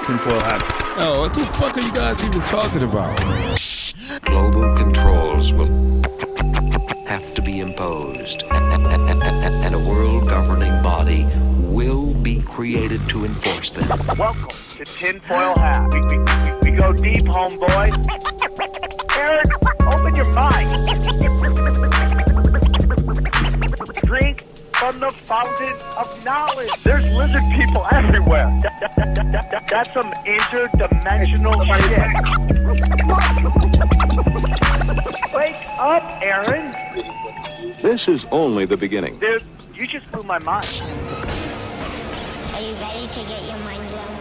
Tinfoil hat. Oh, what the fuck are you guys even talking about? Global controls will have to be imposed, and a world governing body will be created to enforce them. Welcome to Tinfoil Hat. We go deep, homeboy. Aaron, open your mind. Drink from the fountain of knowledge. There's lizard people everywhere. That's some interdimensional shit. Wake up, Aaron. This is only the beginning. Dude, you just blew my mind. Are you ready to get your mind blown?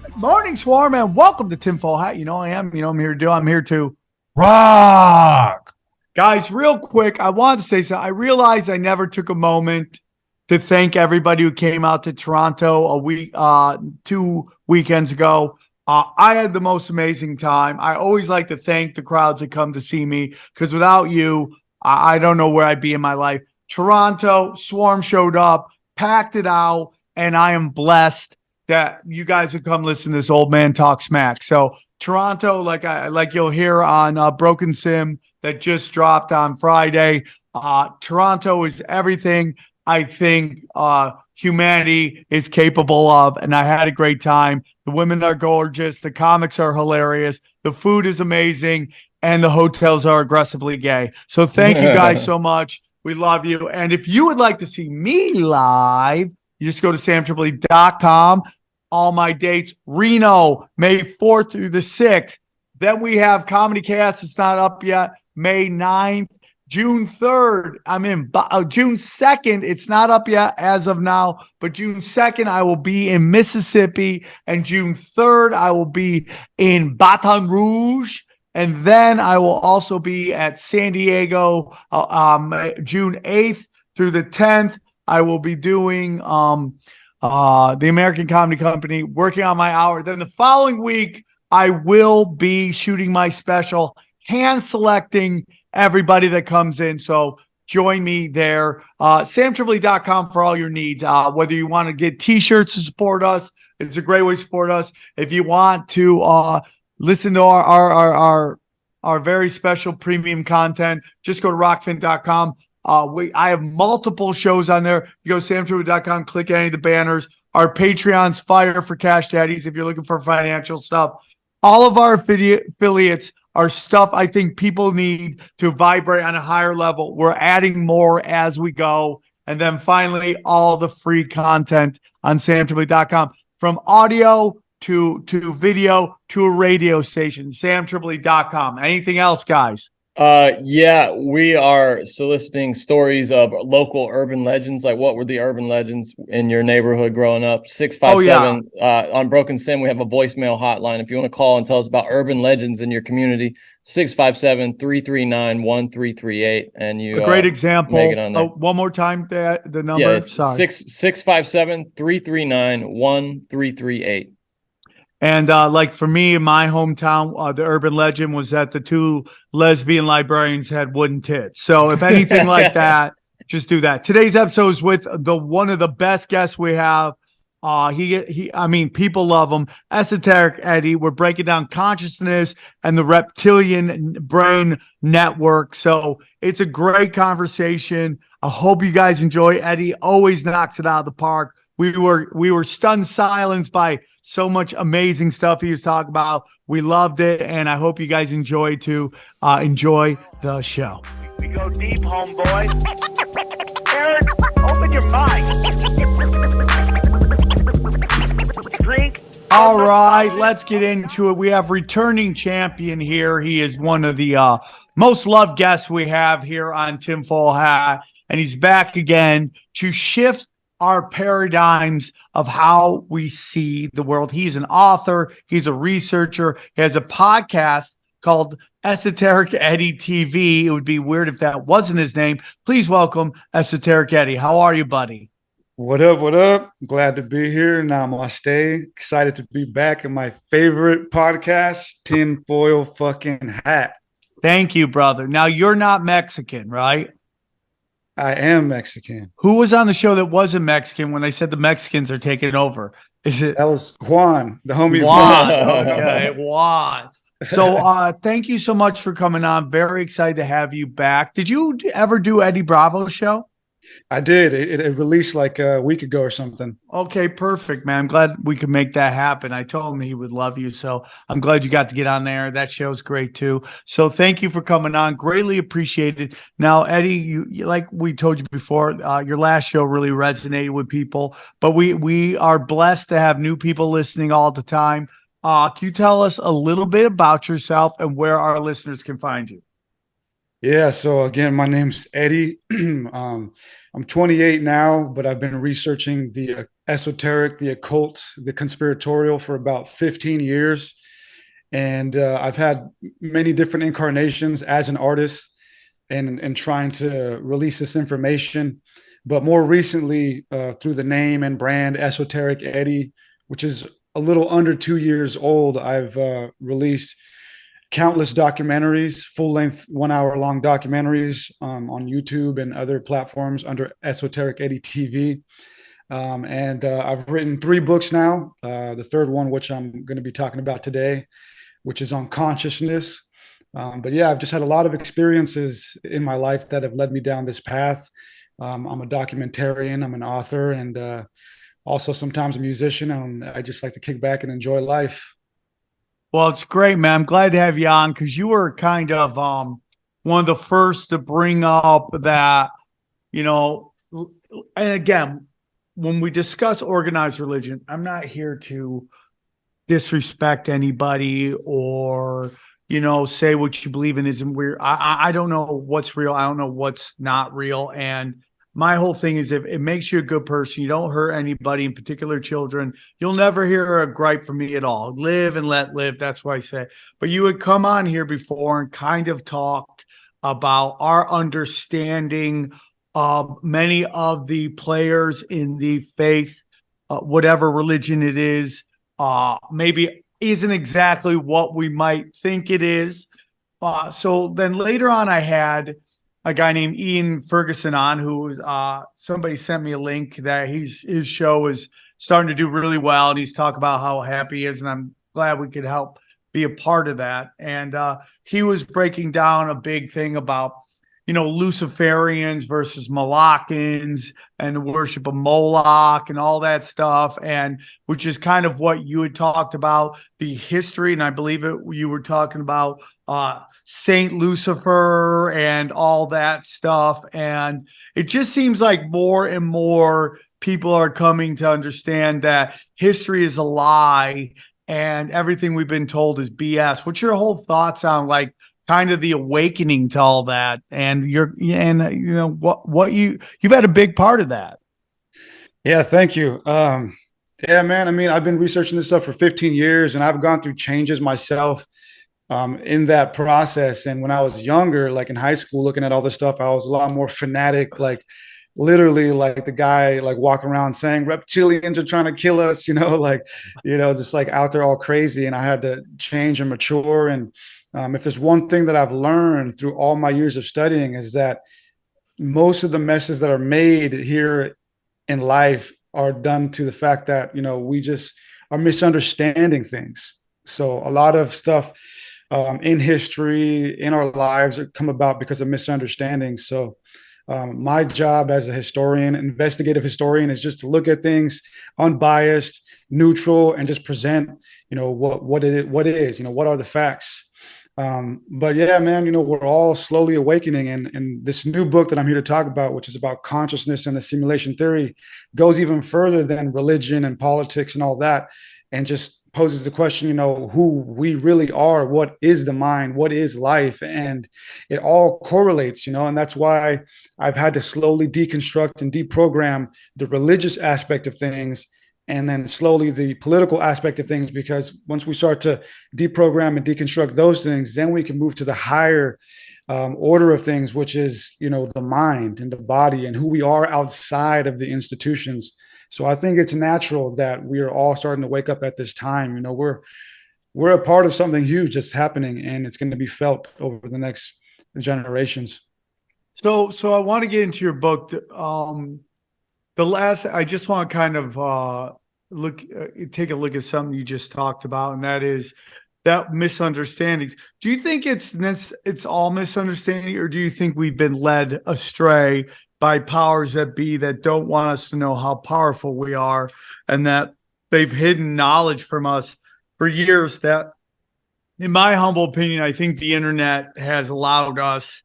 Good morning, Swarm, and welcome to Tinfoil Hat. You know I am. You know I'm here to do. I'm here to rock. Guys, real quick, I wanted to say something. I realized I never took a moment to thank everybody who came out to Toronto two weekends ago. I had the most amazing time. I always like to thank the crowds that come to see me, because without you, I don't know where I'd be in my life. Toronto, Swarm showed up, packed it out, and I am blessed that you guys would come listen to this old man talk smack. So Toronto, like you'll hear on Broken Sim that just dropped on Friday. Toronto is everything I think humanity is capable of, and I had a great time. The women are gorgeous. The comics are hilarious. The food is amazing, and the hotels are aggressively gay. So thank you guys so much. We love you. And if you would like to see me live, you just go to samtripoli.com. All my dates: Reno, May 4th through the 6th. Then we have Comedy Cast. It's not up yet. May 9th. June 3rd, I'm in. June 2nd, it's not up yet as of now, but June 2nd, I will be in Mississippi. And June 3rd, I will be in Baton Rouge. And then I will also be at San Diego June 8th through the 10th. I will be doing the American Comedy Company, working on my hour. Then the following week, I will be shooting my special, hand selecting everybody that comes in. So join me there. samtripoli.com for all your needs. Whether you want to get t-shirts to support us, it's a great way to support us. If you want to listen to our very special premium content, just go to rockfin.com. I have multiple shows on there. You go to samtripoli.com, click any of the banners. Our Patreon's fire for Cash Daddies if you're looking for financial stuff. All of our affiliates are stuff I think people need to vibrate on a higher level. We're adding more as we go. And then finally, all the free content on samtripoli.com, from audio to video to a radio station, samtripoli.com. Anything else, guys? Yeah, we are soliciting stories of local urban legends. Like, what were the urban legends in your neighborhood growing up? 657 on Broken Sim, we have a voicemail hotline. If you want to call and tell us about urban legends in your community, 657-339-1338. And you a great example. Make it on there. One more time, the number. Yeah, it's 657-339-1338. And like for me in my hometown, the urban legend was that the two lesbian librarians had wooden tits. So if anything like that, just do that. Today's episode is with one of the best guests we have. I mean, people love him. Esoteric Eddie. We're breaking down consciousness and the reptilian brain network. So it's a great conversation. I hope you guys enjoy. Eddie always knocks it out of the park. We were stunned silence by so much amazing stuff he was talking about. We loved it, and I hope you guys enjoy the show. We go deep, homeboy. Aaron, open your mind. Drink. All right, let's get into it. We have returning champion here. He is one of the most loved guests we have here on Tinfoil Hat, and he's back again to shift our paradigms of how we see the world. He's an author. He's a researcher. He has a podcast called Esoteric Eddie TV. It would be weird if that wasn't his name. Please welcome Esoteric Eddie. How are you, buddy? What up? What up? Glad to be here. Namaste. Excited to be back in my favorite podcast, Tinfoil fucking Hat. Thank you, brother. Now, you're not Mexican, right? I am Mexican. Who was on the show that wasn't Mexican when they said the Mexicans are taking over? Is it That was Juan, the homie Juan? Juan. Okay, Juan. So thank you so much for coming on. Very excited to have you back. Did you ever do Eddie Bravo's show? I did. It released like a week ago or something. Okay, perfect, man. I'm glad we could make that happen. I told him he would love you, so I'm glad you got to get on there. That show's great too. So thank you for coming on. Greatly appreciated. Now, Eddie, you like we told you before, your last show really resonated with people, but we are blessed to have new people listening all the time. Can you tell us a little bit about yourself and where our listeners can find you? Yeah. So again, my name's Eddie. I'm 28 now, but I've been researching the esoteric, the occult, the conspiratorial for about 15 years. And I've had many different incarnations as an artist and trying to release this information. But more recently, through the name and brand Esoteric Eddie, which is a little under 2 years old, I've released countless documentaries, full-length 1 hour long documentaries on YouTube and other platforms under Esoteric Eddie TV. And I've written 3 books now. The third one, which I'm going to be talking about today, which is on consciousness. But yeah, I've just had a lot of experiences in my life that have led me down this path. I'm a documentarian, I'm an author, and also sometimes a musician. And I just like to kick back and enjoy life. Well, it's great, man. I'm glad to have you on because you were kind of one of the first to bring up that, and again, when we discuss organized religion, I'm not here to disrespect anybody or, say what you believe in isn't weird. I don't know what's real. I don't know what's not real. And my whole thing is if it makes you a good person, you don't hurt anybody, in particular children, you'll never hear a gripe from me at all. Live and let live. That's why I say. But you had come on here before and kind of talked about our understanding of many of the players in the faith, whatever religion it is, maybe isn't exactly what we might think it is. So then later on, I had a guy named Ian Ferguson on, who was somebody sent me a link that his show is starting to do really well, and he's talking about how happy he is, and I'm glad we could help be a part of that. And he was breaking down a big thing about Luciferians versus Molochans and the worship of Moloch and all that stuff, and which is kind of what you had talked about, the history, and I believe you were talking about Saint Lucifer and all that stuff. And it just seems like more and more people are coming to understand that history is a lie and everything we've been told is BS. What's your whole thoughts on kind of the awakening to all that? And you've had a big part of that. Yeah, thank you. Yeah, man. I mean, I've been researching this stuff for 15 years and I've gone through changes myself in that process. And when I was younger, like in high school, looking at all this stuff, I was a lot more fanatic, like literally like the guy like walking around saying reptilians are trying to kill us, just like out there all crazy. And I had to change and mature. And if there's one thing that I've learned through all my years of studying is that most of the messes that are made here in life are done to the fact that, we just are misunderstanding things. So a lot of stuff in history, in our lives come about because of misunderstanding. So my job as a historian, investigative historian, is just to look at things unbiased, neutral, and just present, what it is, what are the facts. But yeah, man, we're all slowly awakening. And this new book that I'm here to talk about, which is about consciousness and the simulation theory, goes even further than religion and politics and all that, and just poses the question, who we really are, what is the mind, what is life, and it all correlates, and that's why I've had to slowly deconstruct and deprogram the religious aspect of things and then slowly the political aspect of things, because once we start to deprogram and deconstruct those things, then we can move to the higher order of things, which is, the mind and the body and who we are outside of the institutions. So I think it's natural that we are all starting to wake up at this time. We're a part of something huge that's happening, and it's going to be felt over the next generations. So I want to get into your book. I just want to kind of take a look at something you just talked about, and that is that misunderstandings. Do you think it's all misunderstanding, or do you think we've been led astray by powers that be that don't want us to know how powerful we are, and that they've hidden knowledge from us for years? That, in my humble opinion, I think the internet has allowed us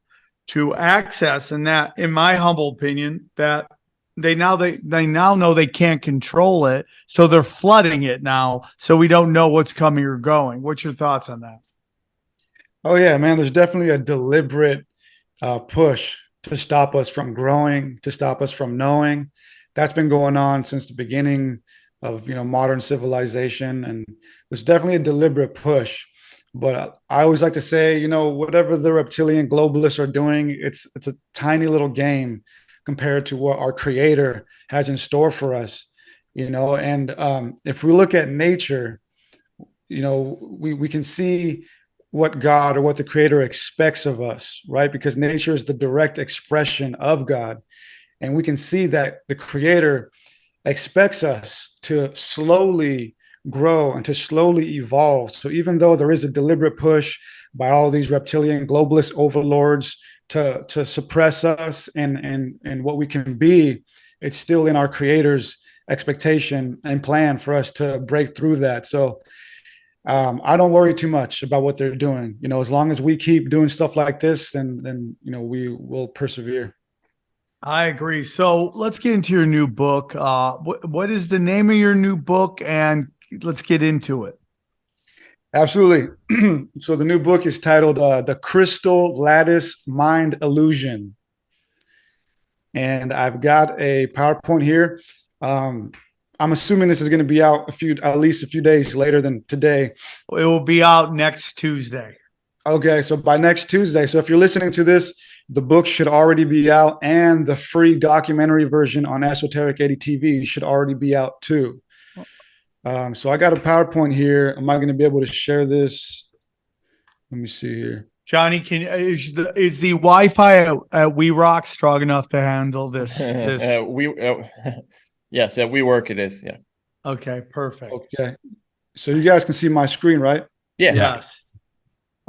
to access, and that, in my humble opinion, that they now know they can't control it, so they're flooding it now, so we don't know what's coming or going. What's your thoughts on that? Oh yeah, man. There's definitely a deliberate push to stop us from growing, to stop us from knowing. That's been going on since the beginning of modern civilization, and there's definitely a deliberate push. But I always like to say, whatever the reptilian globalists are doing, it's a tiny little game compared to what our creator has in store for us, and if we look at nature, we can see what God or what the creator expects of us, right? Because nature is the direct expression of God. And we can see that the creator expects us to slowly grow and to slowly evolve. So even though there is a deliberate push by all these reptilian globalist overlords to suppress us and what we can be, it's still in our creator's expectation and plan for us to break through that. So I don't worry too much about what they're doing. As long as we keep doing stuff like this, then we will persevere. I agree. So let's get into your new book. What is the name of your new book? And let's get into it. Absolutely. So the new book is titled The Crystal Lattice Mind Illusion. And I've got a PowerPoint here. I'm assuming this is going to be out at least a few days later than today. It will be out next Tuesday. Okay, so by next Tuesday. So if you're listening to this, the book should already be out, and the free documentary version on Esoteric 80 TV should already be out too. So I got a PowerPoint here. Am I going to be able to share this? Let me see here. Johnny, is the Wi-Fi at We Rock strong enough to handle this? Yes, at WeWork it is. Yeah. Okay, perfect. Okay. So you guys can see my screen, right? Yeah. Yes.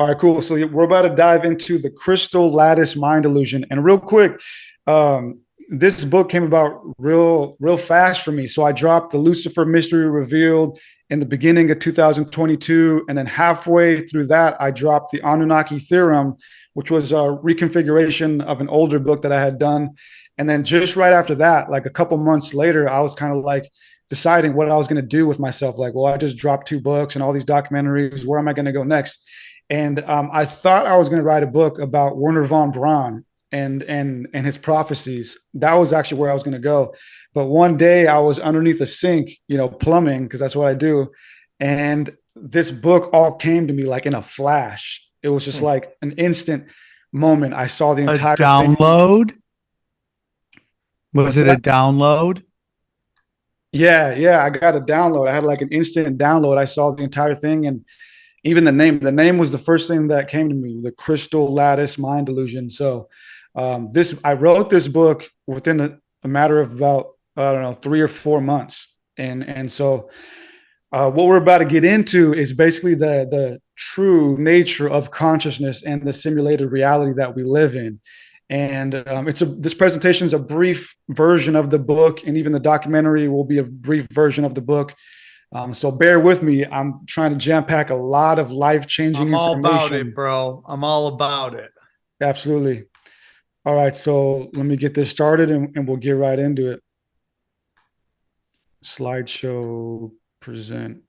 All right, cool. So we're about to dive into the Crystal Lattice Mind Illusion. And real quick, this book came about real fast for me. So I dropped the Lucifer Mystery Revealed in the beginning of 2022. And then halfway through that, I dropped the Anunnaki Theorem, which was a reconfiguration of an older book that I had done. And then just right after that, like a couple months later, I was kind of like deciding what I was going to do with myself. Like, well, I just dropped 2 books and all these documentaries. Where am I going to go next? And I thought I was going to write a book about Werner von Braun and his prophecies. That was actually where I was going to go. But one day I was underneath a sink, plumbing, because that's what I do. And this book all came to me like in a flash. It was just like an instant moment. I saw the entire download. Thing. Was it a download? Yeah. I got a download. I had like an instant download. I saw the entire thing, and even the name was the first thing that came to me, the Crystal Lattice Mind Illusion. So I wrote this book within a matter of about, 3 or 4 months. And so what we're about to get into is basically the true nature of consciousness and the simulated reality that we live in. And this presentation is a brief version of the book, and even the documentary will be a brief version of the book. So bear with me. I'm trying to jam pack a lot of life-changing information. I'm all about it, bro. I'm all about it. Absolutely. All right. So let me get this started and we'll get right into it. Slideshow, present.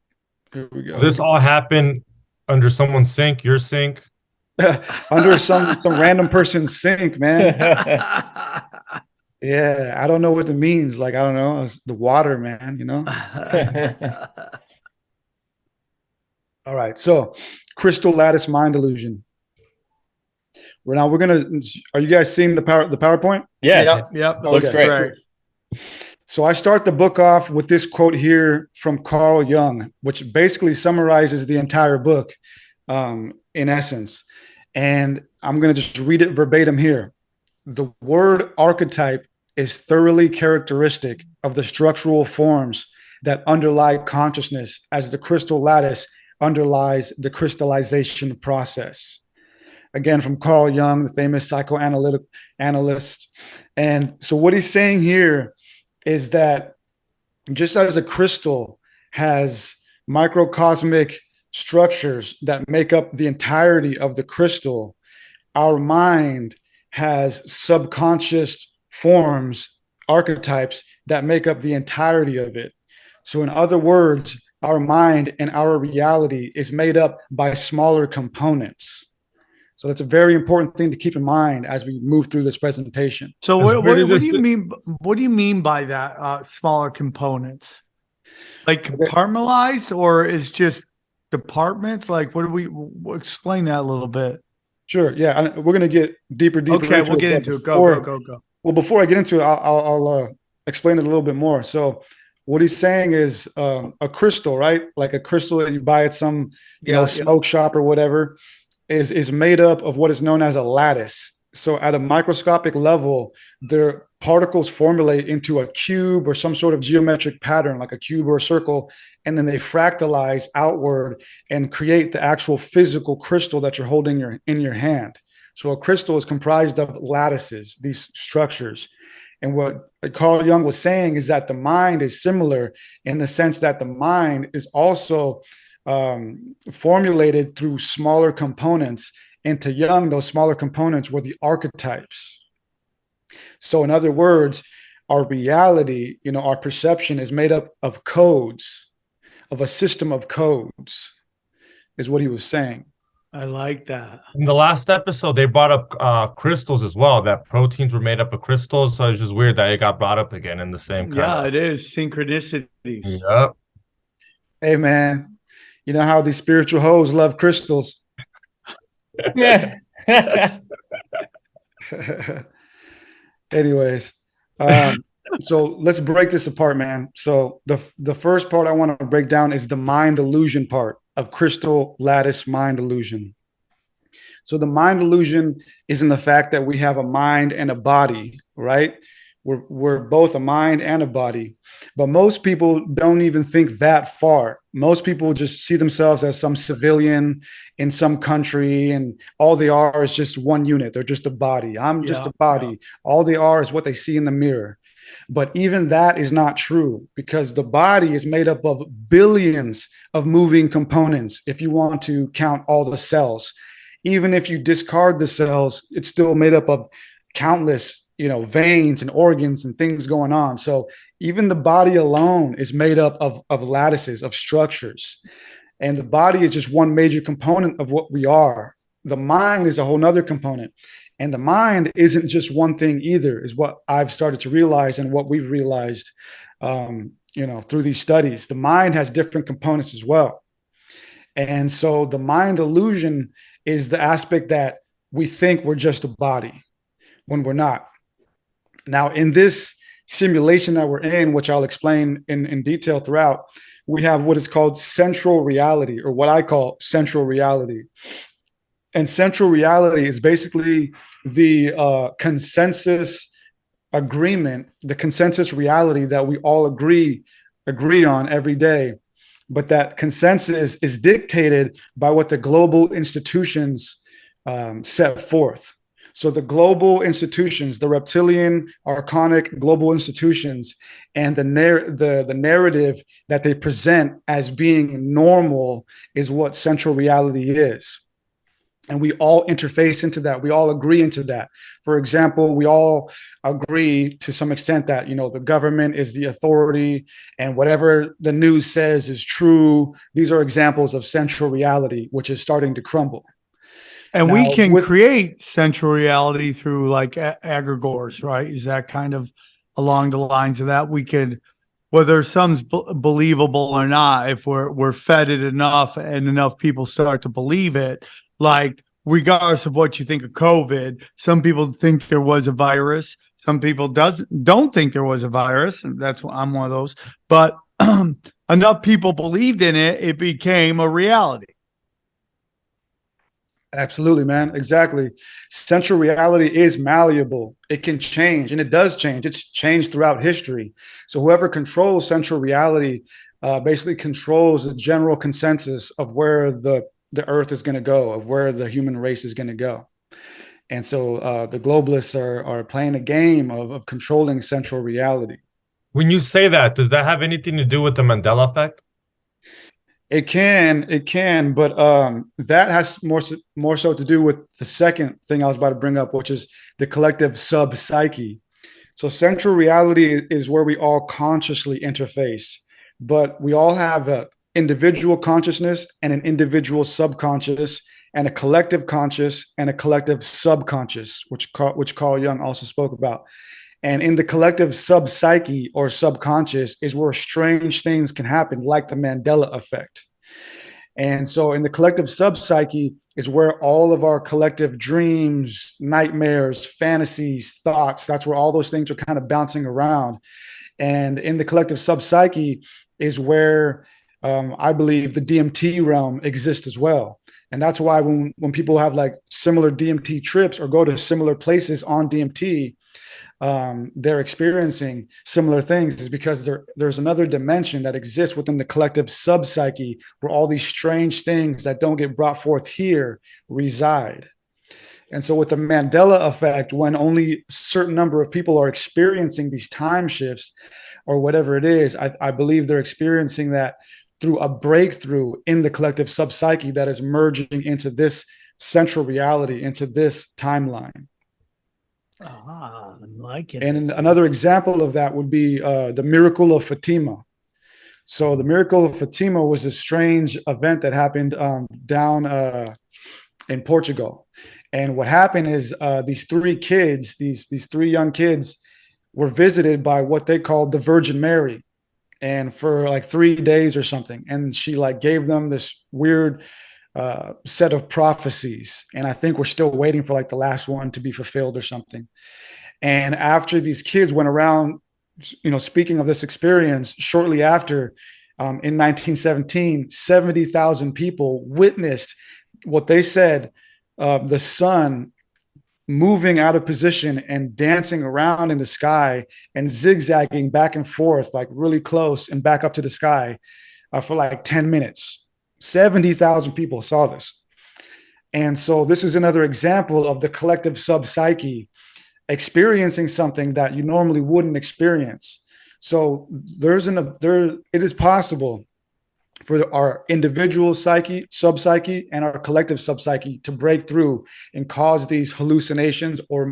Here we go. This all happened under someone's sink, your sink? Under some random person's sink, man. Yeah, I don't know what it means. Like, I don't know. It's the water, man, All right. So, Crystal Lattice Mind Illusion. Are you guys seeing the PowerPoint? Yeah. Yep. Looks great. So I start the book off with this quote here from Carl Jung, which basically summarizes the entire book in essence. And I'm going to just read it verbatim here. the word archetype is thoroughly characteristic of the structural forms that underlie consciousness, as the crystal lattice underlies the crystallization process. Again, from Carl Jung, the famous psychoanalytic analyst. And so what he's saying here is that just as a crystal has microcosmic structures that make up the entirety of the crystal, our mind has subconscious forms, archetypes that make up the entirety of it. So in other words, our mind and our reality is made up by smaller components. So that's a very important thing to keep in mind as we move through this presentation. So what do you mean? What do you mean by that? Smaller components, like compartmentalized, or is just departments? Like, what do we explain that a little bit? Sure. Yeah, we're gonna get deeper. Okay, we'll get into it. Go. Well, before I get into it, I'll explain it a little bit more. So, what he's saying is a crystal, right? Like a crystal that you buy at some smoke shop or whatever, is made up of what is known as a lattice. So at a microscopic level, their particles formulate into a cube or some sort of geometric pattern, like a cube or a circle, and then they fractalize outward and create the actual physical crystal that you're holding in your hand. So a crystal is comprised of lattices, these structures. And what Carl Jung was saying is that the mind is similar in the sense that the mind is also formulated through smaller components. And to Jung, those smaller components were the archetypes. So in other words, our reality, our perception is made up of codes, of a system of codes, is what he was saying. I like that. In the last episode, they brought up crystals as well, that proteins were made up of crystals. So it's just weird that it got brought up again in the same kind of... it is. Synchronicities. Yep. Hey, man. You know how these spiritual hoes love crystals. Yeah. Anyways, so let's break this apart, man. So the first part I want to break down is the mind illusion part of crystal lattice mind illusion. So the mind illusion is in the fact that we have a mind and a body, right? We're both a mind and a body, but most people don't even think that far. Most people just see themselves as some civilian in some country, and all they are is just one unit. They're just a body. I'm just a body. Yeah. All they are is what they see in the mirror. But even that is not true, because the body is made up of billions of moving components. If you want to count all the cells, even if you discard the cells, it's still made up of countless veins and organs and things going on. So even the body alone is made up of lattices, of structures. And the body is just one major component of what we are. The mind is a whole nother component. And the mind isn't just one thing either, is what I've started to realize, and what we've realized, through these studies. The mind has different components as well. And so the mind illusion is the aspect that we think we're just a body when we're not. Now, in this simulation that we're in, which I'll explain in detail throughout, we have what is called central reality, or what I call central reality. And central reality is basically the consensus agreement, the consensus reality that we all agree on every day. But that consensus is dictated by what the global institutions set forth. So the global institutions, the reptilian, archonic global institutions, and the narrative that they present as being normal is what central reality is. And we all interface into that. We all agree into that. For example, we all agree to some extent that, the government is the authority and whatever the news says is true. These are examples of central reality, which is starting to crumble. And now, we can create central reality through like egregores, right? Is that kind of along the lines of that? We could, whether some's believable or not, if we're fed it enough and enough people start to believe it, like regardless of what you think of COVID, some people think there was a virus. Some people don't think there was a virus. And I'm one of those. But enough people believed in it, it became a reality. Absolutely, man. Exactly. Central reality is malleable. It can change, and it does change. It's changed throughout history. So whoever controls central reality basically controls the general consensus of where the Earth is going to go, of where the human race is going to go. And so the globalists are playing a game of controlling central reality. When you say that, does that have anything to do with the Mandela effect? It can, but that has more so to do with the second thing I was about to bring up, which is the collective sub-psyche. So central reality is where we all consciously interface, but we all have an individual consciousness and an individual subconscious and a collective conscious and a collective subconscious, which Carl Jung also spoke about. And in the collective sub-psyche or subconscious is where strange things can happen, like the Mandela effect. And so in the collective sub-psyche is where all of our collective dreams, nightmares, fantasies, thoughts, that's where all those things are kind of bouncing around. And in the collective sub-psyche is where I believe the DMT realm exists as well. And that's why when people have like similar DMT trips or go to similar places on DMT, they're experiencing similar things is because there's another dimension that exists within the collective sub-psyche where all these strange things that don't get brought forth here reside. And so with the Mandela effect, when only a certain number of people are experiencing these time shifts or whatever it is, I believe they're experiencing that through a breakthrough in the collective sub-psyche that is merging into this central reality, into this timeline. I like it. And another example of that would be the miracle of Fatima. So the miracle of Fatima was a strange event that happened down in Portugal. And what happened is these three kids, these three young kids were visited by what they called the Virgin Mary. And for like 3 days or something. And she like gave them this weird set of prophecies. And I think we're still waiting for like the last one to be fulfilled or something. And after these kids went around, speaking of this experience, shortly after, in 1917, 70,000 people witnessed what they said, the sun moving out of position and dancing around in the sky and zigzagging back and forth, like really close and back up to the sky for like 10 minutes. 70,000 people saw this. And so this is another example of the collective sub-psyche experiencing something that you normally wouldn't experience. So it is possible for our individual psyche, sub-psyche, and our collective sub-psyche to break through and cause these hallucinations or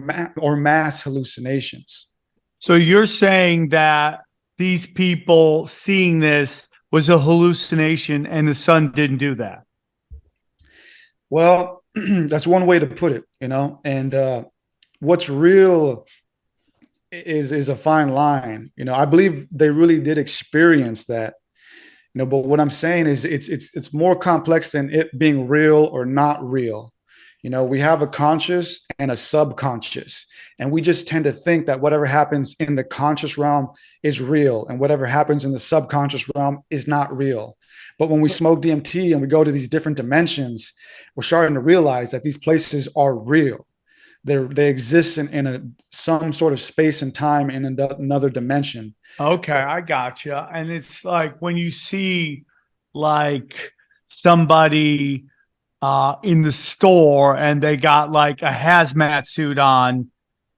mass hallucinations. So you're saying that these people seeing this was a hallucination and the sun didn't do that? Well, that's one way to put it, and what's real is a fine line. I believe they really did experience that. But what I'm saying is it's more complex than it being real or not real. We have a conscious and a subconscious, and we just tend to think that whatever happens in the conscious realm is real and whatever happens in the subconscious realm is not real. But when we smoke DMT and we go to these different dimensions, we're starting to realize that these places are real. They exist in some sort of space and time in another dimension. Okay, I gotcha. And it's like when you see like somebody in the store and they got like a hazmat suit on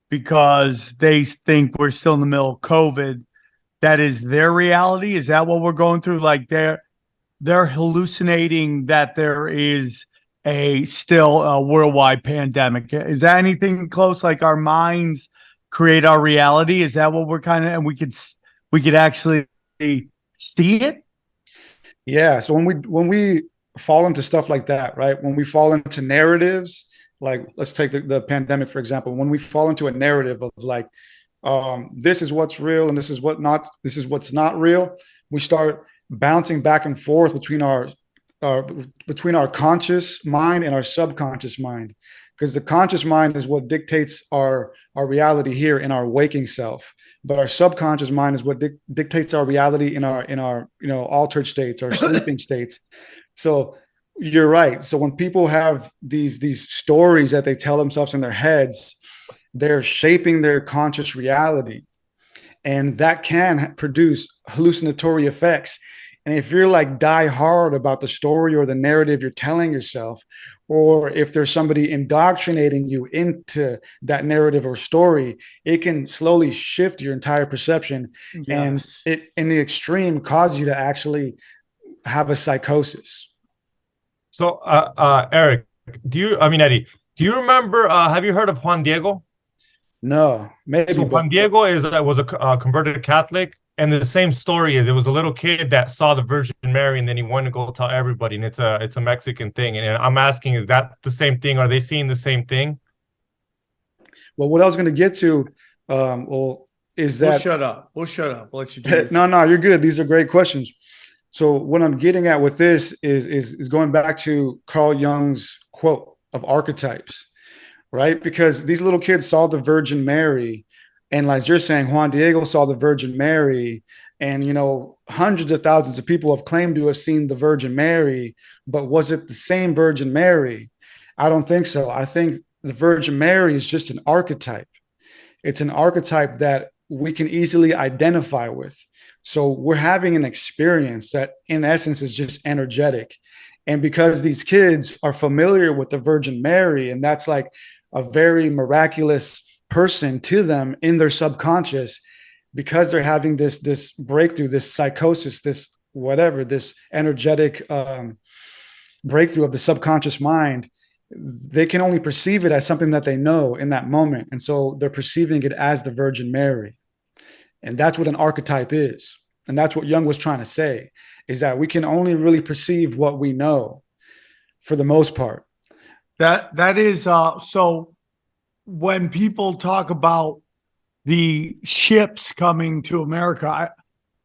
because they think we're still in the middle of COVID, that is their reality? Is that what we're going through? Like they're hallucinating that there is still a worldwide pandemic. Is that anything close? Like our minds create our reality? Is that what we're and we could actually see it? Yeah. So when we fall into stuff like that, right? When we fall into narratives, like let's take the pandemic, for example, when we fall into a narrative of like, this is what's real and this is what's not real, we start bouncing back and forth between our conscious mind and our subconscious mind, because the conscious mind is what dictates our reality here in our waking self, but our subconscious mind is what dictates our reality in our altered states or sleeping states. So you're right. So when people have these stories that they tell themselves in their heads, they're shaping their conscious reality, and that can produce hallucinatory effects. And if you're like die hard about the story or the narrative you're telling yourself, or if there's somebody indoctrinating you into that narrative or story, it can slowly shift your entire perception, and it in the extreme cause you to actually have a psychosis. So, Eric, Eddie, do you remember? Have you heard of Juan Diego? No, maybe. So Juan Diego was a converted Catholic, and the same story is it was a little kid that saw the Virgin Mary, and then he wanted to go tell everybody, and it's a Mexican thing. And I'm asking, is that the same thing? Are they seeing the same thing? Well, what I was going to get to, is that we'll shut up. We'll let you do it. No, you're good. These are great questions. So what I'm getting at with this is going back to Carl Jung's quote of archetypes, right? Because these little kids saw the Virgin Mary, and as you're saying, Juan Diego saw the Virgin Mary, and hundreds of thousands of people have claimed to have seen the Virgin Mary, but was it the same Virgin Mary? I don't think so. I think the Virgin Mary is just an archetype. It's an archetype that we can easily identify with. So we're having an experience that in essence is just energetic. And because these kids are familiar with the Virgin Mary, and that's like a very miraculous person to them in their subconscious, because they're having this breakthrough, this psychosis, this energetic breakthrough of the subconscious mind, they can only perceive it as something that they know in that moment. And so they're perceiving it as the Virgin Mary. And that's what an archetype is. And that's what Jung was trying to say, is that we can only really perceive what we know for the most part. That is so when people talk about the ships coming to America,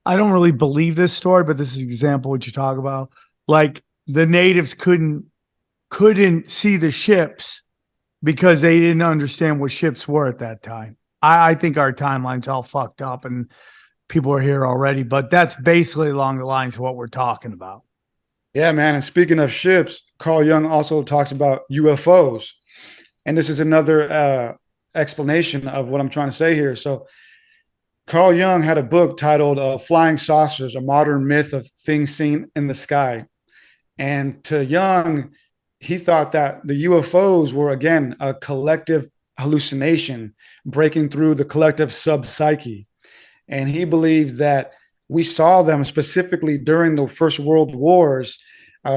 I don't really believe this story, but this is an example of what you talk about. Like the natives couldn't see the ships because they didn't understand what ships were at that time. I think our timeline's all fucked up and people are here already, but that's basically along the lines of what we're talking about. Yeah, man. And speaking of ships, Carl Jung also talks about UFOs. And this is another explanation of what I'm trying to say here. So Carl Jung had a book titled Flying Saucers, A Modern Myth of Things Seen in the Sky. And to Jung, he thought that the UFOs were, again, a collective hallucination breaking through the collective subpsyche. And he believed that we saw them specifically during the First World Wars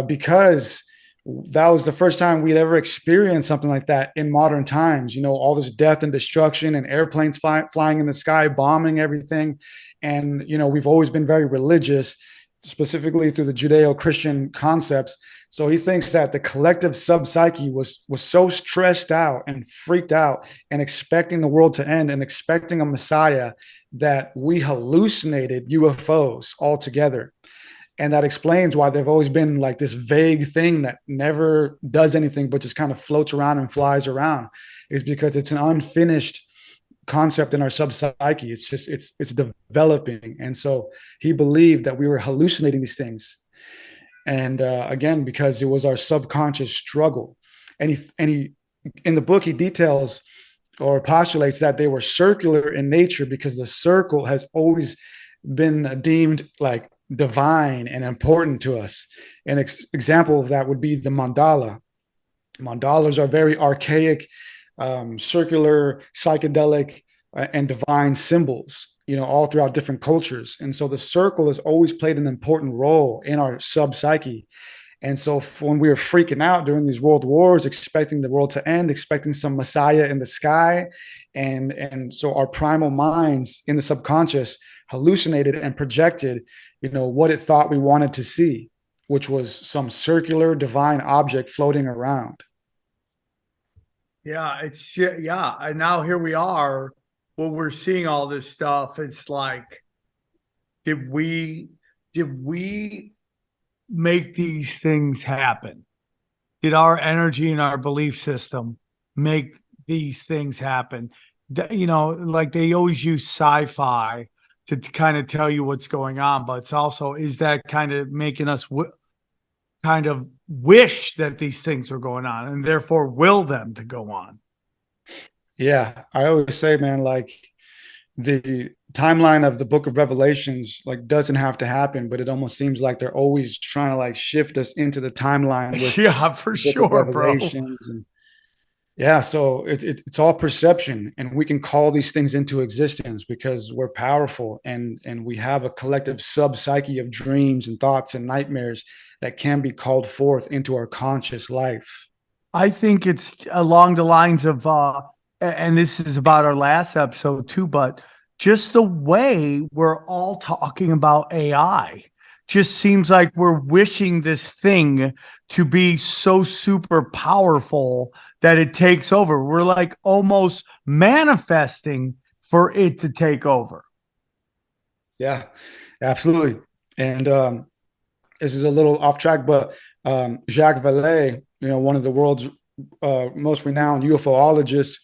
because that was the first time we'd ever experienced something like that in modern times. All this death and destruction and airplanes flying in the sky, bombing everything. And, we've always been very religious, specifically through the Judeo-Christian concepts. So he thinks that the collective subpsyche was so stressed out and freaked out and expecting the world to end and expecting a Messiah that we hallucinated UFOs altogether. And that explains why they've always been like this vague thing that never does anything but just kind of floats around and flies around, is because it's an unfinished concept in our subpsyche. It's just it's developing. And so he believed that we were hallucinating these things. And again, because it was our subconscious struggle. And he in the book, he details or postulates that they were circular in nature because the circle has always been deemed like divine and important to us. An example of that would be the mandala. Mandalas are very archaic, circular, psychedelic, and divine symbols, all throughout different cultures. And so the circle has always played an important role in our subpsyche. And so when we were freaking out during these world wars, expecting the world to end, expecting some Messiah in the sky, and so our primal minds in the subconscious hallucinated and projected, what it thought we wanted to see, which was some circular divine object floating around. Yeah, and now here we are. When we're seeing all this stuff, it's like, did we make these things happen? Did our energy and our belief system make these things happen? Like they always use sci-fi to kind of tell you what's going on, but it's also, is that kind of making us kind of wish that these things are going on and therefore will them to go on. Yeah, I always say, man, like the timeline of the book of Revelations like doesn't have to happen, but it almost seems like they're always trying to like shift us into the timeline with Yeah, for the book of sure, bro. Revelations. And yeah, so it's all perception, and we can call these things into existence because we're powerful, and we have a collective sub psyche of dreams and thoughts and nightmares that can be called forth into our conscious life. I think it's along the lines of and this is about our last episode too, but just the way we're all talking about AI just seems like we're wishing this thing to be so super powerful that it takes over. We're like almost manifesting for it to take over. Yeah, absolutely. And this is a little off track, but Jacques Vallée, one of the world's most renowned UFOologists,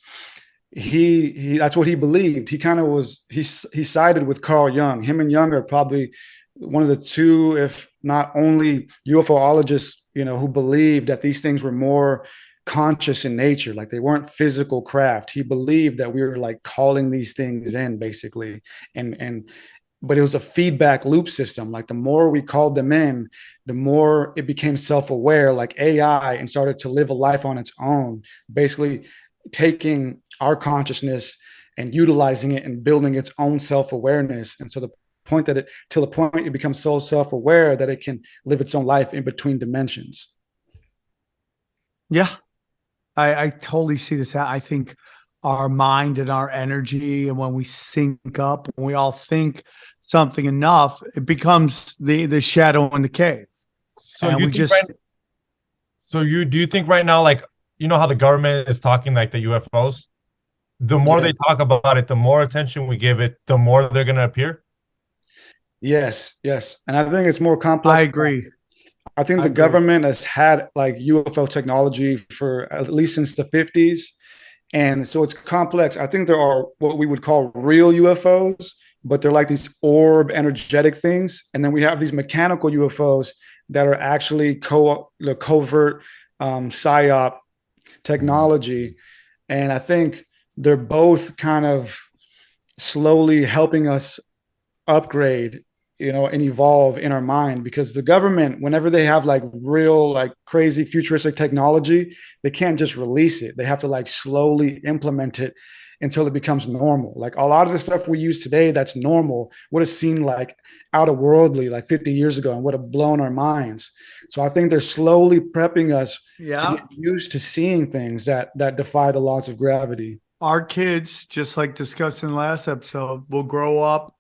he that's what he believed. He kind of was he sided with Carl Jung. Him and Jung are probably one of the two, if not only, UFOologists who believed that these things were more conscious in nature, like they weren't physical craft. He believed that we were like calling these things in, basically, and but it was a feedback loop system. Like the more we called them in, the more it became self-aware, like AI, and started to live a life on its own, basically taking our consciousness and utilizing it and building its own self-awareness. And so the point it becomes so self-aware that it can live its own life in between dimensions. Yeah, I totally see this. I think our mind and our energy, and when we sync up, when we all think something enough, it becomes the shadow in the cave. So and you we think just do you think right now, like, how the government is talking like the UFOs? The more they talk about it, the more attention we give it, the more they're going to appear. Yes. And I think it's more complex. I agree. I think the government has had like UFO technology for at least since the 50s. And so it's complex. I think there are what we would call real UFOs, but they're like these orb energetic things. And then we have these mechanical UFOs that are actually covert psyop technology. And I think they're both kind of slowly helping us upgrade, and evolve in our mind, because the government, whenever they have like real, like crazy futuristic technology, they can't just release it. They have to like slowly implement it until it becomes normal. Like a lot of the stuff we use today that's normal would have seemed like out of worldly like 50 years ago and would have blown our minds. So I think they're slowly prepping us to get used to seeing things that defy the laws of gravity. Our kids, just like discussed in the last episode, will grow up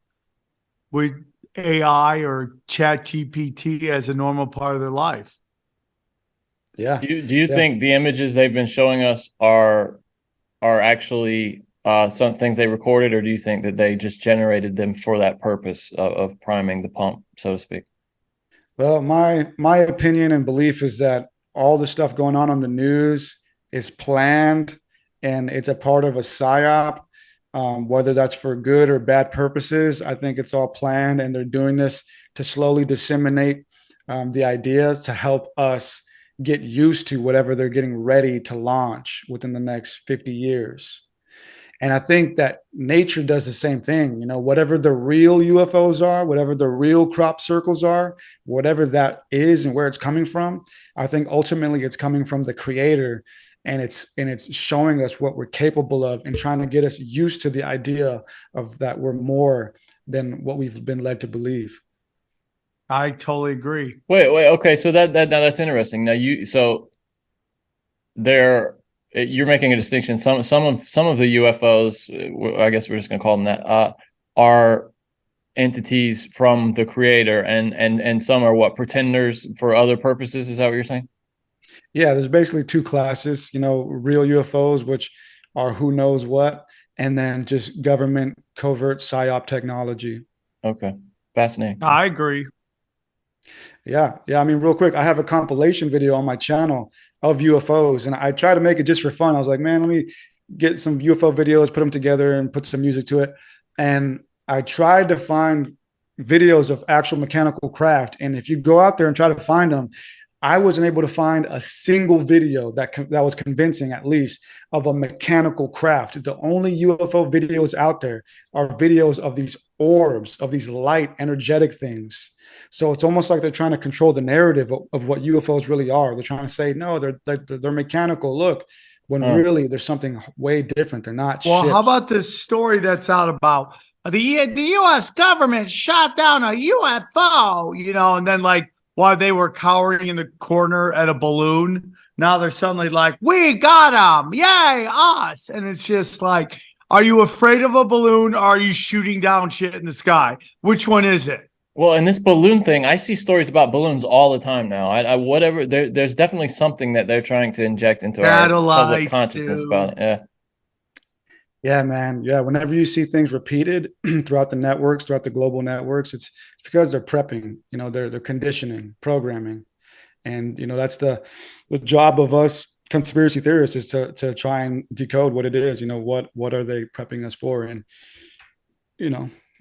with AI or Chat GPT as a normal part of their life. Yeah. Do you think the images they've been showing us are actually some things they recorded, or do you think that they just generated them for that purpose of priming the pump, so to speak? Well, my opinion and belief is that all the stuff going on the news is planned, and it's a part of a psyop. Whether that's for good or bad purposes, I think it's all planned, and they're doing this to slowly disseminate the ideas to help us get used to whatever they're getting ready to launch within the next 50 years. And I think that nature does the same thing. Whatever the real UFOs are, whatever the real crop circles are, whatever that is and where it's coming from, I think ultimately it's coming from the creator. And it's showing us what we're capable of and trying to get us used to the idea of that we're more than what we've been led to believe. I totally agree. Wait. Okay, so that's interesting. Now you're making a distinction. Some of the UFOs, I guess we're just going to call them that, are entities from the creator, and some are what, pretenders for other purposes. Is that what you're saying? Yeah, there's basically two classes, real UFOs, which are who knows what, and then just government covert psyop technology. Okay. Fascinating. I agree. Yeah. I mean, real quick, I have a compilation video on my channel of UFOs, and I try to make it just for fun. I was like, man, let me get some UFO videos, put them together and put some music to it. And I tried to find videos of actual mechanical craft. And if you go out there and try to find them, I wasn't able to find a single video that was convincing, at least, of a mechanical craft. The only UFO videos out there are videos of these orbs, of these light, energetic things. So it's almost like they're trying to control the narrative of what UFOs really are. They're trying to say, no, they're mechanical. Look, when really there's something way different. They're not Well, ships. how about this story that's out about the U.S. government shot down a UFO, and then while they were cowering in the corner at a balloon, now they're suddenly like, we got them. Yay, us. And it's just like, are you afraid of a balloon? Or are you shooting down shit in the sky? Which one is it? Well, in this balloon thing, I see stories about balloons all the time now. There's definitely something that they're trying to inject into our public consciousness about it. Yeah. Yeah, man. Yeah. Whenever you see things repeated throughout the networks, throughout the global networks, it's because they're prepping, they're conditioning, programming. And, that's the job of us conspiracy theorists, is to try and decode what it is, what are they prepping us for? And,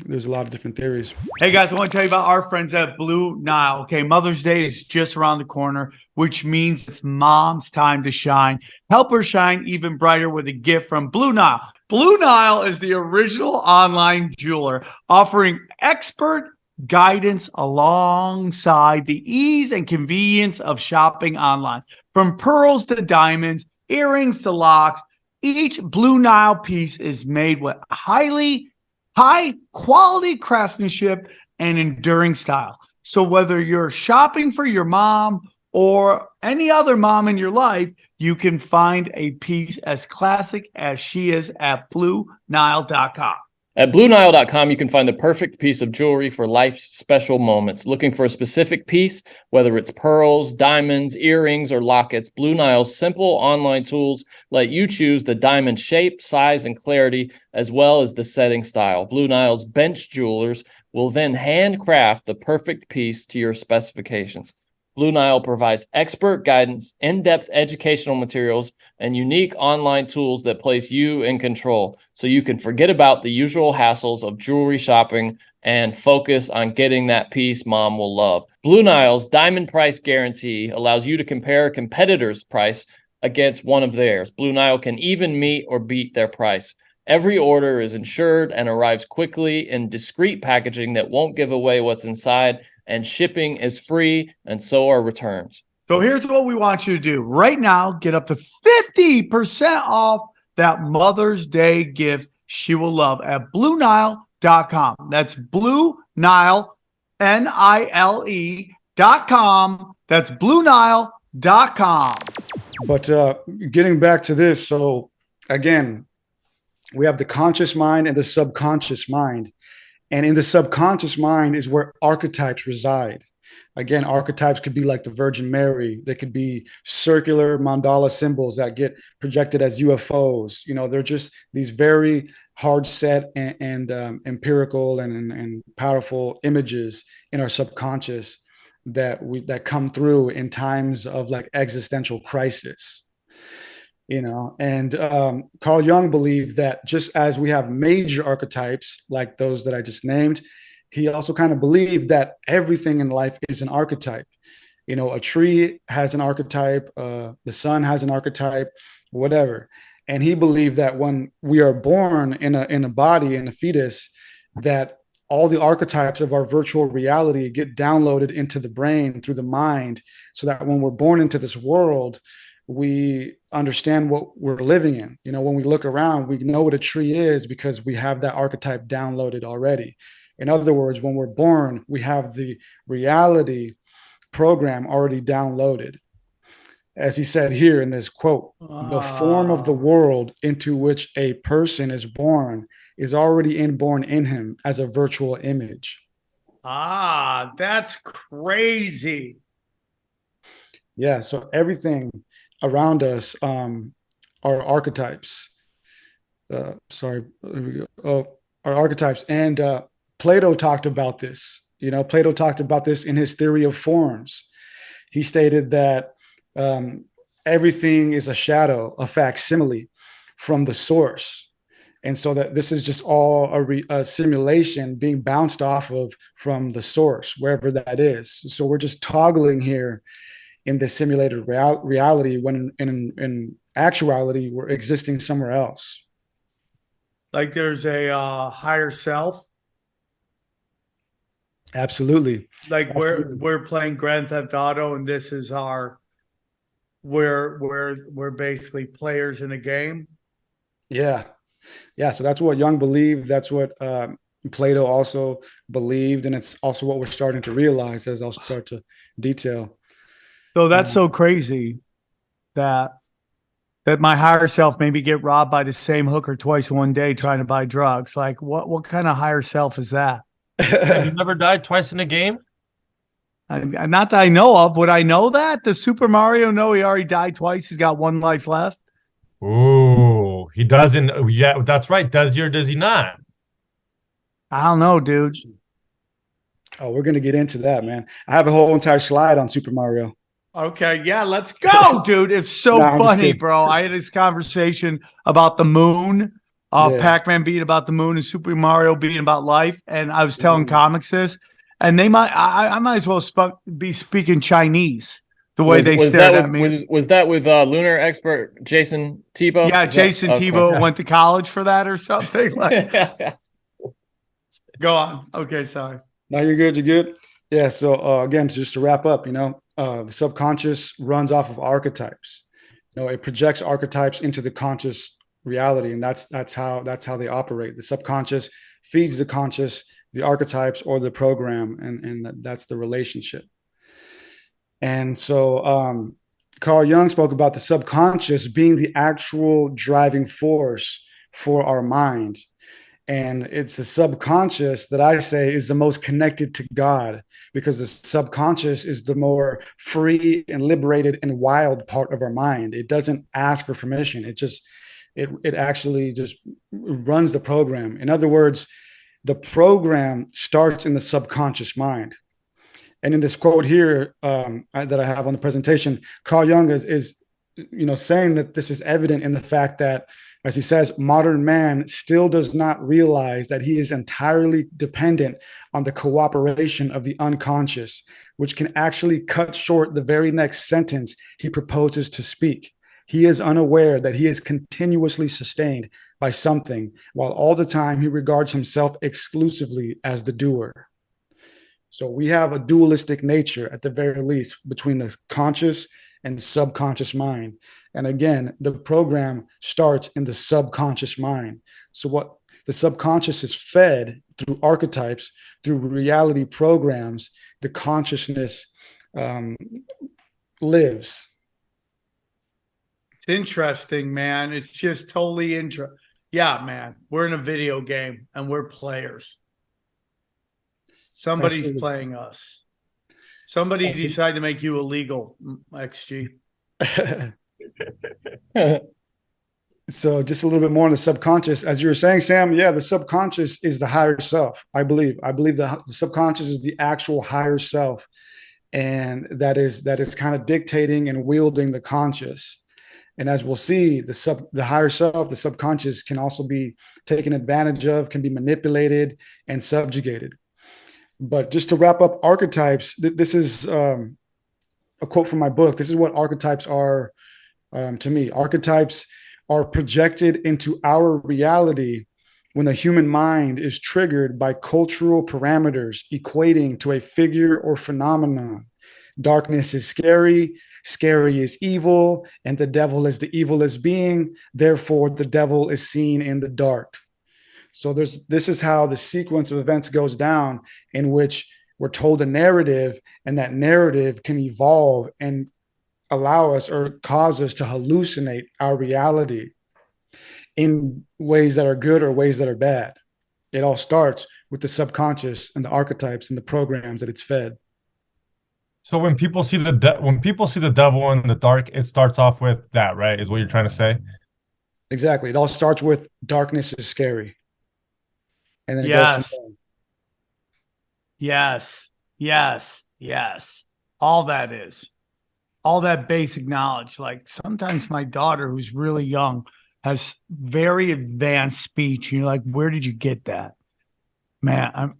there's a lot of different theories. Hey guys, I want to tell you about our friends at Blue Nile. Okay, Mother's Day is just around the corner, which means it's mom's time to shine. Help her shine even brighter with a gift from Blue Nile. Blue Nile is the original online jeweler, offering expert guidance alongside the ease and convenience of shopping online. From pearls to diamonds, earrings to locks, each Blue Nile piece is made with high quality craftsmanship and enduring style. So whether you're shopping for your mom or any other mom in your life, you can find a piece as classic as she is at BlueNile.com. At BlueNile.com, you can find the perfect piece of jewelry for life's special moments. Looking for a specific piece, whether it's pearls, diamonds, earrings, or lockets, Blue Nile's simple online tools let you choose the diamond shape, size, and clarity, as well as the setting style. Blue Nile's bench jewelers will then handcraft the perfect piece to your specifications. Blue Nile provides expert guidance, in-depth educational materials, and unique online tools that place you in control, so you can forget about the usual hassles of jewelry shopping and focus on getting that piece mom will love. Blue Nile's diamond price guarantee allows you to compare a competitor's price against one of theirs. Blue Nile can even meet or beat their price. Every order is insured and arrives quickly in discreet packaging that won't give away what's inside, and shipping is free, and so are returns. So here's what we want you to do. Right now, get up to 50% off that Mother's Day gift she will love at BlueNile.com. That's Blue Nile, NILE.com. That's BlueNile.com. But getting back to this, so again, we have the conscious mind and the subconscious mind. And in the subconscious mind is where archetypes reside. Again, archetypes could be like the Virgin Mary. They could be circular mandala symbols that get projected as UFOs. They're just these very hard set and empirical and powerful images in our subconscious that come through in times of like existential crisis. And Carl Jung believed that just as we have major archetypes like those that I just named, he also kind of believed that everything in life is an archetype. A tree has an archetype, the sun has an archetype, whatever. And he believed that when we are born in a body, in a fetus, that all the archetypes of our virtual reality get downloaded into the brain through the mind, so that when we're born into this world, we understand what we're living in. When we look around, we know what a tree is because we have that archetype downloaded already. In other words, when we're born, we have the reality program already downloaded. As he said here in this quote, the form of the world into which a person is born is already inborn in him as a virtual image. That's crazy. Yeah, so everything around us are archetypes. Are archetypes. And Plato talked about this. Plato talked about this in his theory of forms. He stated that everything is a shadow, a facsimile from the source. And so that this is just all a simulation being bounced off of from the source, wherever that is. So we're just toggling here in this simulated reality when in actuality we're existing somewhere else. Like there's a higher self. Absolutely. Like Absolutely. we're playing Grand Theft Auto, and this is our we're basically players in a game. Yeah. So that's what Jung believed. That's what Plato also believed, and it's also what we're starting to realize, as I'll start to detail. So that's so crazy that my higher self maybe get robbed by the same hooker twice in one day trying to buy drugs. Like what kind of higher self is that? Have you never died twice in a game? Not that I know of. Would I know that? Does Super Mario know he already died twice? He's got one life left. Ooh, he doesn't. Yeah, that's right. Does he not? I don't know, dude. Oh, we're gonna get into that, man. I have a whole entire slide on Super Mario. Okay, yeah, let's go, dude. It's so funny, bro. I had this conversation about the moon, Pac-Man being about the moon and Super Mario being about life, and I was telling comics this, and I might as well be speaking Chinese the way they stared at me. Was that with lunar expert Jason Tebow? Yeah, Jason Tebow went to college for that or something. Like, go on. Okay, sorry. No, you're good. You're good. Yeah. So again, just to wrap up, the subconscious runs off of archetypes. It projects archetypes into the conscious reality, and that's how they operate. The subconscious feeds the conscious, the archetypes or the program, and that's the relationship. And so Carl Jung spoke about the subconscious being the actual driving force for our mind. And it's the subconscious that I say is the most connected to God, because the subconscious is the more free and liberated and wild part of our mind. It doesn't ask for permission. It actually just runs the program. In other words, the program starts in the subconscious mind. And in this quote here that I have on the presentation, Carl Jung is saying that this is evident in the fact that, as he says, modern man still does not realize that he is entirely dependent on the cooperation of the unconscious, which can actually cut short the very next sentence he proposes to speak. He is unaware that he is continuously sustained by something, while all the time he regards himself exclusively as the doer. So we have a dualistic nature, at the very least, between the conscious and subconscious mind. And again, the program starts in the subconscious mind. So what the subconscious is fed through archetypes, through reality programs, the consciousness lives. It's interesting, man. It's just totally interesting. Yeah, man. We're in a video game and we're players. Somebody's playing us. Somebody decided to make you illegal, XG. So just a little bit more on the subconscious. As you were saying, Sam, the subconscious is the higher self, I believe. I believe the subconscious is the actual higher self. And that is kind of dictating and wielding the conscious. And as we'll see, the higher self, the subconscious, can also be taken advantage of, can be manipulated and subjugated. But just to wrap up archetypes, this is a quote from my book. This is what archetypes are to me. Archetypes are projected into our reality when the human mind is triggered by cultural parameters equating to a figure or phenomenon. Darkness is scary, scary is evil, and the devil is the evilest being. Therefore, the devil is seen in the dark. So this is how the sequence of events goes down, in which we're told a narrative, and that narrative can evolve and allow us or cause us to hallucinate our reality in ways that are good or ways that are bad. It all starts with the subconscious and the archetypes and the programs that it's fed. So when people see the devil in the dark, it starts off with that, right? Is what you're trying to say? Exactly. It all starts with darkness is scary. And then it goes from there. Yes. All that basic knowledge. Like sometimes my daughter, who's really young, has very advanced speech. You're like, where did you get that? Man,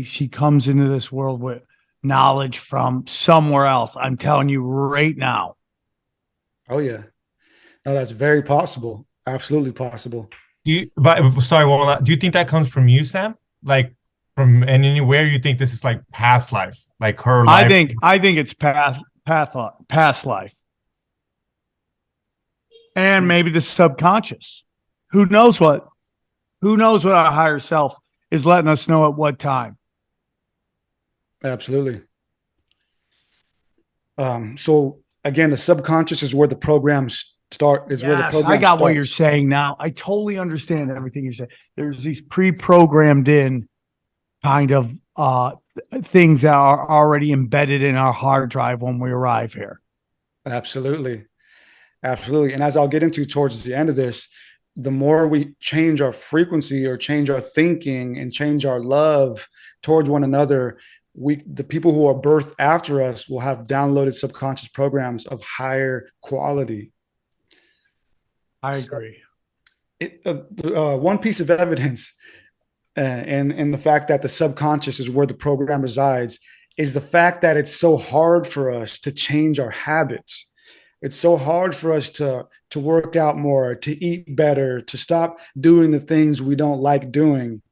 she comes into this world with knowledge from somewhere else. I'm telling you right now. Oh yeah. No, that's very possible. Absolutely possible. But sorry, well, do you think that comes from you, Sam? Like from and anywhere you think this is like past life, like her life? I think it's past life. And maybe the subconscious. Who knows what our higher self is letting us know at what time. Absolutely. So again, the subconscious is where the programs start. Where the program I got starts. what you're saying now. I totally understand everything you said. There's these pre-programmed in kind of things that are already embedded in our hard drive when we arrive here. Absolutely. Absolutely. And as I'll get into towards the end of this, the more we change our frequency or change our thinking and change our love towards one another, the people who are birthed after us will have downloaded subconscious programs of higher quality. I agree. One piece of evidence and the fact that the subconscious is where the program resides is the fact that it's so hard for us to change our habits. It's so hard for us to work out more, to eat better, to stop doing the things we don't like doing.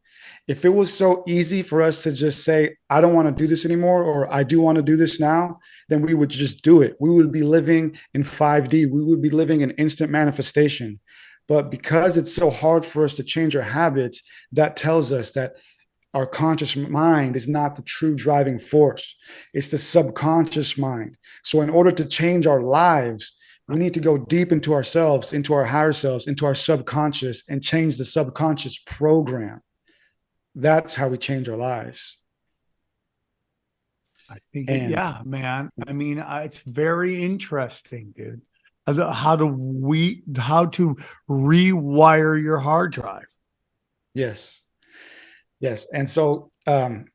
If it was so easy for us to just say, I don't want to do this anymore, or I do want to do this now, then we would just do it. We would be living in 5D. We would be living in instant manifestation. But because it's so hard for us to change our habits, that tells us that our conscious mind is not the true driving force. It's the subconscious mind. So in order to change our lives, we need to go deep into ourselves, into our higher selves, into our subconscious, and change the subconscious program. That's how we change our lives. I think, yeah, man. I mean, it's very interesting, dude. How to rewire your hard drive. Yes. Yes. And so going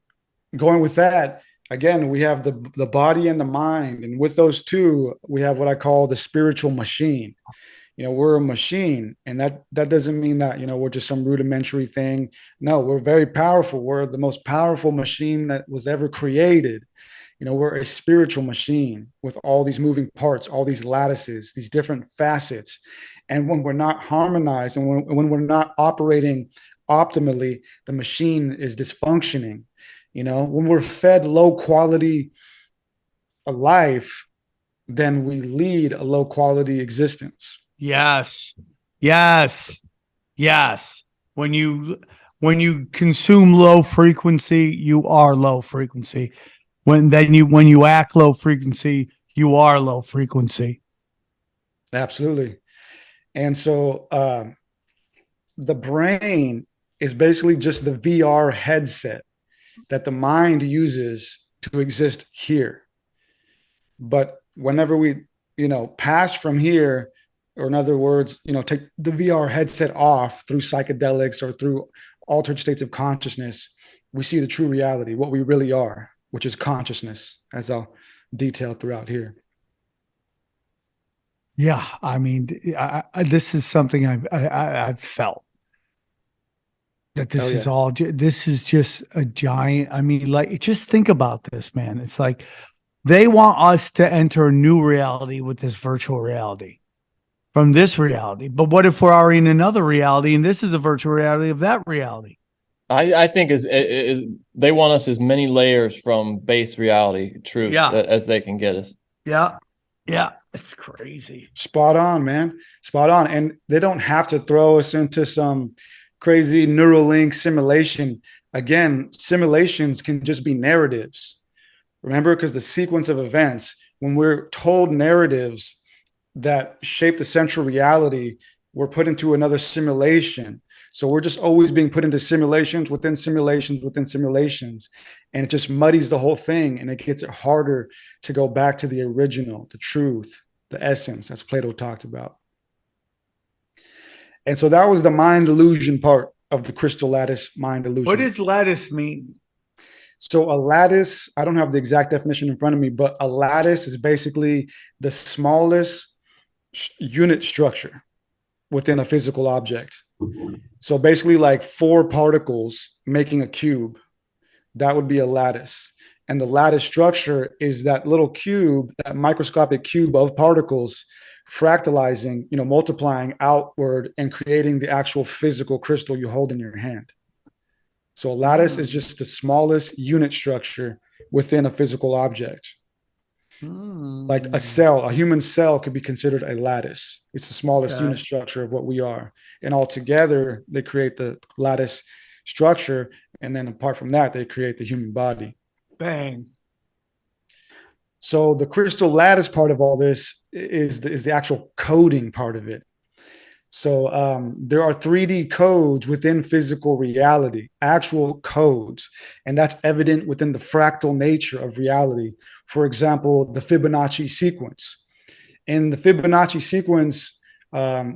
with that, again, we have the body and the mind. And with those two, we have what I call the spiritual machine. We're a machine, and that doesn't mean that, we're just some rudimentary thing. No, we're very powerful. We're the most powerful machine that was ever created. We're a spiritual machine with all these moving parts, all these lattices, these different facets. And when we're not harmonized and when we're not operating optimally, the machine is dysfunctioning. When we're fed low quality life, then we lead a low quality existence. Yes. When you consume low frequency, you are low frequency. When you act low frequency, you are low frequency. Absolutely. And so the brain is basically just the VR headset that the mind uses to exist here. But whenever we, pass from here, or in other words, take the VR headset off through psychedelics or through altered states of consciousness, we see the true reality, what we really are, which is consciousness, as I'll detail throughout here. Yeah, I mean, this is something I've felt. That this is all. This is just a giant. I mean, like, just think about this, man. It's like they want us to enter a new reality with this virtual reality from this reality. But what if we're already in another reality, and this is a virtual reality of that reality? I think is they want us as many layers from base reality truth as they can get us. Yeah, it's crazy. Spot on, man. Spot on. And they don't have to throw us into some crazy Neuralink simulation. Again, simulations can just be narratives. Remember, because the sequence of events, when we're told narratives that shape the central reality, we're put into another simulation. So we're just always being put into simulations within simulations within simulations. And it just muddies the whole thing, and it gets it harder to go back to the original, the truth, the essence, as Plato talked about. And so that was the mind illusion part of the crystal lattice mind illusion. What does lattice mean? So a lattice, I don't have the exact definition in front of me, but a lattice is basically the smallest unit structure within a physical object. So basically like 4 particles making a cube, that would be a lattice. And the lattice structure is that little cube, that microscopic cube of particles fractalizing, multiplying outward and creating the actual physical crystal you hold in your hand. So a lattice is just the smallest unit structure within a physical object. Like a cell, a human cell could be considered a lattice. It's the smallest unit structure of what we are. And all together, they create the lattice structure. And then apart from that, they create the human body. Bang. So the crystal lattice part of all this is the actual coding part of it. So there are 3D codes within physical reality, actual codes, and that's evident within the fractal nature of reality. For example, the Fibonacci sequence. In the Fibonacci sequence,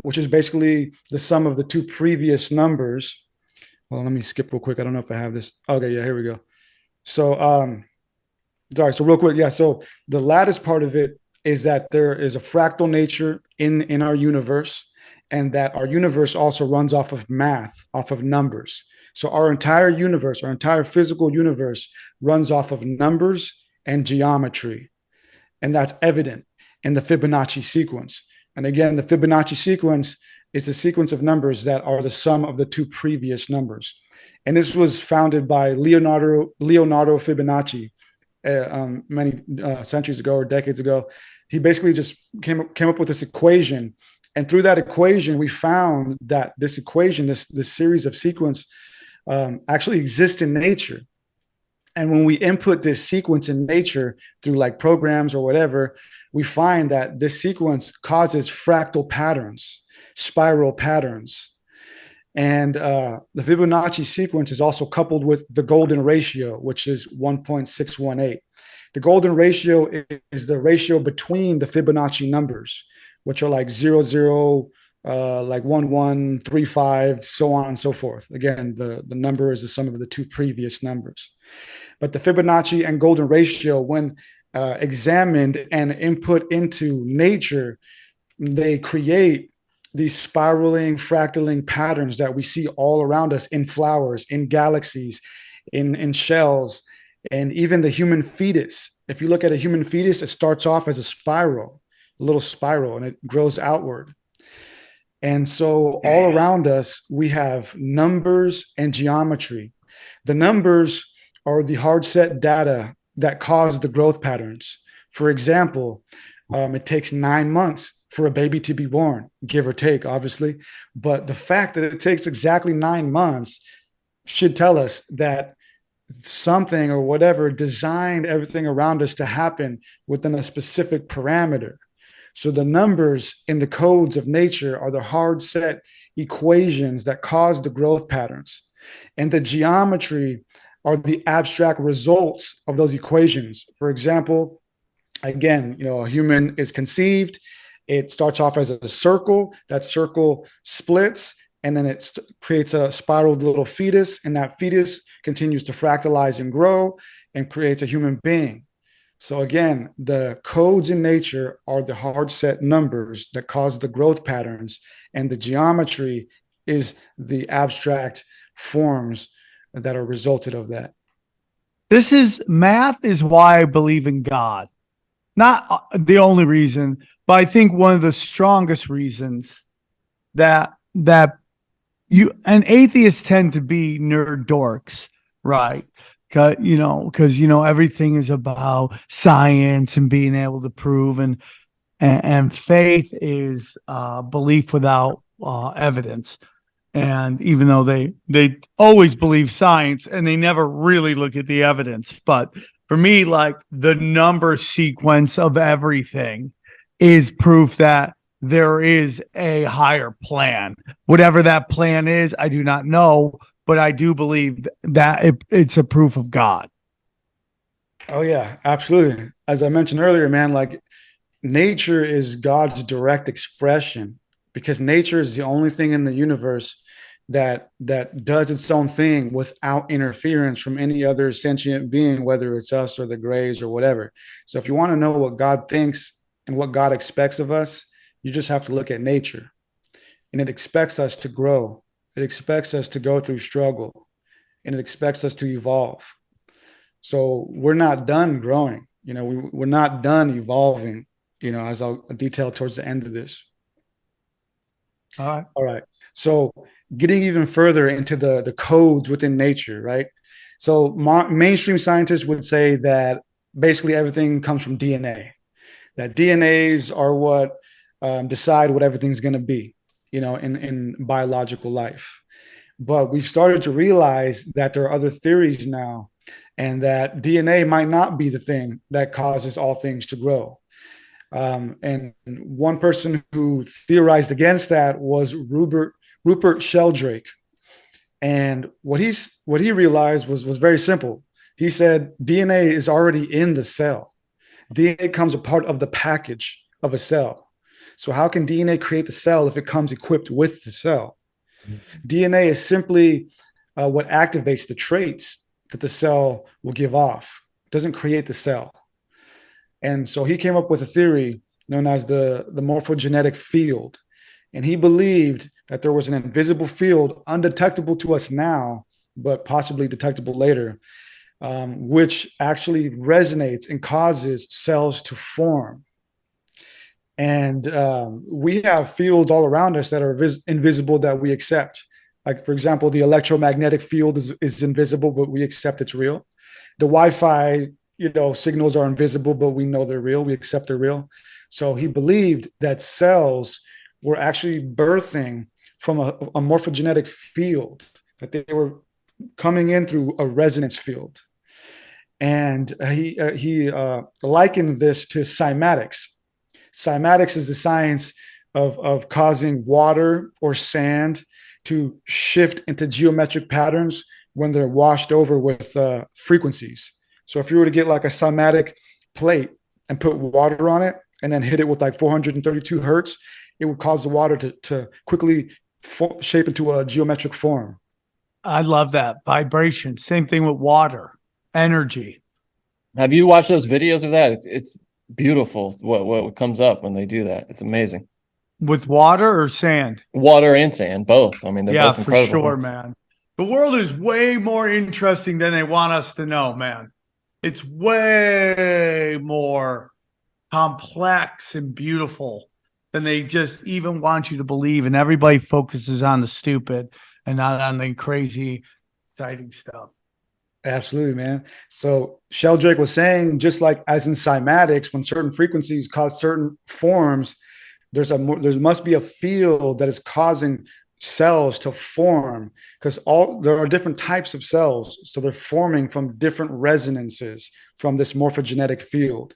which is basically the sum of the two previous numbers. Well, let me skip real quick. I don't know if I have this. Okay, yeah, here we go. So, sorry, so real quick, yeah. So the lattice part of it is that there is a fractal nature in our universe, and that our universe also runs off of math, off of numbers. So our entire universe, our entire physical universe runs off of numbers and geometry. And that's evident in the Fibonacci sequence. And again, the Fibonacci sequence is a sequence of numbers that are the sum of the two previous numbers. And this was founded by Leonardo Fibonacci many centuries ago or decades ago. He basically just came up with this equation. And through that equation, we found that this equation, this series of sequence actually exists in nature. And when we input this sequence in nature through like programs or whatever, we find that this sequence causes fractal patterns, spiral patterns. And the Fibonacci sequence is also coupled with the golden ratio, which is 1.618. The golden ratio is the ratio between the Fibonacci numbers, which are like 00, like 1135, so on and so forth. Again, the number is the sum of the two previous numbers. But the Fibonacci and golden ratio, when examined and input into nature, they create these spiraling, fractaling patterns that we see all around us in flowers, in galaxies, in shells, and even the human fetus. If you look at a human fetus, it starts off as a little spiral, and it grows outward. And so all around us, we have numbers and geometry. The numbers are the hard set data that cause the growth patterns. For example, it takes 9 months for a baby to be born, give or take, obviously. But the fact that it takes exactly 9 months should tell us that something or whatever designed everything around us to happen within a specific parameter. So the numbers in the codes of nature are the hard set equations that cause the growth patterns. And the geometry are the abstract results of those equations. For example, again, a human is conceived. It starts off as a circle. That circle splits, and then it creates a spiraled little fetus, and that fetus continues to fractalize and grow and creates a human being. So again, the codes in nature are the hard set numbers that cause the growth patterns, and the geometry is the abstract forms that are resulted of that. Math is why I believe in God. Not the only reason, but I think one of the strongest reasons that you and atheists tend to be nerd dorks, right? Because everything is about science and being able to prove, and faith is belief without evidence. And even though they always believe science and they never really look at the evidence, but for me, like the number sequence of everything is proof that there is a higher plan. Whatever that plan is, I do not know, but I do believe that it's a proof of God. Oh yeah, absolutely. As I mentioned earlier, man, like nature is God's direct expression, because nature is the only thing in the universe that does its own thing without interference from any other sentient being, whether it's us or the Greys or whatever. So if you want to know what God thinks and what God expects of us, you just have to look at nature. And it expects us to grow. It expects us to go through struggle. And it expects us to evolve. So we're not done growing. We're not done evolving, as I'll detail towards the end of this. All right. So getting even further into the codes within nature, right? So mainstream scientists would say that basically everything comes from DNA, that DNAs are what decide what everything's going to be, in biological life. But we've started to realize that there are other theories now, and that DNA might not be the thing that causes all things to grow. And one person who theorized against that was Rupert Sheldrake. And what he realized was very simple. He said DNA is already in the cell. DNA comes a part of the package of a cell. So how can DNA create the cell if it comes equipped with the cell? DNA is simply what activates the traits that the cell will give off. It doesn't create the cell. And so he came up with a theory known as the morphogenetic field. And he believed that there was an invisible field, undetectable to us now, but possibly detectable later, which actually resonates and causes cells to form. And we have fields all around us that are invisible that we accept. Like, for example, the electromagnetic field is invisible, but we accept it's real. The Wi-Fi, signals are invisible, but we know they're real. We accept they're real. So he believed that cells were actually birthing from a morphogenetic field, that they were coming in through a resonance field. And he likened this to cymatics. Cymatics is the science of causing water or sand to shift into geometric patterns when they're washed over with frequencies. So if you were to get like a cymatic plate and put water on it and then hit it with like 432 hertz, it would cause the water to quickly shape into a geometric form. I love that. Vibration. Same thing with water, energy. Have you watched those videos of that? It's beautiful what comes up when they do that. It's amazing. With water or sand? Water and sand, both. I mean, they're both incredible. For sure, man. The world is way more interesting than they want us to know, man. It's way more complex and beautiful than they just even want you to believe. And everybody focuses on the stupid and not on the crazy, exciting stuff. Absolutely, man. So Sheldrake was saying, just like as in cymatics, when certain frequencies cause certain forms, there must be a field that is causing cells to form, because there are different types of cells, so they're forming from different resonances from this morphogenetic field.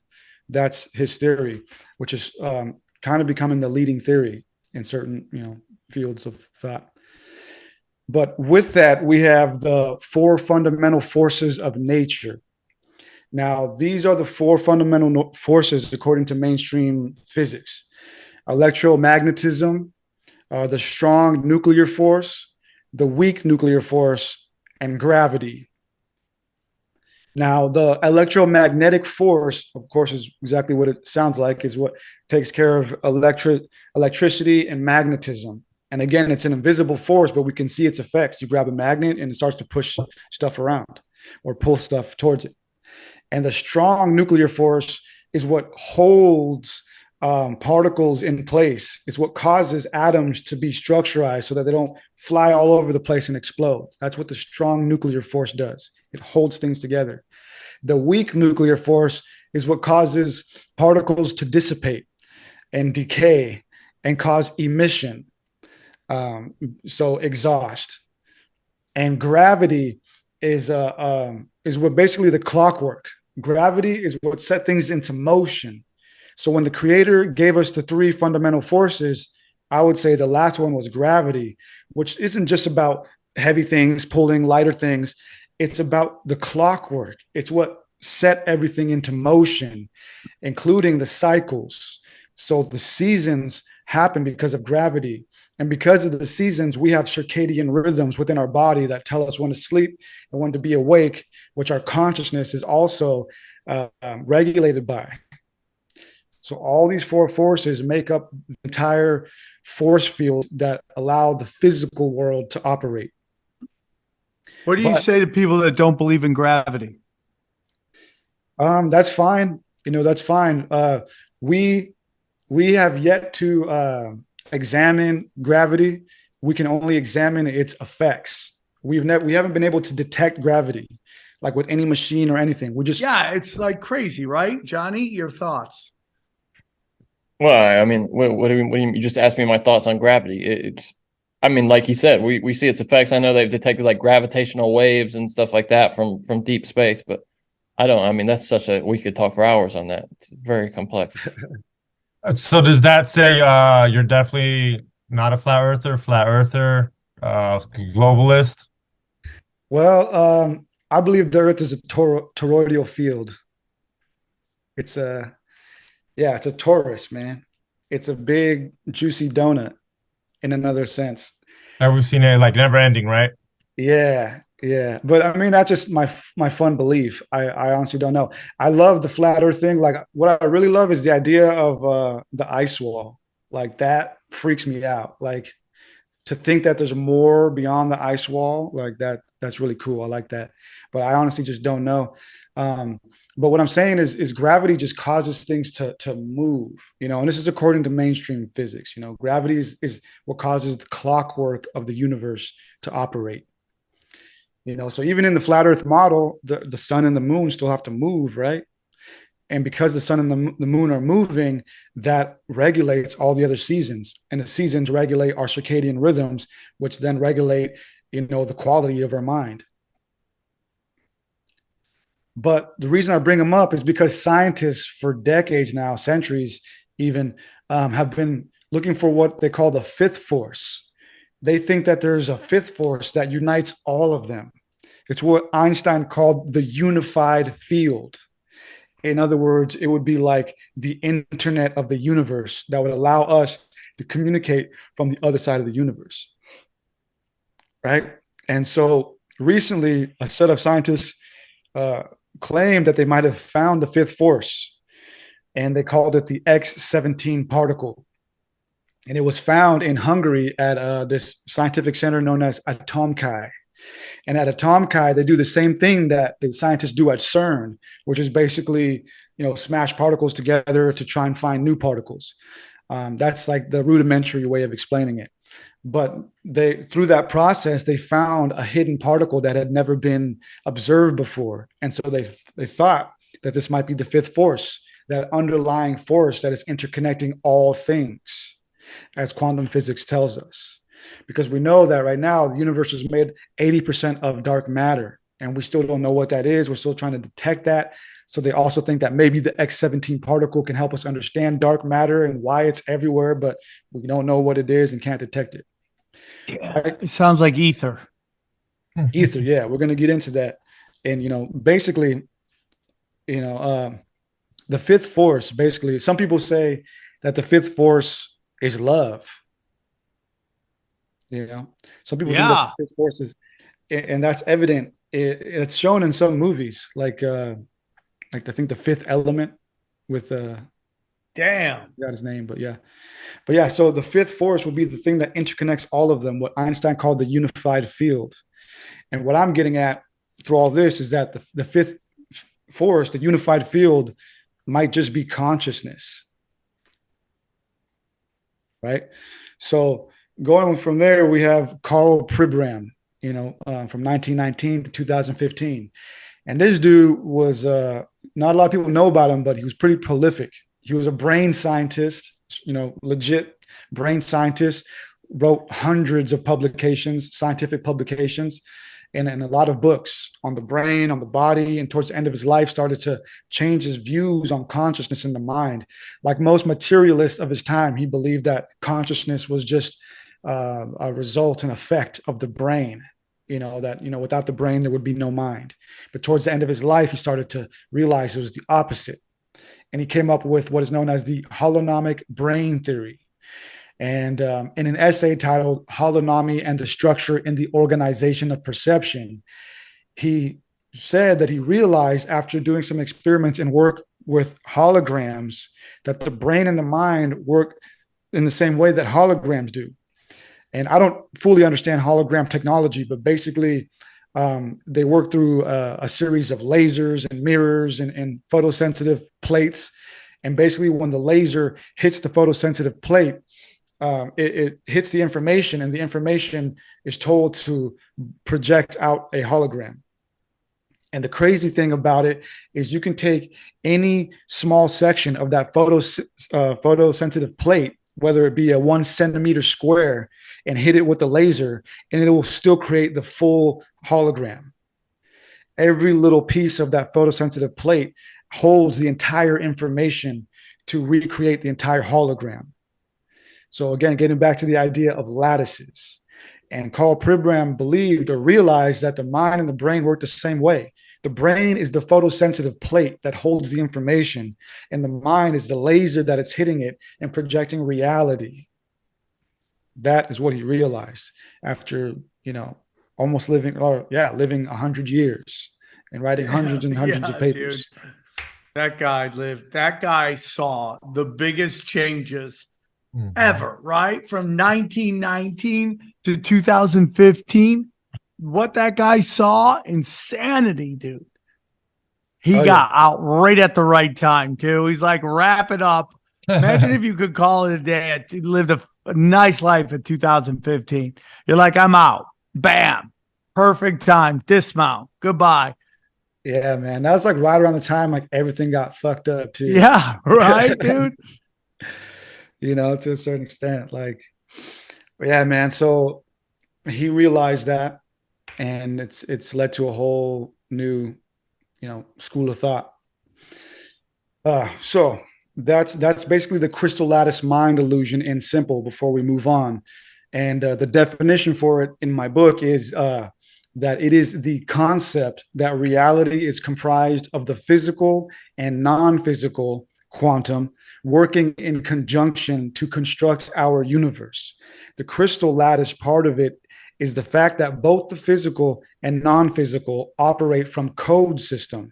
That's his theory, which is kind of becoming the leading theory in certain fields of thought. But with that, we have the 4 fundamental forces of nature. Now, these are the 4 fundamental forces according to mainstream physics: electromagnetism, the strong nuclear force, the weak nuclear force, and gravity. Now, the electromagnetic force, of course, is exactly what it sounds like, is what takes care of electricity and magnetism. And again, it's an invisible force, but we can see its effects. You grab a magnet and it starts to push stuff around or pull stuff towards it. And the strong nuclear force is what holds particles in place. It's what causes atoms to be structurized so that they don't fly all over the place and explode. That's what the strong nuclear force does. It holds things together. The weak nuclear force is what causes particles to dissipate and decay and cause emission. So exhaust. And gravity is what basically the clockwork. Gravity is what set things into motion. So when the creator gave us the 3 fundamental forces, I would say the last one was gravity, which isn't just about heavy things pulling lighter things. It's about the clockwork. It's what set everything into motion, including the cycles. So the seasons happen because of gravity. And because of the seasons, we have circadian rhythms within our body that tell us when to sleep and when to be awake, which our consciousness is also regulated by. So all these 4 forces make up the entire force field that allow the physical world to operate. What do you say to people that don't believe in gravity? That's fine. That's fine. We have yet to examine gravity. We can only examine its effects. We haven't been able to detect gravity, like with any machine or anything. Yeah, it's like crazy, right, Johnny? Your thoughts? Well, I mean, what do you just asked me my thoughts on gravity? I mean, like he said, we see its effects. I know they've detected like gravitational waves and stuff like that from deep space, but I mean, we could talk for hours on that. It's very complex. So does that say you're definitely not a flat earther, globalist? Well, I believe the Earth is a toroidal field. It's a it's a torus, man. It's a big juicy donut in another sense. We've seen it like never ending, right? Yeah, yeah. But I mean, that's just my fun belief. I honestly don't know. I love the flat Earth thing. Like, what I really love is the idea of the ice wall. Like, that freaks me out. Like, to think that there's more beyond the ice wall, like that's really cool. I like that. But I honestly just don't know. But what I'm saying is gravity just causes things to move, and this is according to mainstream physics. Gravity is what causes the clockwork of the universe to operate. So even in the flat Earth model, the sun and the moon still have to move, right? And because the sun and the moon are moving, that regulates all the other seasons. And the seasons regulate our circadian rhythms, which then regulate, the quality of our mind. But the reason I bring them up is because scientists for decades now, centuries even, have been looking for what they call the fifth force. They think that there's a fifth force that unites all of them. It's what Einstein called the unified field. In other words, it would be like the internet of the universe that would allow us to communicate from the other side of the universe. Right? And so recently, a set of scientists claimed that they might have found the fifth force, and they called it the X-17 particle. And it was found in Hungary at this scientific center known as Atomkai. And at Atomkai, they do the same thing that the scientists do at CERN, which is basically, smash particles together to try and find new particles. That's like the rudimentary way of explaining it. But through that process, they found a hidden particle that had never been observed before. And so they thought that this might be the fifth force, that underlying force that is interconnecting all things, as quantum physics tells us. Because we know that right now the universe is made 80% of dark matter, and we still don't know what that is. We're still trying to detect that. So they also think that maybe the X-17 particle can help us understand dark matter and why it's everywhere, but we don't know what it is and can't detect it. Yeah, right? It sounds like ether. Ether, yeah. We're going to get into that. And, basically, the fifth force, basically, some people say that the fifth force is love. Some people think that the fifth force is, and that's evident. It's shown in some movies, like I think The Fifth Element with damn, I forgot his name, but yeah. So the fifth force will be the thing that interconnects all of them, what Einstein called the unified field. And what I'm getting at through all this is that the fifth force, the unified field, might just be consciousness, right? So going from there, we have Karl Pribram, from 1919 to 2015. And this dude was, not a lot of people know about him, but he was pretty prolific. He was a brain scientist, legit brain scientist, wrote hundreds of publications, scientific publications, and a lot of books on the brain, on the body. And towards the end of his life, started to change his views on consciousness and the mind. Like most materialists of his time, he believed that consciousness was just a result and effect of the brain. Without the brain, there would be no mind. But towards the end of his life, he started to realize it was the opposite. And he came up with what is known as the holonomic brain theory. And in an essay titled Holonomy and the Structure in the Organization of Perception, he said that he realized after doing some experiments and work with holograms that the brain and the mind work in the same way that holograms do. And I don't fully understand hologram technology, but basically They work through a series of lasers and mirrors and photosensitive plates. And basically, when the laser hits the photosensitive plate, it hits the information, and the information is told to project out a hologram. And the crazy thing about it is you can take any small section of that photosensitive plate, whether it be a 1 centimeter square, and hit it with the laser, and it will still create the full hologram. Every little piece of that photosensitive plate holds the entire information to recreate the entire hologram. So again, getting back to the idea of lattices. And Carl Pribram believed or realized that the mind and the brain work the same way. The brain is the photosensitive plate that holds the information, and the mind is the laser that it's hitting it and projecting reality. That is what he realized after, almost living 100 years and writing hundreds and hundreds of papers. Dude. That guy lived. That guy saw the biggest changes ever, right? From 1919 to 2015. What that guy saw, insanity, dude. He got out right at the right time, too. He's like, wrap it up. Imagine if you could call it a day. You lived a nice life at 2015. You're like, I'm out. Bam. Perfect time. Dismount. Goodbye. Yeah, man. That was like right around the time like everything got fucked up, too. Yeah, right, dude. To a certain extent. Yeah, man. So he realized that. And it's led to a whole new, school of thought. So that's basically the crystal lattice mind illusion in simple. Before we move on, and the definition for it in my book is that it is the concept that reality is comprised of the physical and non-physical quantum working in conjunction to construct our universe. The crystal lattice part of it is the fact that both the physical and non-physical operate from code system.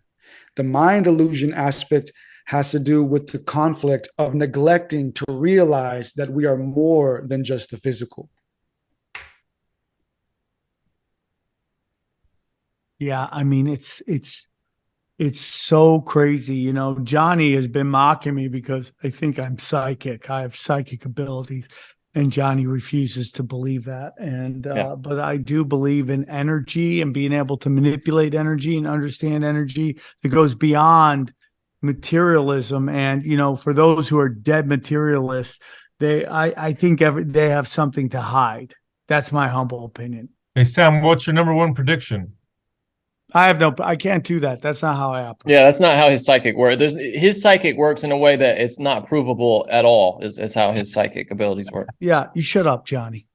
The mind illusion aspect has to do with the conflict of neglecting to realize that we are more than just the physical. Yeah, I mean, it's so crazy. Johnny has been mocking me because I think I'm psychic. I have psychic abilities. And Johnny refuses to believe that. But I do believe in energy and being able to manipulate energy and understand energy that goes beyond materialism. And, for those who are dead materialists, I think they have something to hide. That's my humble opinion. Hey, Sam, what's your number one prediction? I can't do that. That's not how I operate. Yeah, that's not how his psychic works. His psychic works in a way that it's not provable at all, is how his psychic abilities work. Yeah, you shut up, Johnny.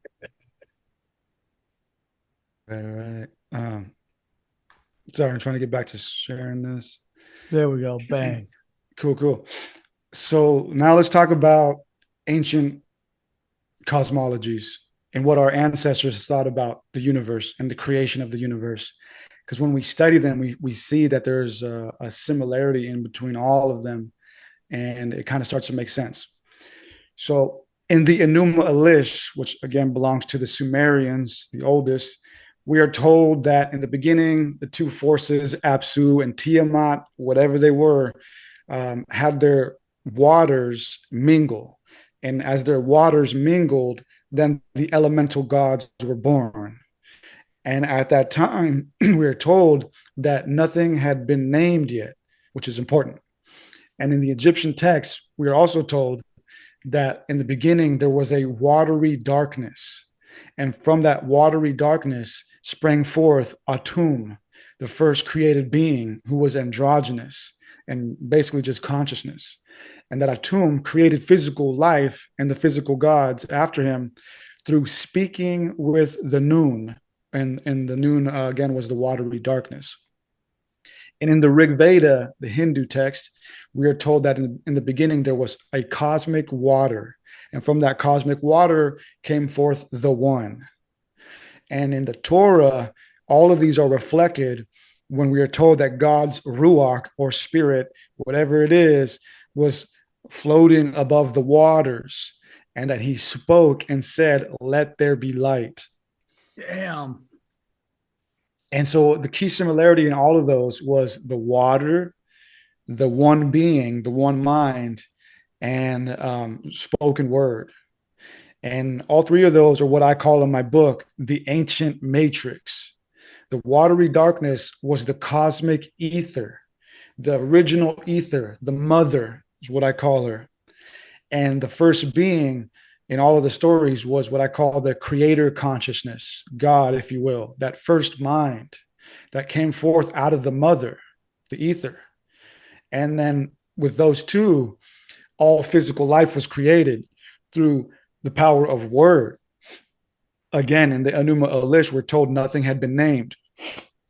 Right. Sorry, I'm trying to get back to sharing this. There we go. Bang. Cool. So now let's talk about ancient cosmologies and what our ancestors thought about the universe and the creation of the universe. Because when we study them, we see that there's a similarity in between all of them, and it kind of starts to make sense. So in the Enuma Elish, which again belongs to the Sumerians, the oldest, we are told that in the beginning, the two forces, Apsu and Tiamat, whatever they were, had their waters mingle. And as their waters mingled, then the elemental gods were born. And at that time, we are told that nothing had been named yet, which is important. And in the Egyptian text, we are also told that in the beginning, there was a watery darkness. And from that watery darkness sprang forth Atum, the first created being who was androgynous and basically just consciousness. And that Atum created physical life and the physical gods after him through speaking with the noon. And the noon, again, was the watery darkness. And in the Rig Veda, the Hindu text, we are told that in the beginning, there was a cosmic water. And from that cosmic water came forth the One. And in the Torah, all of these are reflected when we are told that God's Ruach, or spirit, whatever it is, was floating above the waters, and that he spoke and said, "Let there be light." Damn. And so the key similarity in all of those was the water, the one being, the one mind, and spoken word. And all three of those are what I call in my book the ancient matrix. The watery darkness was the cosmic ether, the original ether, the mother is what I call her. And the first being in all of the stories was what I call the creator consciousness, God, if you will, that first mind that came forth out of the mother, the ether. And then with those two, all physical life was created through the power of word. Again, in the Enuma Elish, we're told nothing had been named.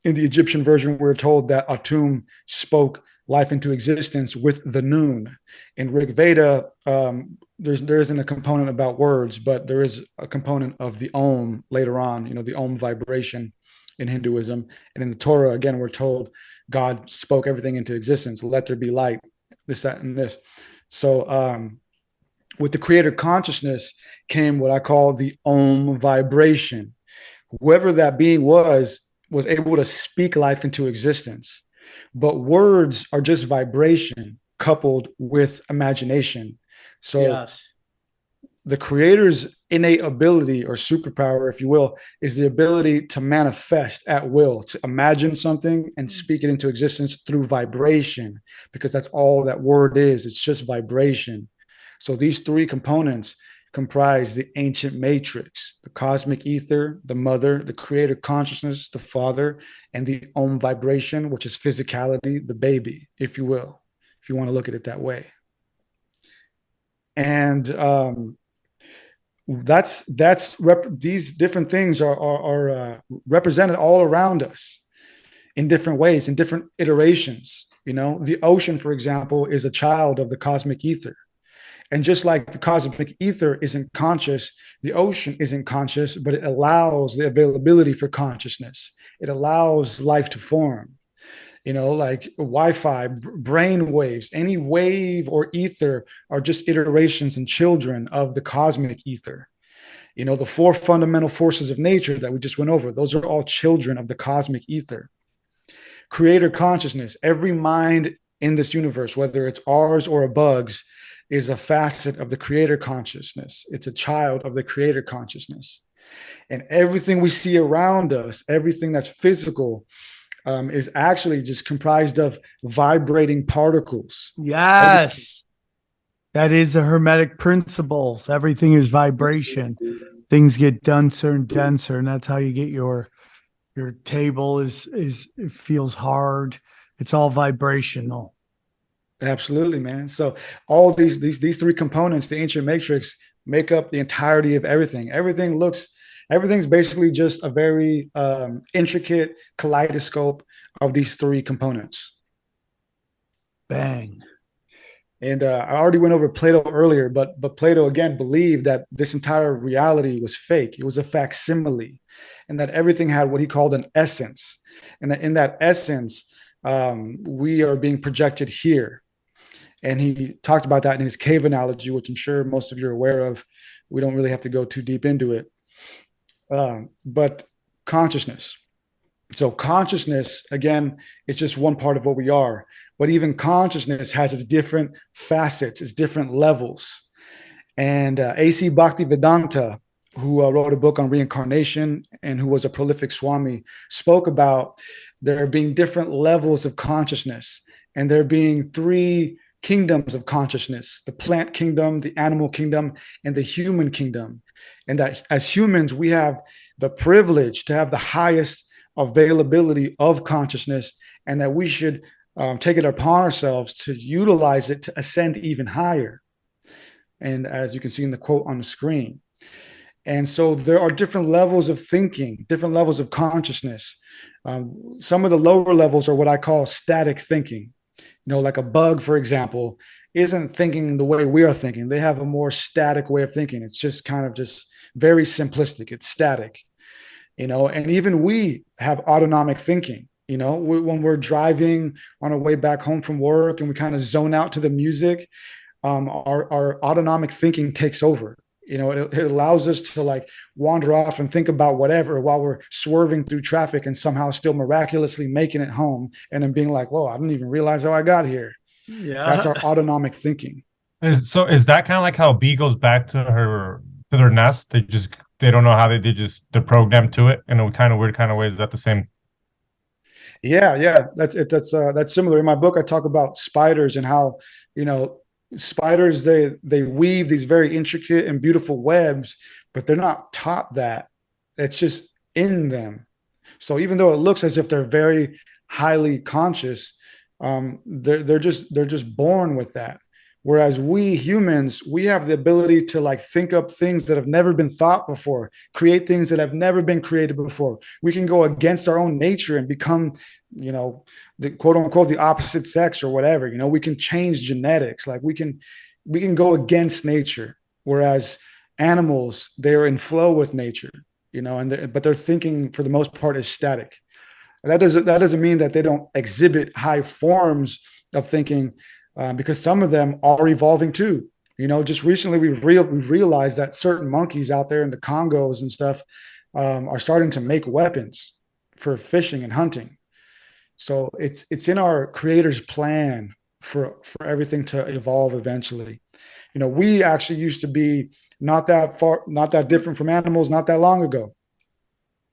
In the Egyptian version, we're told that Atum spoke life into existence with the noon. In Rig Veda, there isn't a component about words, but there is a component of the Om later on, the Om vibration in Hinduism. And in the Torah, again, we're told God spoke everything into existence. Let there be light, this, that, and this. So with the creator consciousness came what I call the Om vibration. Whoever that being was able to speak life into existence. But words are just vibration coupled with imagination. So yes, the creator's innate ability or superpower, if you will, is the ability to manifest at will, to imagine something and speak it into existence through vibration, because that's all that word is. It's just vibration. So these three components comprise the ancient matrix: the cosmic ether, the mother, the creator consciousness, the father, and the Om vibration, which is physicality, the baby, if you will, if you want to look at it that way. And these different things are represented all around us in different ways, in different iterations. The ocean, for example, is a child of the cosmic ether. And just like the cosmic ether isn't conscious, the ocean isn't conscious, but it allows the availability for consciousness. It allows life to form. Like Wi-Fi, brain waves, any wave or ether are just iterations and children of the cosmic ether. The four fundamental forces of nature that we just went over, those are all children of the cosmic ether. Creator consciousness, every mind in this universe, whether it's ours or a bug's, is a facet of the creator consciousness. It's a child of the creator consciousness. And everything we see around us, everything that's physical, is actually just comprised of vibrating particles. Yes. That is the Hermetic principles. Everything is vibration. Things get denser and denser, and that's how you get your table is it feels hard. It's all vibrational. Absolutely, man. So all these three components, the ancient matrix, make up the entirety of everything. Everything's basically just a very intricate kaleidoscope of these three components. Bang. And I already went over Plato earlier, but Plato again believed that this entire reality was fake. It was a facsimile, and that everything had what he called an essence, and that in that essence, we are being projected here. And he talked about that in his cave analogy, which I'm sure most of you are aware of. We don't really have to go too deep into it. But consciousness. So consciousness, again, is just one part of what we are. But even consciousness has its different facets, its different levels. And A.C. Bhaktivedanta, who wrote a book on reincarnation and who was a prolific Swami, spoke about there being different levels of consciousness, and there being three kingdoms of consciousness: the plant kingdom, the animal kingdom, and the human kingdom. And that as humans, we have the privilege to have the highest availability of consciousness, and that we should take it upon ourselves to utilize it to ascend even higher. And as you can see in the quote on the screen. And so there are different levels of thinking, different levels of consciousness. Some of the lower levels are what I call static thinking. Like a bug, for example, isn't thinking the way we are thinking. They have a more static way of thinking. It's just kind of just very simplistic. It's static, and even we have autonomic thinking. When we're driving on our way back home from work and we kind of zone out to the music, our autonomic thinking takes over. It allows us to like wander off and think about whatever while we're swerving through traffic and somehow still miraculously making it home, and then being like, whoa, I didn't even realize how I got here. Yeah. That's our autonomic thinking. Is that kind of like how a bee goes back to their nest? They don't know how they're programmed to it in a kind of weird kind of way. Is that the same? Yeah. That's similar. In my book, I talk about spiders and how, spiders, they weave these very intricate and beautiful webs, but they're not taught that. It's just in them. So even though it looks as if they're very highly conscious, they're just born with that. Whereas we humans, we have the ability to like think up things that have never been thought before, create things that have never been created before. We can go against our own nature and become, the quote unquote, the opposite sex or whatever. We can change genetics. Like we can go against nature. Whereas animals, they're in flow with nature, but their thinking for the most part is static. And that doesn't mean that they don't exhibit high forms of thinking. Because some of them are evolving too. Just recently we've realized that certain monkeys out there in the Congos and stuff are starting to make weapons for fishing and hunting. So it's in our creator's plan for everything to evolve eventually. We actually used to be not that different from animals not that long ago.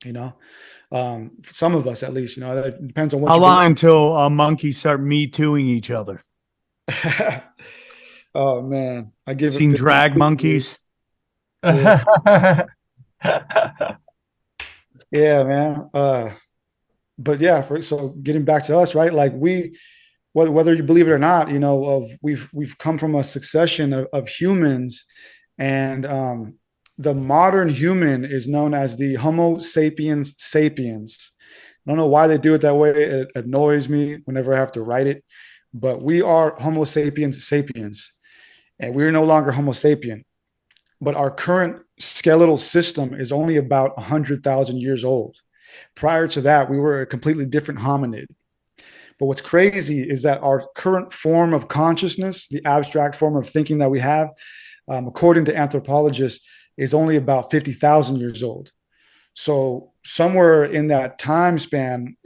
Some of us at least. It depends on what. How long until monkeys start me tooing each other? Oh man, I give seen drag monkeys. Yeah, yeah man. But yeah, so getting back to us, right? Like whether you believe it or not, we've come from a succession of humans, and the modern human is known as the Homo sapiens sapiens. I don't know why they do it that way. It annoys me whenever I have to write it. But we are Homo sapiens sapiens, and we're no longer Homo sapien. But our current skeletal system is only about 100,000 years old. Prior to that, we were a completely different hominid. But what's crazy is that our current form of consciousness, the abstract form of thinking that we have, according to anthropologists, is only about 50,000 years old. So somewhere in that time span,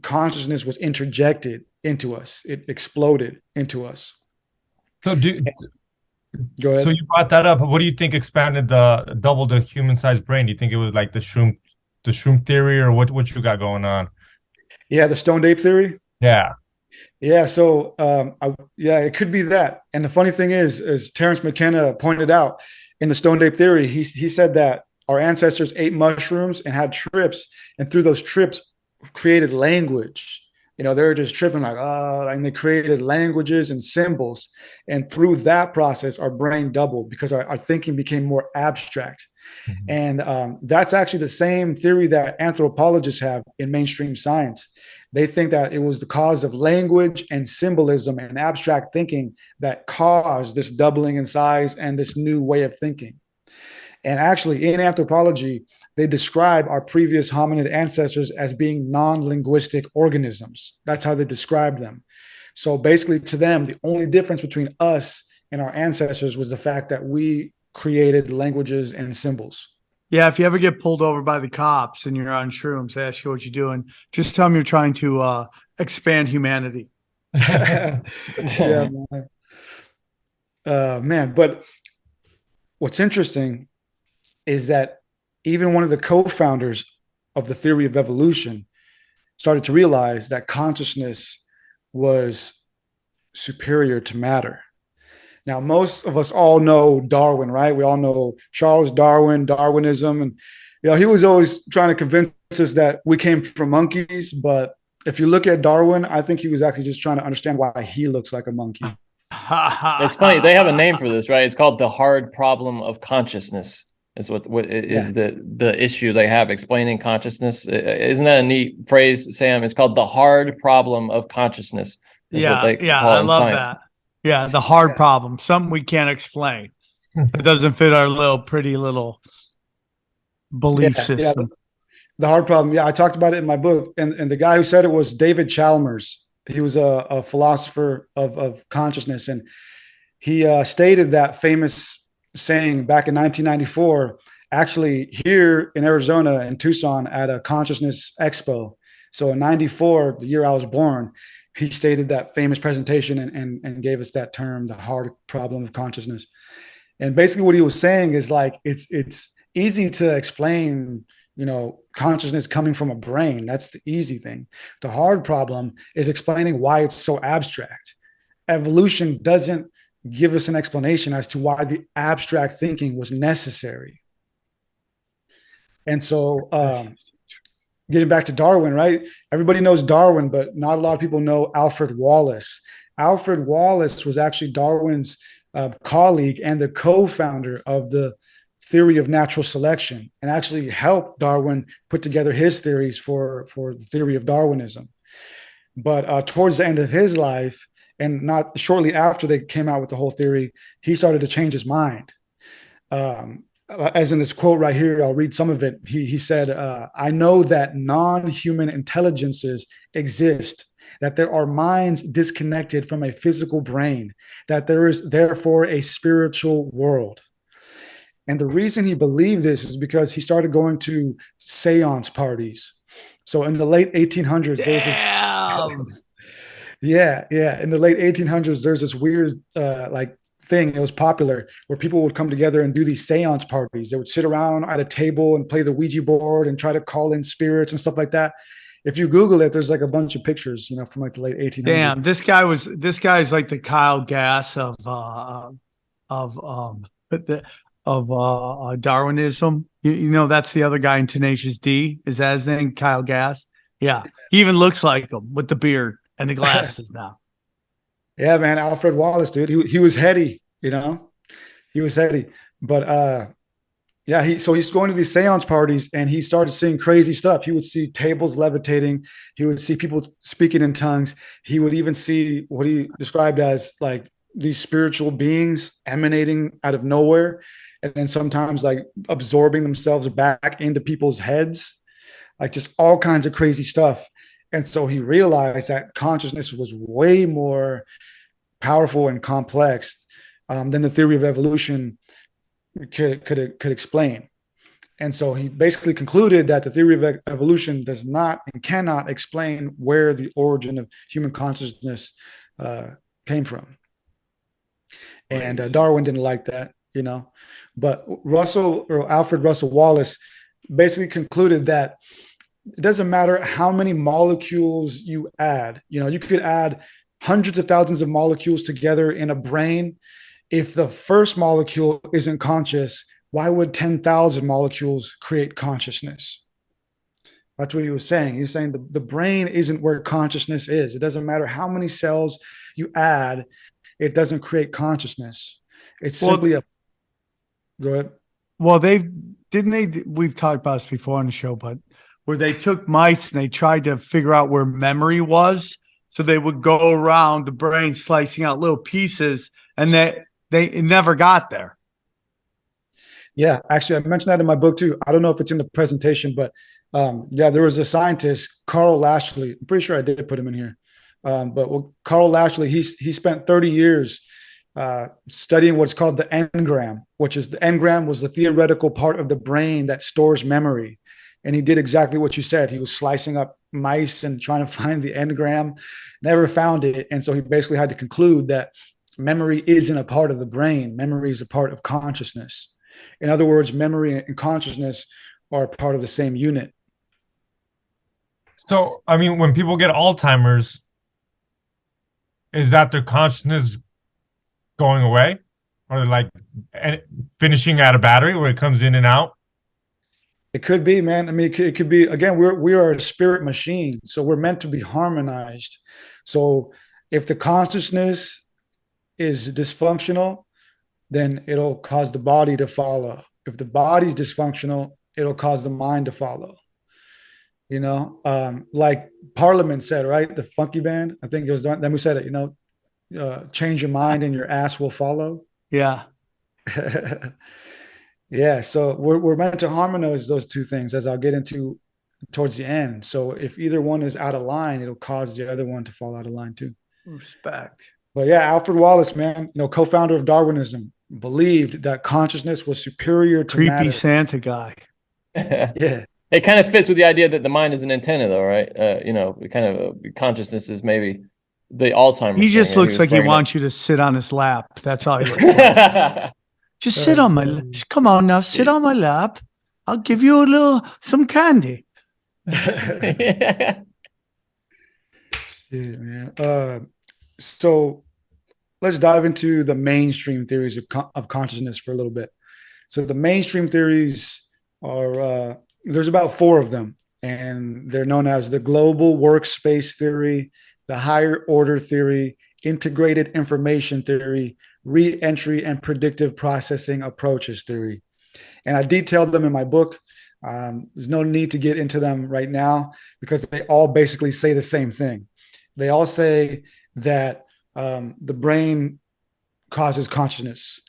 consciousness was interjected into us. It exploded into us. So Go ahead. So you brought that up. What do you think expanded double the human sized brain? Do you think it was like the shroom theory, or what you got going on? Yeah, the stoned ape theory. Yeah. So it could be that. And the funny thing is, as Terence McKenna pointed out in the stoned ape theory, he said that our ancestors ate mushrooms and had trips, and through those trips created language. They were just tripping and they created languages and symbols. And through that process, our brain doubled because our thinking became more abstract. Mm-hmm. And that's actually the same theory that anthropologists have in mainstream science. They think that it was the cause of language and symbolism and abstract thinking that caused this doubling in size and this new way of thinking. And actually, in anthropology, they describe our previous hominid ancestors as being non-linguistic organisms. That's how they describe them. So basically, to them, the only difference between us and our ancestors was the fact that we created languages and symbols. Yeah, if you ever get pulled over by the cops and you're on shrooms, they ask you what you're doing, just tell them you're trying to expand humanity. Yeah, man. But what's interesting is that even one of the co-founders of the theory of evolution started to realize that consciousness was superior to matter. Now, most of us all know Darwin, right? We all know Charles Darwin, Darwinism. And, he was always trying to convince us that we came from monkeys. But if you look at Darwin, I think he was actually just trying to understand why he looks like a monkey. It's funny. They have a name for this, right? It's called the hard problem of consciousness. Is what is the issue they have explaining consciousness. Isn't that a neat phrase, Sam? It's called the hard problem of consciousness. I love that. Yeah, the hard problem, something we can't explain. It doesn't fit our pretty little belief system. The hard problem. Yeah, I talked about it in my book, and the guy who said it was David Chalmers. He was a philosopher of consciousness, and he stated that famous saying back in 1994, actually here in Arizona, in Tucson, at a consciousness expo. So in 94, the year I was born, he stated that famous presentation and gave us that term, the hard problem of consciousness. And basically what he was saying is like, it's easy to explain, consciousness coming from a brain. That's the easy thing. The hard problem is explaining why it's so abstract. Evolution doesn't give us an explanation as to why the abstract thinking was necessary. And so, getting back to Darwin, right? Everybody knows Darwin, but not a lot of people know Alfred Wallace. Alfred Wallace was actually Darwin's colleague and the co-founder of the theory of natural selection, and actually helped Darwin put together his theories for the theory of Darwinism. But towards the end of his life, and not shortly after they came out with the whole theory, he started to change his mind. As in this quote right here, I'll read some of it. He said, I know that non-human intelligences exist, that there are minds disconnected from a physical brain, that there is therefore a spiritual world. And the reason he believed this is because he started going to seance parties. So in the late 1800s, there was this, yeah. In the late 1800s, there's this weird thing. It was popular where people would come together and do these seance parties. They would sit around at a table and play the Ouija board and try to call in spirits and stuff like that. If you Google it, there's like a bunch of pictures, from like the late 1800s. Damn, this guy's like the Kyle Gass of Darwinism. That's the other guy in Tenacious D. Is that his name? Kyle Gass. Yeah, he even looks like him with the beard and the glasses now. Yeah, man, Alfred Wallace, dude. He was heady, he was heady. But yeah, he's going to these seance parties and he started seeing crazy stuff. He would see tables levitating. He would see people speaking in tongues. He would even see what he described as like these spiritual beings emanating out of nowhere, and then sometimes like absorbing themselves back into people's heads, like just all kinds of crazy stuff. And so he realized that consciousness was way more powerful and complex than the theory of evolution could explain. And so he basically concluded that the theory of evolution does not and cannot explain where the origin of human consciousness came from. And Darwin didn't like that, But Alfred Russel Wallace basically concluded that it doesn't matter how many molecules you add. You could add hundreds of thousands of molecules together in a brain. If the first molecule isn't conscious, why would 10,000 molecules create consciousness? That's what he was saying. He was saying the brain isn't where consciousness is. It doesn't matter how many cells you add. It doesn't create consciousness. It's simply go ahead. Well, we've talked about this before on the show, but where they took mice and they tried to figure out where memory was. So they would go around the brain slicing out little pieces, and they never got there. Yeah, actually, I mentioned that in my book too. I don't know if it's in the presentation, but there was a scientist, Carl Lashley. I'm pretty sure I did put him in here. Carl Lashley, he spent 30 years studying what's called the engram, which is the engram was the theoretical part of the brain that stores memory. And he did exactly what you said. He was slicing up mice and trying to find the engram, never found it. And so he basically had to conclude that memory isn't a part of the brain. Memory is a part of consciousness. In other words, memory and consciousness are part of the same unit. So, I mean, when people get Alzheimer's, is that their consciousness going away? Or like finishing out a battery where it comes in and out? It could be, man. I mean, it could be, again, we are a spirit machine. So we're meant to be harmonized. So if the consciousness is dysfunctional, then it'll cause the body to follow. If the body's dysfunctional, it'll cause the mind to follow. Like Parliament said, right? The Funky Band, I think it was them who said it, change your mind and your ass will follow. Yeah. Yeah, so we're meant to harmonize those two things, as I'll get into towards the end. So if either one is out of line, it'll cause the other one to fall out of line too. Respect. But yeah, Alfred Wallace, man, co-founder of Darwinism. believed that consciousness was superior to Creepy matter. Santa guy. Yeah. It kind of fits with the idea that the mind is an antenna, though, right? You know, kind of consciousness is maybe the Alzheimer's. He just thing, looks like he wants you to sit on his lap. That's all he looks like. like. Just sit on my lap. Come on now, sit on my lap. I'll give you some candy. Yeah, man. So let's dive into the mainstream theories of consciousness for a little bit. So the mainstream theories are, there's about 4 of them, and they're known as the global workspace theory, the higher order theory, integrated information theory, re-entry and predictive processing approaches theory. And I detailed them in my book. There's no need to get into them right now because they all basically say the same thing. They all say that the brain causes consciousness,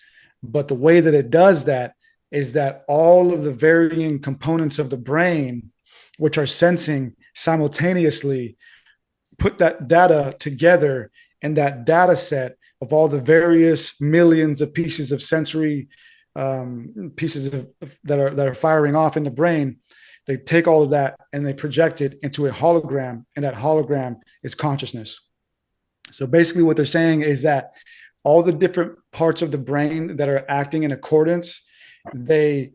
but the way that it does that is that all of the varying components of the brain, which are sensing simultaneously, put that data together in that data set of all the various millions of pieces of sensory pieces that are firing off in the brain. They take all of that and they project it into a hologram, and that hologram is consciousness. So basically what they're saying is that all the different parts of the brain that are acting in accordance, they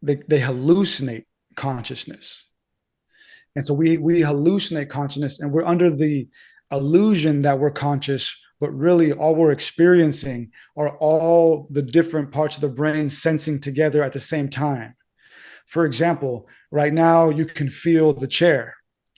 hallucinate consciousness. And so we hallucinate consciousness, and we're under the illusion that we're conscious, but really all we're experiencing are all the different parts of the brain sensing together at the same time. For example, right now you can feel the chair,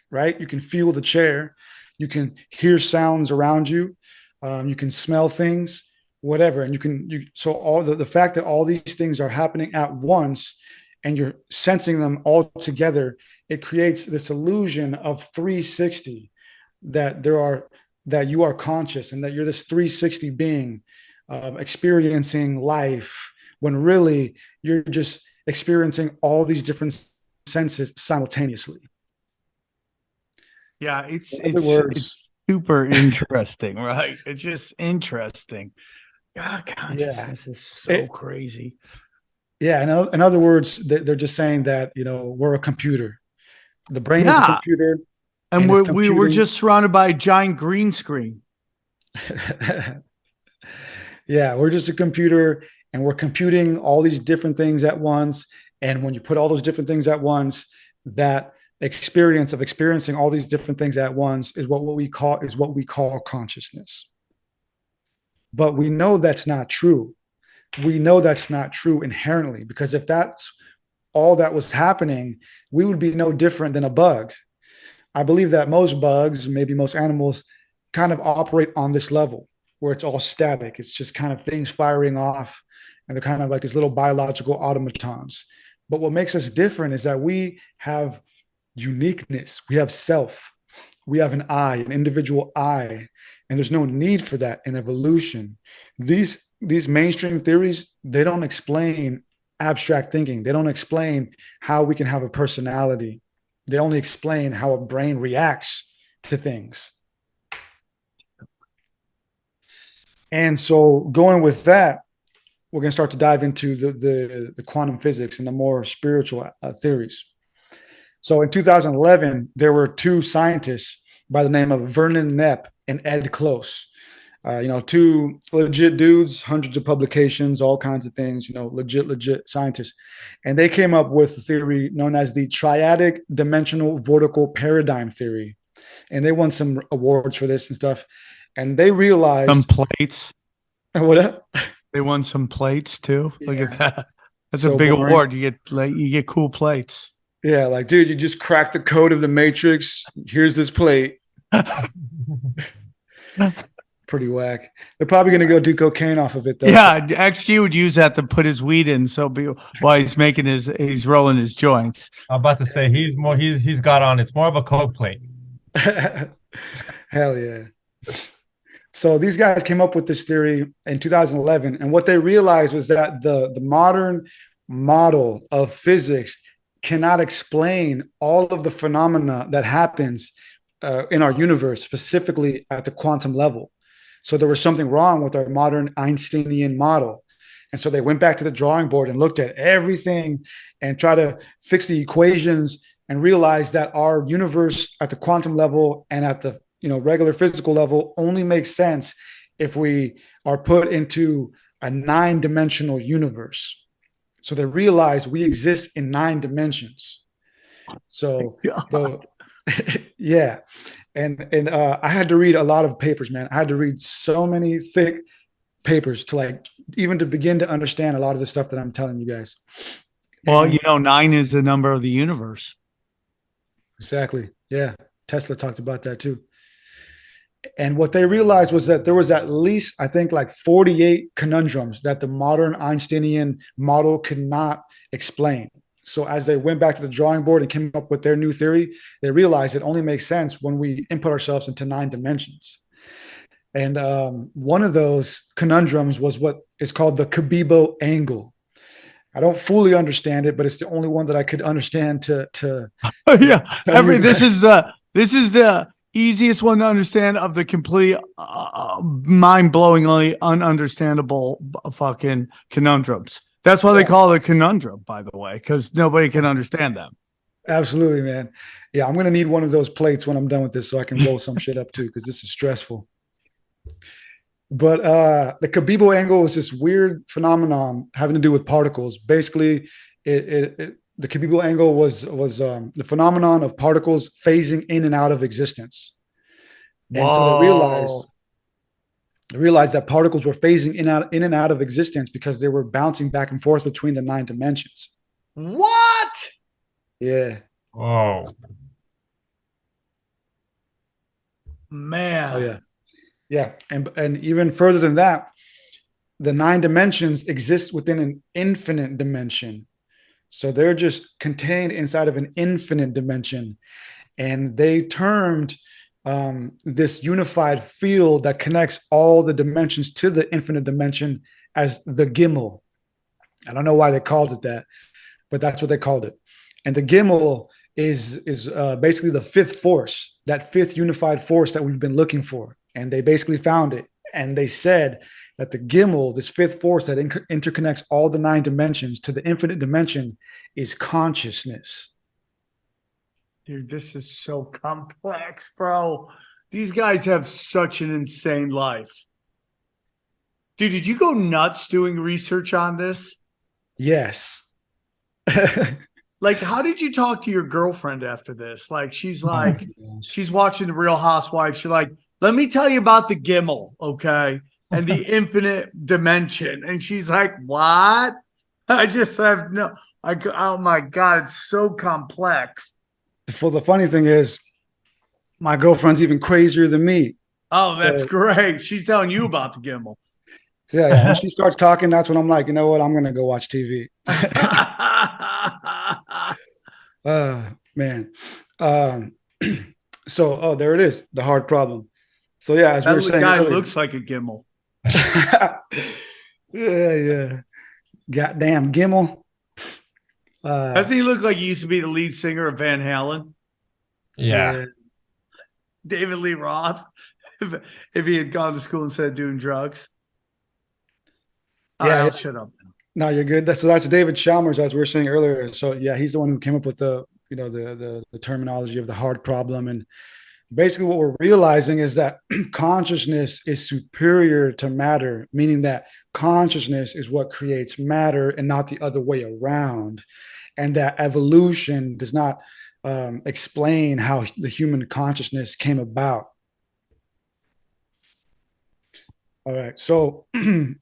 right? You can feel the chair. You can hear sounds around you. You can smell things, whatever. And so all the fact that all these things are happening at once and you're sensing them all together, it creates this illusion of 360, that you are conscious and that you're this 360 being experiencing life, when really you're just experiencing all these different senses simultaneously. Yeah, it's super interesting, right? It's just interesting. God, consciousness is so crazy. Yeah, in other words, they're just saying that, we're a computer. The brain is a computer. And we were just surrounded by a giant green screen. Yeah, we're just a computer, and we're computing all these different things at once. And when you put all those different things at once, that experience of experiencing all these different things at once is what we call consciousness. But we know that's not true. We know that's not true inherently, because if that's all that was happening, we would be no different than a bug. I believe that most bugs, maybe most animals, kind of operate on this level where it's all static. It's just kind of things firing off, and they're kind of like these little biological automatons. But what makes us different is that we have uniqueness. We have self. We have an I, an individual I, and there's no need for that in evolution. These mainstream theories, they don't explain abstract thinking. They don't explain how we can have a personality. They only explain how a brain reacts to things. And so going with that, we're going to start to dive into the quantum physics and the more spiritual theories. So in 2011, there were 2 scientists by the name of Vernon Knepp and Ed Close. 2 legit dudes, hundreds of publications, all kinds of things, legit scientists. And they came up with a theory known as the triadic dimensional vortical paradigm theory. And they won some awards for this and stuff. And they realized some plates. What up? They won some plates too. Look at that. That's So a big boring. award. You get cool plates. Yeah, like, dude, you just cracked the code of the Matrix. Here's this plate. Pretty whack. They're probably going to go do cocaine off of it, though. Yeah, XG would use that to put his weed in. So while he's rolling his joints. I'm about to say he's got on. It's more of a coke plate. Hell yeah. So these guys came up with this theory in 2011, and what they realized was that the modern model of physics cannot explain all of the phenomena that happens in our universe, specifically at the quantum level. So there was something wrong with our modern Einsteinian model. And so they went back to the drawing board and looked at everything and tried to fix the equations and realized that our universe at the quantum level and at the regular physical level only makes sense if we are put into a 9-dimensional universe. So they realized we exist in 9 dimensions. So yeah. And I had to read a lot of papers, man. I had to read so many thick papers to even to begin to understand a lot of the stuff that I'm telling you guys. Well, 9 is the number of the universe. Exactly. Yeah. Tesla talked about that too. And what they realized was that there was at least, I think, 48 conundrums that the modern Einsteinian model could not explain. So as they went back to the drawing board and came up with their new theory, they realized it only makes sense when we input ourselves into 9 dimensions. And one of those conundrums was what is called the Cabebo angle. I don't fully understand it, but it's the only one that I could understand to yeah. This is the easiest one to understand of the complete mind-blowingly ununderstandable fucking conundrums. That's why they call it a conundrum, by the way, because nobody can understand them. Absolutely, man. Yeah, I'm going to need one of those plates when I'm done with this so I can roll some shit up too, because this is stressful. But the Cabebo angle is this weird phenomenon having to do with particles. Basically, the Cabebo angle was the phenomenon of particles phasing in and out of existence. And so they realized that particles were phasing in and out of existence because they were bouncing back and forth between the 9 dimensions. What? Yeah. Oh. Man. Oh yeah. Yeah. And even further than that, the 9 dimensions exist within an infinite dimension. So they're just contained inside of an infinite dimension. And they termed this unified field that connects all the dimensions to the infinite dimension as the Gimel. I don't know why they called it that, but that's what they called it. And the Gimel is basically the 5th force, that 5th unified force that we've been looking for. And they basically found it. And they said that the Gimel, this 5th force that interconnects all the 9 dimensions to the infinite dimension, is consciousness. Dude, this is so complex, bro. These guys have such an insane life. Dude, did you go nuts doing research on this? Yes. How did you talk to your girlfriend after this? She's watching The Real Housewives. She's like, let me tell you about the Gimel, okay? And the infinite dimension. And she's like, what? I just have oh my God, it's so complex. The funny thing is, my girlfriend's even crazier than me. Oh, that's great. She's telling you about the Gimel. Yeah. When she starts talking, that's when I'm like, you know what? I'm going to go watch TV. Man. So, there it is. The hard problem. So, yeah, as we were saying. That guy looks like a Gimel. Yeah. Goddamn Gimel. Doesn't he look like he used to be the lead singer of Van Halen? Yeah. David Lee Roth, if he had gone to school instead of doing drugs. Yeah, shut up. No, you're good. That's David Chalmers, as we were saying earlier. So yeah, he's the one who came up with the terminology of the hard problem. And basically what we're realizing is that consciousness is superior to matter, meaning that consciousness is what creates matter and not the other way around. And that evolution does not explain how the human consciousness came about. All right. So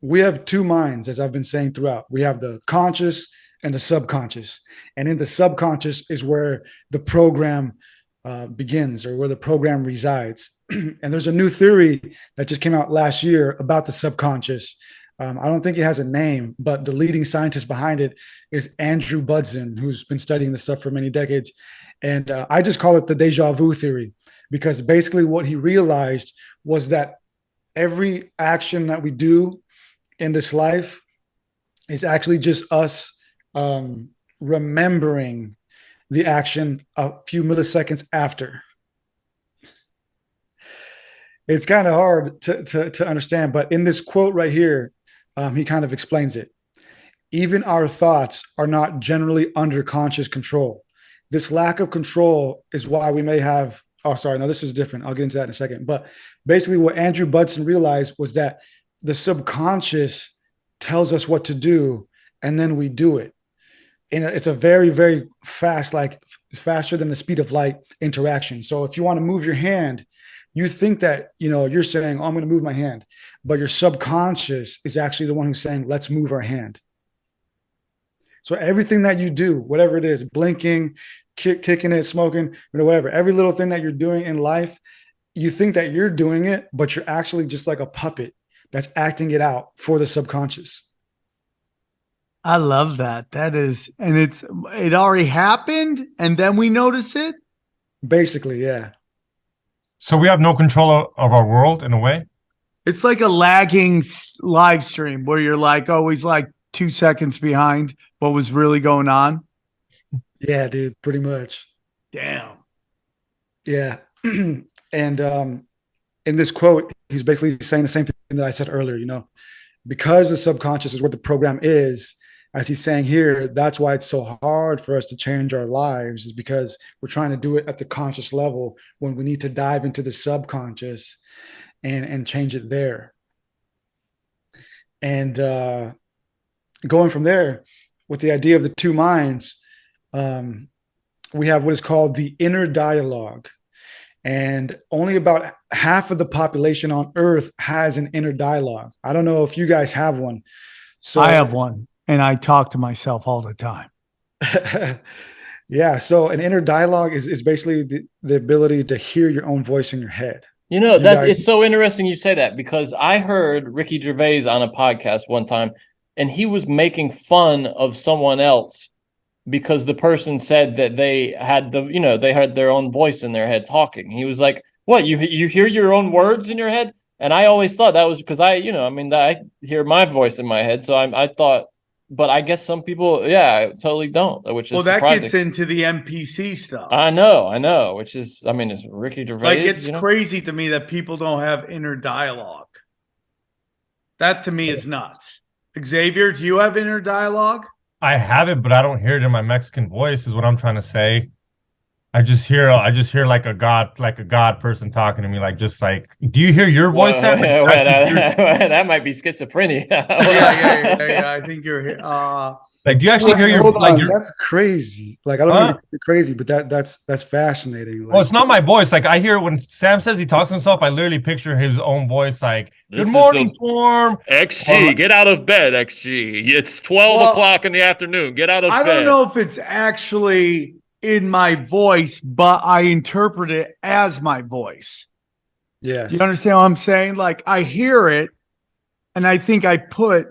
we have 2 minds, as I've been saying throughout. We have the conscious and the subconscious. And in the subconscious is where the program begins, or where the program resides. And there's a new theory that just came out last year about the subconscious. I don't think it has a name, but the leading scientist behind it is Andrew Budson, who's been studying this stuff for many decades. And I just call it the deja vu theory, because basically what he realized was that every action that we do in this life is actually just us remembering the action a few milliseconds after. It's kind of hard to understand, but in this quote right here, he kind of explains it. even our thoughts are not generally under conscious control. This lack of control is why we may have, oh, sorry, no, this is different. I'll get into that in a second. But basically what Andrew Budson realized was that the subconscious tells us what to do, and then we do it. And it's a very, very fast, like faster than the speed of light interaction. So if you want to move your hand, you think that, you're saying, oh, I'm going to move my hand, but your subconscious is actually the one who's saying, let's move our hand. So everything that you do, whatever it is, blinking, kicking it, smoking, whatever, every little thing that you're doing in life, you think that you're doing it, but you're actually just like a puppet that's acting it out for the subconscious. I love that. That is, and it already happened, and then we notice it. Basically, yeah. So we have no control of our world in a way. It's like a lagging live stream where you're like always like 2 seconds behind what was really going on. Yeah, dude, pretty much. Damn. Yeah. And in this quote, he's basically saying the same thing that I said earlier, because the subconscious is what the program is, as he's saying here, that's why it's so hard for us to change our lives, is because we're trying to do it at the conscious level when we need to dive into the subconscious and change it there. And going from there with the idea of the two minds, we have what is called the inner dialogue. And only about half of the population on Earth has an inner dialogue. I don't know if you guys have one. So I have one, and I talk to myself all the time. Yeah. So an inner dialogue is basically the ability to hear your own voice in your head. It's so interesting you say that, because I heard Ricky Gervais on a podcast one time, and he was making fun of someone else because the person said that they had they had their own voice in their head talking. He was like, "What? You hear your own words in your head?" And I always thought that was because I hear my voice in my head. So I thought, but I guess some people, totally don't, which is that surprising. gets into the NPC stuff. I know, which is, it's Ricky Gervais. Like, it's crazy to me that people don't have inner dialogue. That to me is nuts. Xavier, do you have inner dialogue? I have it, but I don't hear it in my Mexican voice, is what I'm trying to say. I just hear like a God person talking to me, do you hear your voice? That might be schizophrenia. yeah. I think you're here. Do you actually hear your? That's crazy. I don't mean to be crazy, but that's fascinating. Well, it's not my voice. I hear when Sam says he talks to himself, I literally picture his own voice. Good morning, Storm. XG, get out of bed, XG. It's 12 o'clock in the afternoon. Get out of bed. I don't know if it's actually in my voice, but I interpret it as my voice. Yeah. You understand what I'm saying? I hear it, and I think I put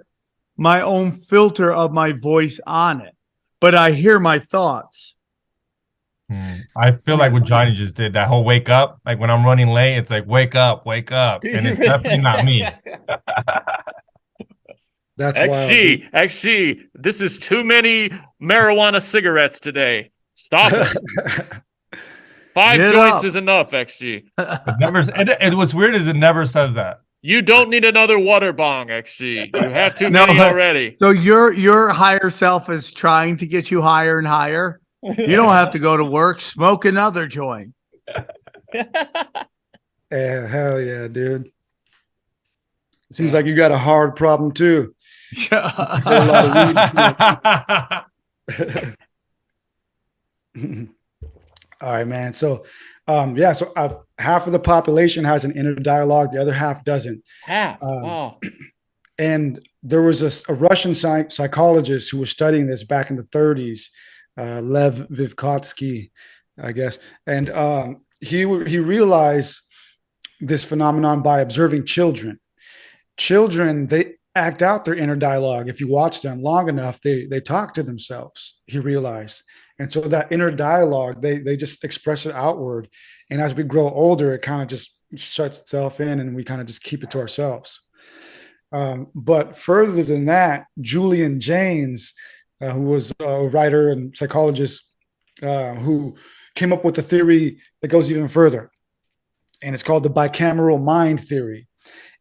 my own filter of my voice on it, but I hear my thoughts. I feel like what Johnny just did, that whole wake up, when I'm running late, it's wake up, and it's definitely not me. That's XG, this is too many marijuana cigarettes today. Stop it. 5 joints is enough, XG. What's weird is it never says that. You don't need another water bong, XG. You have too many already. So your higher self is trying to get you higher and higher. You don't have to go to work. Smoke another joint. Yeah, hell yeah, dude. Seems like you got a hard problem too. All right, man. So, half of the population has an inner dialogue. The other half doesn't. Half. And there was a Russian psychologist who was studying this back in the 30s, Lev Vygotsky, I guess. And he realized this phenomenon by observing children. Children, they act out their inner dialogue. If you watch them long enough, they talk to themselves, he realized. And so that inner dialogue, they just express it outward. And as we grow older, it kind of just shuts itself in, and we kind of just keep it to ourselves. But further than that, Julian Jaynes, who was a writer and psychologist, who came up with a theory that goes even further. And it's called the bicameral mind theory.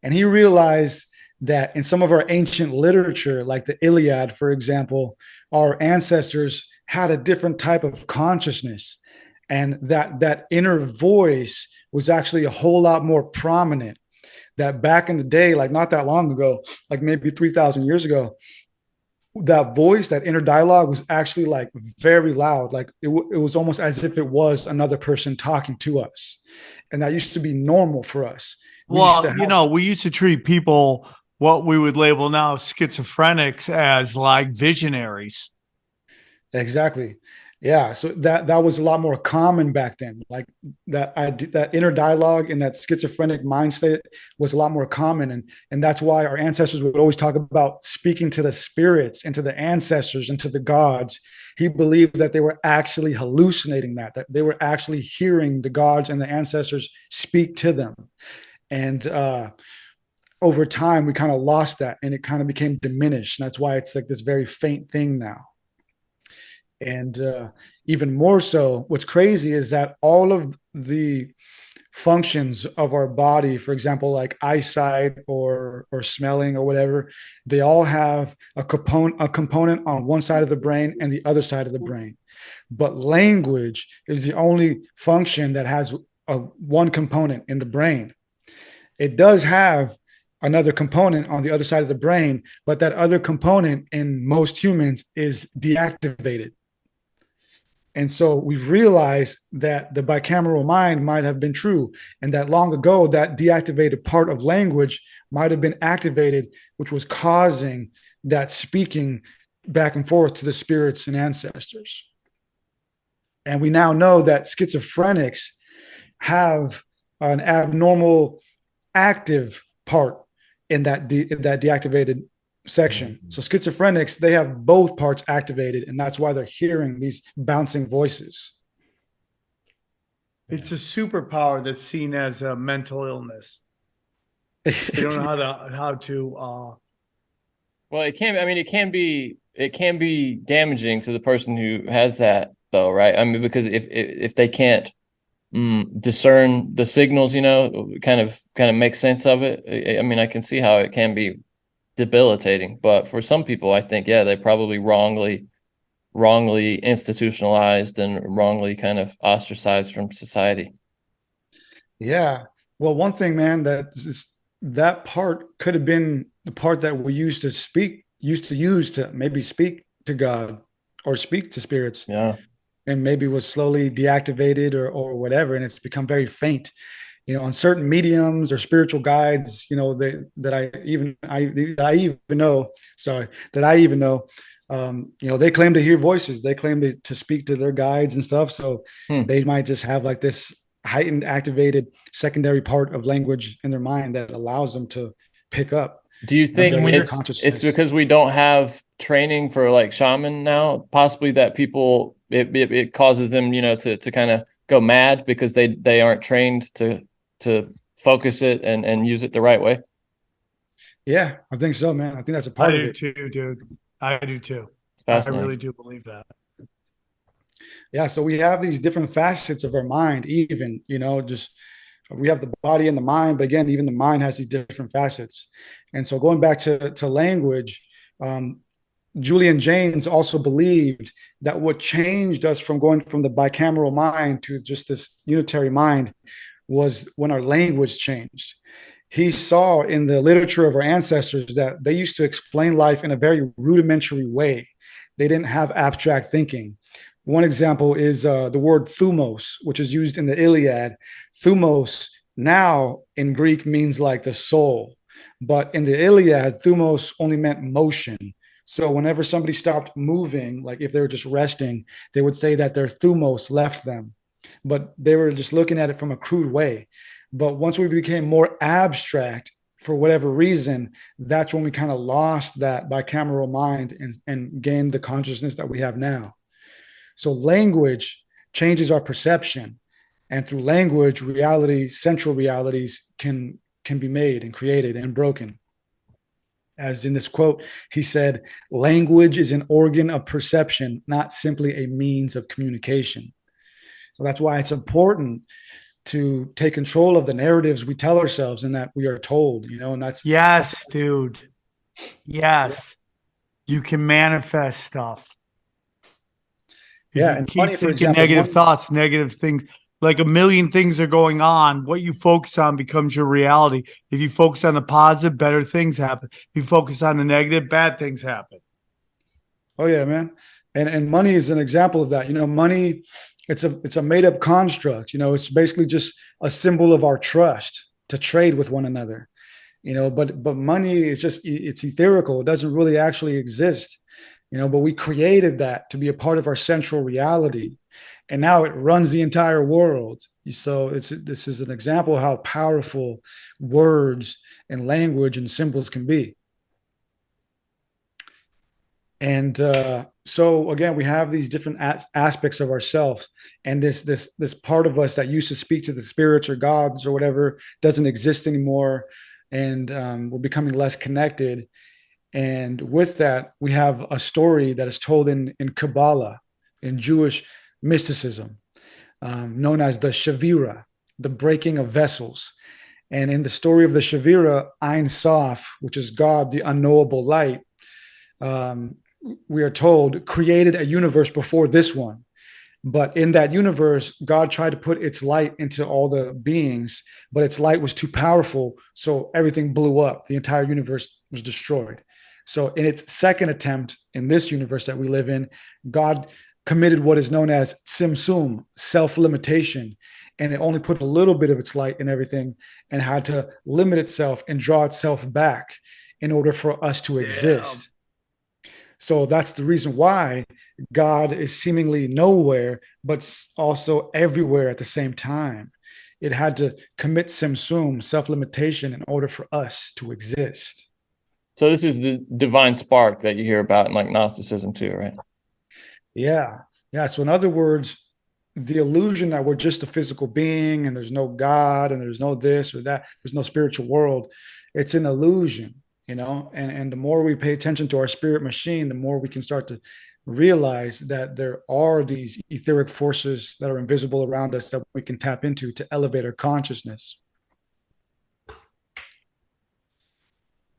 And he realized that in some of our ancient literature, like the Iliad, for example, our ancestors had a different type of consciousness, and that inner voice was actually a whole lot more prominent. That back in the day, like not that long ago, like maybe 3,000 years ago, that voice, that inner dialogue was actually like very loud. Like it was almost as if it was another person talking to us. And that used to be normal for us. We used to treat people, what we would label now schizophrenics, as like visionaries. Exactly. Yeah. So that was a lot more common back then. Like that inner dialogue and that schizophrenic mind state was a lot more common. And that's why our ancestors would always talk about speaking to the spirits and to the ancestors and to the gods. He believed that they were actually hallucinating, that they were actually hearing the gods and the ancestors speak to them. And over time, we kind of lost that, and it kind of became diminished. And that's why it's like this very faint thing now. And even more so, what's crazy is that all of the functions of our body, for example, like eyesight or smelling or whatever, they all have a component on one side of the brain and the other side of the brain. But language is the only function that has one component in the brain. It does have another component on the other side of the brain, but that other component in most humans is deactivated. And so we've realized that the bicameral mind might have been true, and that long ago, that deactivated part of language might have been activated, which was causing that speaking back and forth to the spirits and ancestors. And we now know that schizophrenics have an abnormal active part in that deactivated section. So schizophrenics, they have both parts activated, and that's why they're hearing these bouncing voices. It's a superpower that's seen as a mental illness. They don't know how to Well, it can be damaging to the person who has that, though, right? I mean, because if they can't discern the signals, kind of make sense of it. I mean, I can see how it can be debilitating, but for some people, I think, yeah, they probably wrongly institutionalized and wrongly kind of ostracized from society. Yeah. Well, one thing, man, that part could have been the part that we used to use to maybe speak to God or speak to spirits. Yeah. And maybe was slowly deactivated or whatever. And it's become very faint, on certain mediums or spiritual guides, that I even know, they claim to hear voices. They claim to speak to their guides and stuff. So they might just have like this heightened, activated secondary part of language in their mind that allows them to pick up. Do you think it's because we don't have training for like shaman now, possibly that people, it causes them, to kind of go mad because they aren't trained to focus it and use it the right way? Yeah, I think so, man. I think that's a part of it. I do too, dude. I do too. I really do believe that. Yeah, so we have these different facets of our mind, even, just we have the body and the mind, but again, even the mind has these different facets. And so going back to language, Julian Jaynes also believed that what changed us from going from the bicameral mind to just this unitary mind was when our language changed. He saw in the literature of our ancestors that they used to explain life in a very rudimentary way. They didn't have abstract thinking. One example is the word thumos, which is used in the Iliad. Thumos now in Greek means like the soul, but in the Iliad, thumos only meant motion. So whenever somebody stopped moving, like if they were just resting, they would say that their thumos left them, but they were just looking at it from a crude way. But once we became more abstract, for whatever reason, that's when we kind of lost that bicameral mind and gained the consciousness that we have now. So language changes our perception, and through language, central realities can be made and created and broken. As in this quote, he said, "Language is an organ of perception, not simply a means of communication." So that's why it's important to take control of the narratives we tell ourselves and that we are told, and that's Yes, dude. Yes. You can manifest stuff. If yeah. you And keep money, for thinking example, negative thoughts, negative things, like a million things are going on. What you focus on becomes your reality. If you focus on the positive, better things happen. If you focus on the negative, bad things happen. Oh yeah, man. And money is an example of that. Money, it's a made up construct. It's basically just a symbol of our trust to trade with one another. But money is it's etherical. It doesn't really actually exist. But we created that to be a part of our central reality. And now it runs the entire world. So this is an example of how powerful words and language and symbols can be. And so again, we have these different aspects of ourselves, and this part of us that used to speak to the spirits or gods or whatever doesn't exist anymore, and we're becoming less connected. And with that, we have a story that is told in Kabbalah, in Jewish mysticism, known as the Shavira, the breaking of vessels. And in the story of the Shavira, Ein Sof, which is God, the unknowable light, we are told, created a universe before this one. But in that universe, God tried to put its light into all the beings, but its light was too powerful. So everything blew up. The entire universe was destroyed. So in its second attempt in this universe that we live in, God committed what is known as tzimtzum, self-limitation. And it only put a little bit of its light in everything and had to limit itself and draw itself back in order for us to exist. So that's the reason why God is seemingly nowhere, but also everywhere at the same time. It had to commit tzimtzum, self-limitation, in order for us to exist. So this is the divine spark that you hear about in like Gnosticism too, right? Yeah. So in other words, the illusion that we're just a physical being and there's no God and there's no this or that, there's no spiritual world, it's an illusion. And the more we pay attention to our spirit machine, the more we can start to realize that there are these etheric forces that are invisible around us that we can tap into to elevate our consciousness.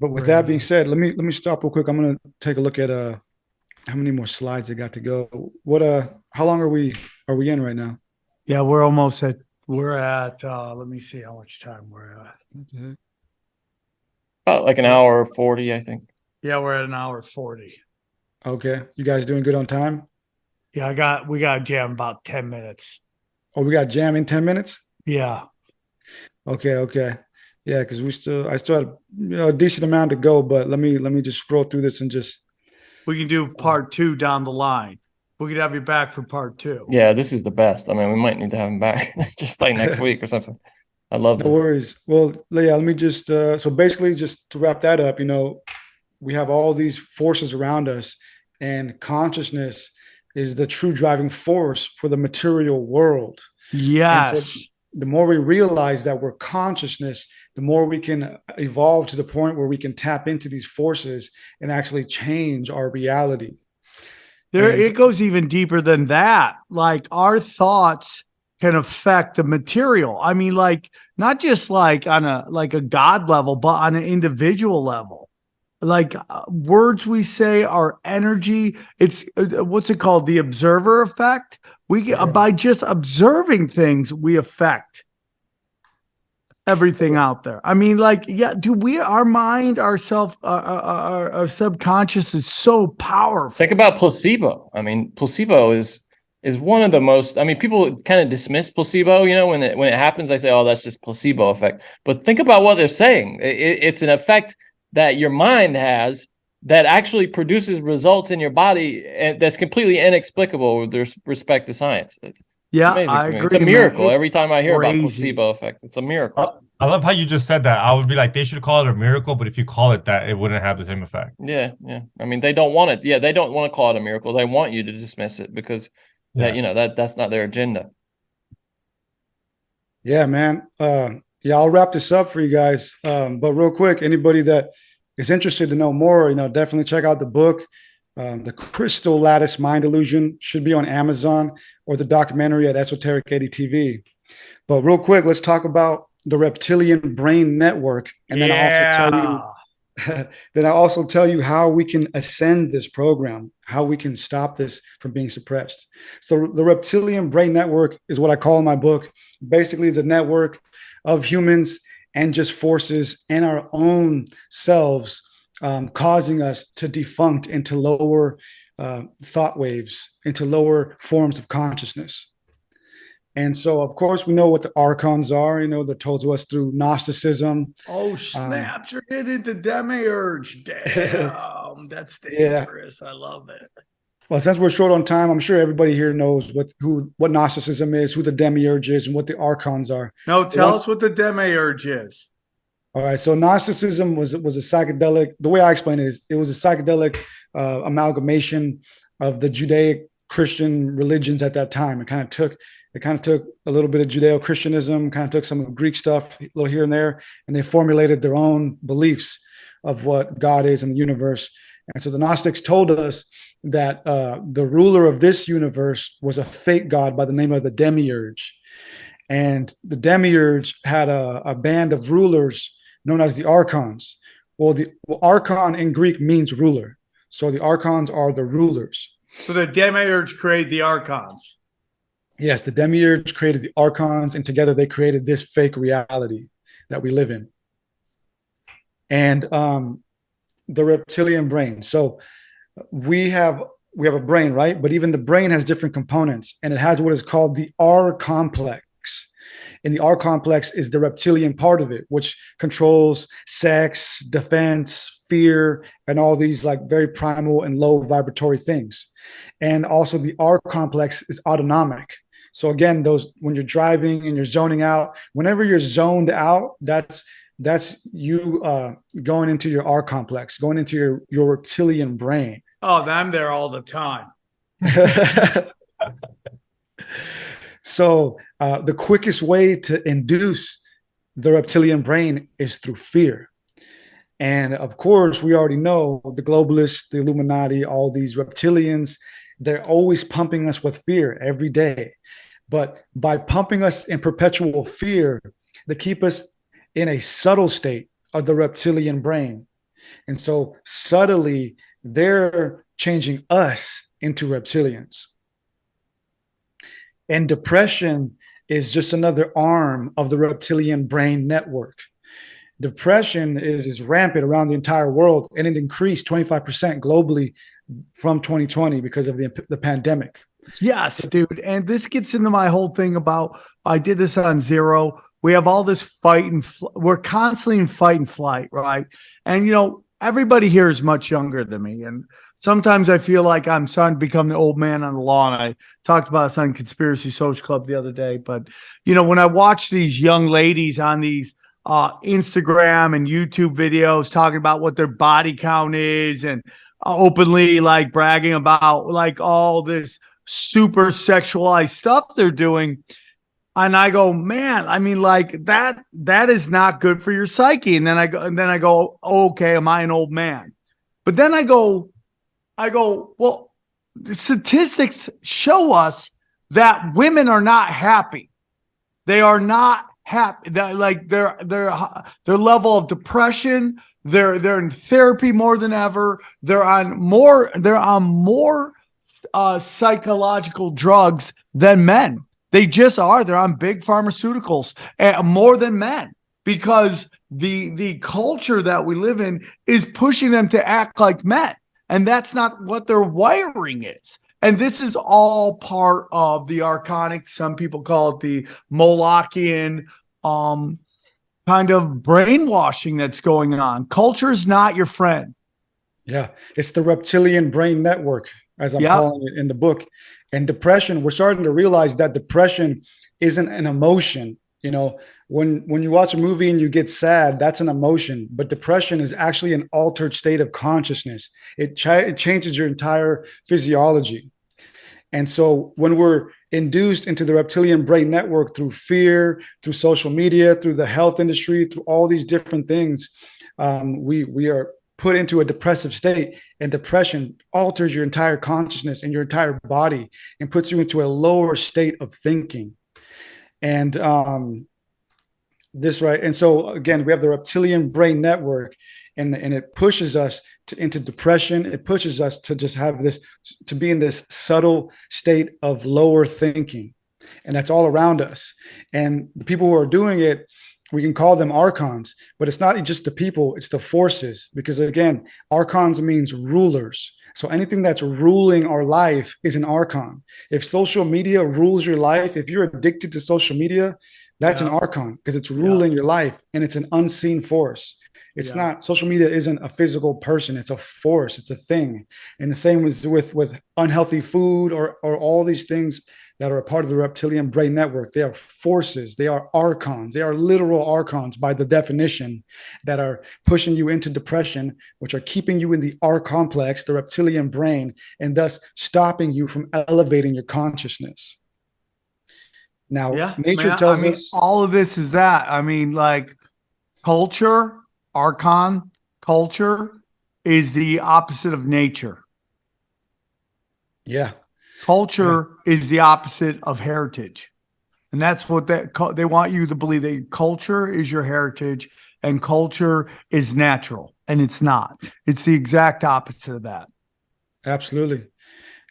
But with that being said, let me stop real quick. I'm going to take a look at how many more slides I got to go. How long are we in right now? Yeah, we're at let me see how much time we're at. About like an hour 40, I think. Yeah, we're at an hour 40. Okay. You guys doing good on time? Yeah, we got to jam about 10 minutes. Oh, we got jam in 10 minutes? Yeah. Okay. Yeah, because I still had a decent amount to go, but let me just scroll through this and just. We can do part 2 down the line. We could have you back for part 2. Yeah, this is the best. I mean, we might need to have him back just like next week or something. I love this. No worries. Well, yeah, let me just so basically just to wrap that up, we have all these forces around us, and consciousness is the true driving force for the material world. Yes. So the more we realize that we're consciousness, the more we can evolve to the point where we can tap into these forces and actually change our reality. It goes even deeper than that. Like our thoughts can affect the material. I mean, like not just like on a God level, but on an individual level. Like words we say are energy. It's what's it called? The observer effect. By just observing things, we affect everything out there. I mean, like, yeah, our mind, our subconscious is so powerful. Think about placebo. I mean, placebo is one of the most, I mean, people kind of dismiss placebo, when it happens, they say, oh, that's just placebo effect. But think about what they're saying. It's an effect that your mind has that actually produces results in your body, and that's completely inexplicable with respect to science. Yeah, I agree. It's a miracle. Every time I hear about placebo effect, it's a miracle. I love how you just said that. I would be like, they should call it a miracle, but if you call it that, it wouldn't have the same effect. Yeah. I mean, they don't want it. Yeah, they don't want to call it a miracle. They want you to dismiss it because that's not their agenda. Yeah, man. I'll wrap this up for you guys. But real quick, anybody that is interested to know more, definitely check out the book. The Crystal Lattice Mind Illusion should be on Amazon, or the documentary at Esoteric 80 TV. But real quick, let's talk about the reptilian brain network. And then I'll also tell you how we can ascend this program, how we can stop this from being suppressed. So the reptilian brain network is what I call in my book, basically the network of humans and just forces in our own selves, causing us to defunct into lower thought waves, into lower forms of consciousness. And so, of course, we know what the archons are. They're told to us through Gnosticism. Oh, snap. You're getting into demiurge. Damn, that's dangerous. I love it. Well, since we're short on time, I'm sure everybody here knows what Gnosticism is, who the demiurge is, and what the archons are. No, tell us what the demiurge is. All right. So Gnosticism was a psychedelic. The way I explain it is it was a psychedelic amalgamation of the Judeo-Christian religions at that time. It kind of took a little bit of Judeo-Christianism, kind of took some of the Greek stuff, a little here and there, and they formulated their own beliefs of what God is in the universe. And so the Gnostics told us that the ruler of this universe was a fake god by the name of the demiurge. And the demiurge had a band of rulers known as the archons. Well, archon in Greek means ruler. So the archons are the rulers. So the demiurge created the archons. Yes, the demiurge created the archons, and together they created this fake reality that we live in. And the reptilian brain. So we have a brain, right? But even the brain has different components, and it has what is called the R complex. And the R complex is the reptilian part of it, which controls sex, defense, fear, and all these like very primal and low vibratory things. And also the R complex is autonomic. So again, when you're driving and you're zoning out, whenever you're zoned out, that's you going into your R complex, going into your reptilian brain. Oh, I'm there all the time. So the quickest way to induce the reptilian brain is through fear. And of course, we already know the globalists, the Illuminati, all these reptilians, they're always pumping us with fear every day. But by pumping us in perpetual fear, they keep us in a subtle state of the reptilian brain. And so subtly, they're changing us into reptilians. And depression is just another arm of the reptilian brain network. Depression is rampant around the entire world, and it increased 25% globally from 2020 because of the pandemic. Yes, dude. And this gets into my whole thing about, I did this on Zero. We have all this fight and we're constantly in fight and flight, right? And, everybody here is much younger than me. And sometimes I feel like I'm starting to become the old man on the lawn. I talked about this on Conspiracy Social Club the other day. But, when I watch these young ladies on these Instagram and YouTube videos talking about what their body count is and openly like bragging about like all this super sexualized stuff they're doing. And I go, man, I mean, like that is not good for your psyche. And then I go, oh, okay, am I an old man? But then I go, well, the statistics show us that women are not happy. They are not happy. Like their level of depression, they're in therapy more than ever. They're on more psychological drugs than men. They just are. They're on big pharmaceuticals more than men because the culture that we live in is pushing them to act like men. And that's not what their wiring is. And this is all part of the archonic, some people call it the Molochian kind of brainwashing that's going on. Culture is not your friend. Yeah, it's the reptilian brain network, as I'm calling it in the book. And depression, we're starting to realize that depression isn't an emotion. When you watch a movie and you get sad, that's an emotion. But depression is actually an altered state of consciousness. It changes your entire physiology. And so when we're induced into the reptilian brain network through fear, through social media, through the health industry, through all these different things, we are put into a depressive state, and depression alters your entire consciousness and your entire body and puts you into a lower state of thinking. And this right. And so again, we have the reptilian brain network, and it pushes us into depression. It pushes us to just have this, to be in this subtle state of lower thinking. And that's all around us. And the people who are doing it, we can call them archons, but it's not just the people, it's the forces. Because again, archons means rulers. So anything that's ruling our life is an archon. If social media rules your life, if you're addicted to social media, that's an archon, because it's ruling your life, and it's an unseen force. It's not, social media isn't a physical person. It's a force. It's a thing. And the same is with unhealthy food or all these things that are a part of the reptilian brain network. They are forces. They are archons. They are literal archons by the definition, that are pushing you into depression, which are keeping you in the R complex, the reptilian brain, and thus stopping you from elevating your consciousness. Now, nature tells us all of this is that. I mean, like, culture, archon, culture is the opposite of nature. Yeah. Culture is the opposite of heritage. And that's what they want you to believe, that culture is your heritage and culture is natural. And it's not. It's the exact opposite of that. Absolutely.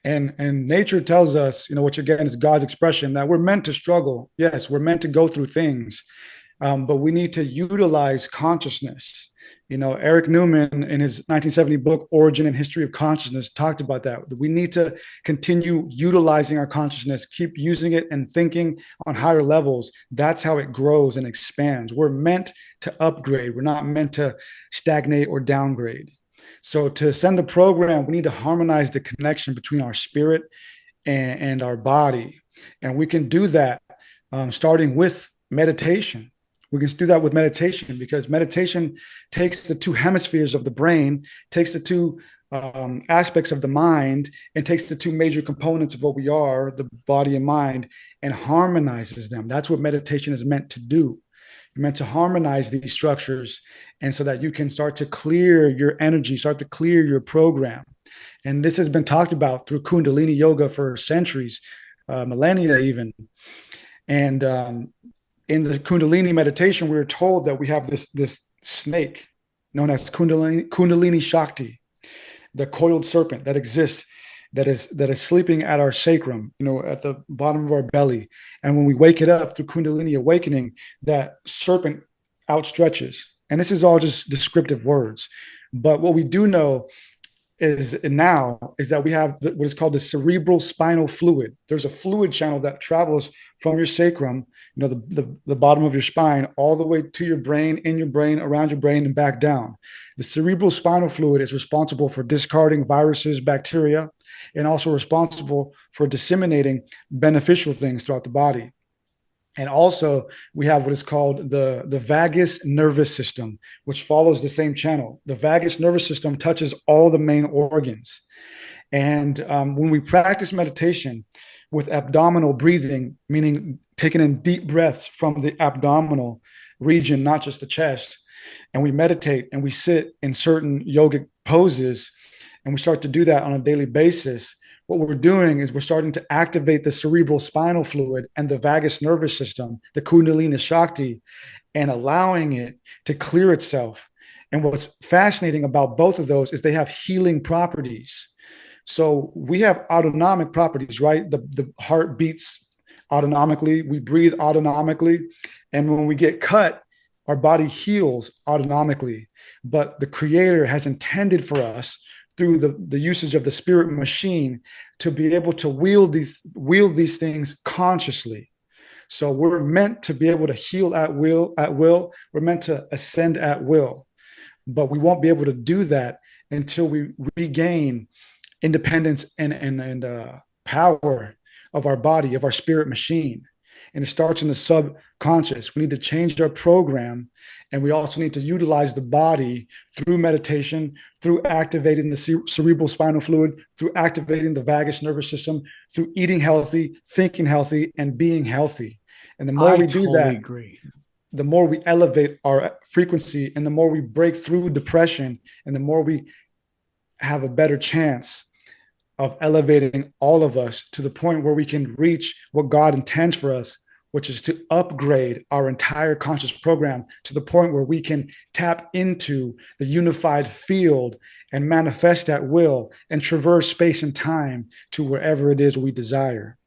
And nature tells us, which again is God's expression, that we're meant to struggle. Yes, we're meant to go through things, but we need to utilize consciousness. Eric Newman, in his 1970 book, Origin and History of Consciousness, talked about that. We need to continue utilizing our consciousness, keep using it and thinking on higher levels. That's how it grows and expands. We're meant to upgrade. We're not meant to stagnate or downgrade. So to ascend the program, we need to harmonize the connection between our spirit and our body. And we can do that starting with meditation. We can do that with meditation, because meditation takes the two hemispheres of the brain, takes the two aspects of the mind, and takes the two major components of what we are, the body and mind, and harmonizes them. That's what meditation is meant to do. You're meant to harmonize these structures, and so that you can start to clear your energy, start to clear your program. And this has been talked about through Kundalini yoga for centuries, millennia even. And in the Kundalini meditation, we were told that we have this snake known as Kundalini Shakti, the coiled serpent that exists, that is sleeping at our sacrum, at the bottom of our belly. And when we wake it up through Kundalini awakening, that serpent outstretches. And this is all just descriptive words. But what we do know is that we have what is called the cerebral spinal fluid. There's a fluid channel that travels from your sacrum, the bottom of your spine, all the way to your brain, in your brain, around your brain, and back down. The cerebral spinal fluid is responsible for discarding viruses, bacteria, and also responsible for disseminating beneficial things throughout the body. And also, we have what is called the vagus nervous system, which follows the same channel. The vagus nervous system touches all the main organs. And when we practice meditation with abdominal breathing, meaning taking in deep breaths from the abdominal region, not just the chest, and we meditate and we sit in certain yogic poses, and we start to do that on a daily basis, what we're doing is we're starting to activate the cerebral spinal fluid and the vagus nervous system, the Kundalini Shakti, and allowing it to clear itself. And what's fascinating about both of those is they have healing properties. So we have autonomic properties, right? The heart beats autonomically, we breathe autonomically. And when we get cut, our body heals autonomically. But the Creator has intended for us, through the usage of the spirit machine, to be able to wield these things consciously. So we're meant to be able to heal at will. We're meant to ascend at will, but we won't be able to do that until we regain independence and power of our body, of our spirit machine. And it starts in the subconscious. We need to change our program. And we also need to utilize the body through meditation, through activating the cerebral spinal fluid, through activating the vagus nervous system, through eating healthy, thinking healthy, and being healthy. And the more we do that, the more we elevate our frequency, and the more we break through depression, and the more we have a better chance of elevating all of us to the point where we can reach what God intends for us, which is to upgrade our entire conscious program to the point where we can tap into the unified field and manifest at will and traverse space and time to wherever it is we desire.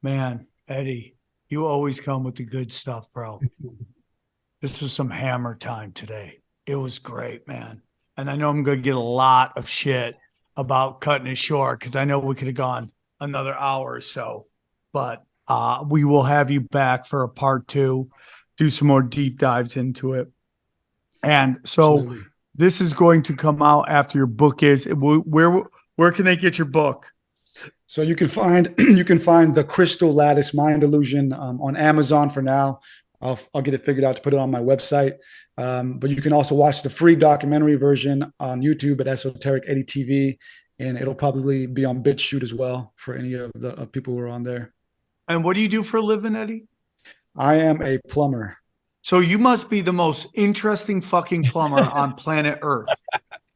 Man, Eddie, you always come with the good stuff, bro. This was some hammer time today. It was great, man. And I know I'm going to get a lot of shit about cutting it short because I know we could have gone another hour or so. But we will have you back for a part 2, do some more deep dives into it. And so Absolutely. This is going to come out after your book is. Where can they get your book? So you can find the Crystal Lattice Mind Illusion on Amazon for now. I'll get it figured out to put it on my website. But you can also watch the free documentary version on YouTube at Esoteric Eddie TV, and it'll probably be on BitChute as well for any of the people who are on there. And what do you do for a living, Eddie? I am a plumber. So you must be the most interesting fucking plumber on planet Earth.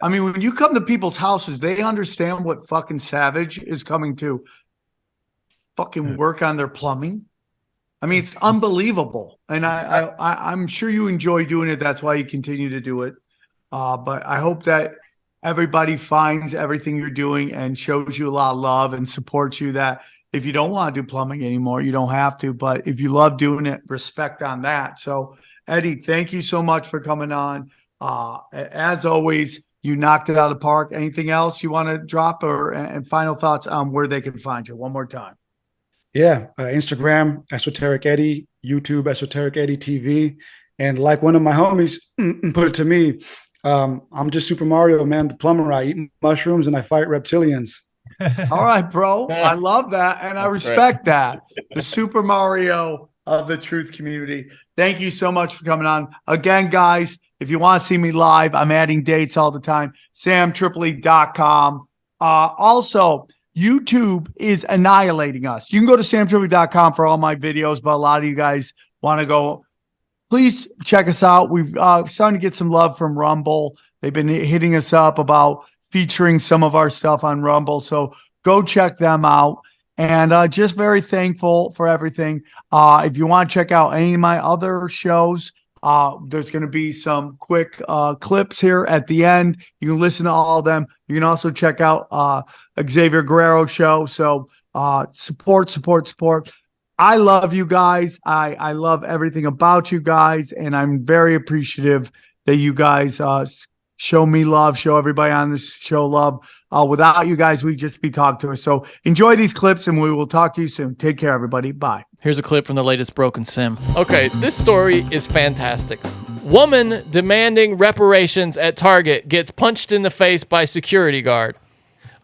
I mean, when you come to people's houses, they understand what fucking savage is coming to fucking work on their plumbing. I mean, it's unbelievable. And I'm sure you enjoy doing it. That's why you continue to do it. But I hope that everybody finds everything you're doing and shows you a lot of love and supports you, that if you don't want to do plumbing anymore, you don't have to. But if you love doing it, respect on that. So, Eddie, thank you so much for coming on. As always, you knocked it out of the park. Anything else you want to drop and final thoughts on where they can find you one more time? Yeah, Instagram, Esoteric Eddie, YouTube, Esoteric Eddie TV. And like one of my homies put it to me, I'm just Super Mario, man, the plumber. I eat mushrooms and I fight reptilians. All right, bro. I love that. And I respect that. The Super Mario of the truth community. Thank you so much for coming on. Again, guys, if you want to see me live, I'm adding dates all the time. samtripoli.com. Also, YouTube is annihilating us. You can go to samtripoli.com for all my videos, but a lot of you guys want to go. Please check us out. We've starting to get some love from Rumble. They've been hitting us up about featuring some of our stuff on Rumble. So go check them out. And just very thankful for everything. If you want to check out any of my other shows, there's going to be some quick clips here at the end. You can listen to all of them. You can also check out Xavier Guerrero show. So support. I love you guys. I love everything about you guys. And I'm very appreciative that you guys show me love, show everybody on this show love. Without you guys, we'd just be talking to us. So enjoy these clips and we will talk to you soon. Take care, everybody. Bye. Here's a clip from the latest Broken Sim. Okay, this story is fantastic. Woman demanding reparations at Target gets punched in the face by security guard.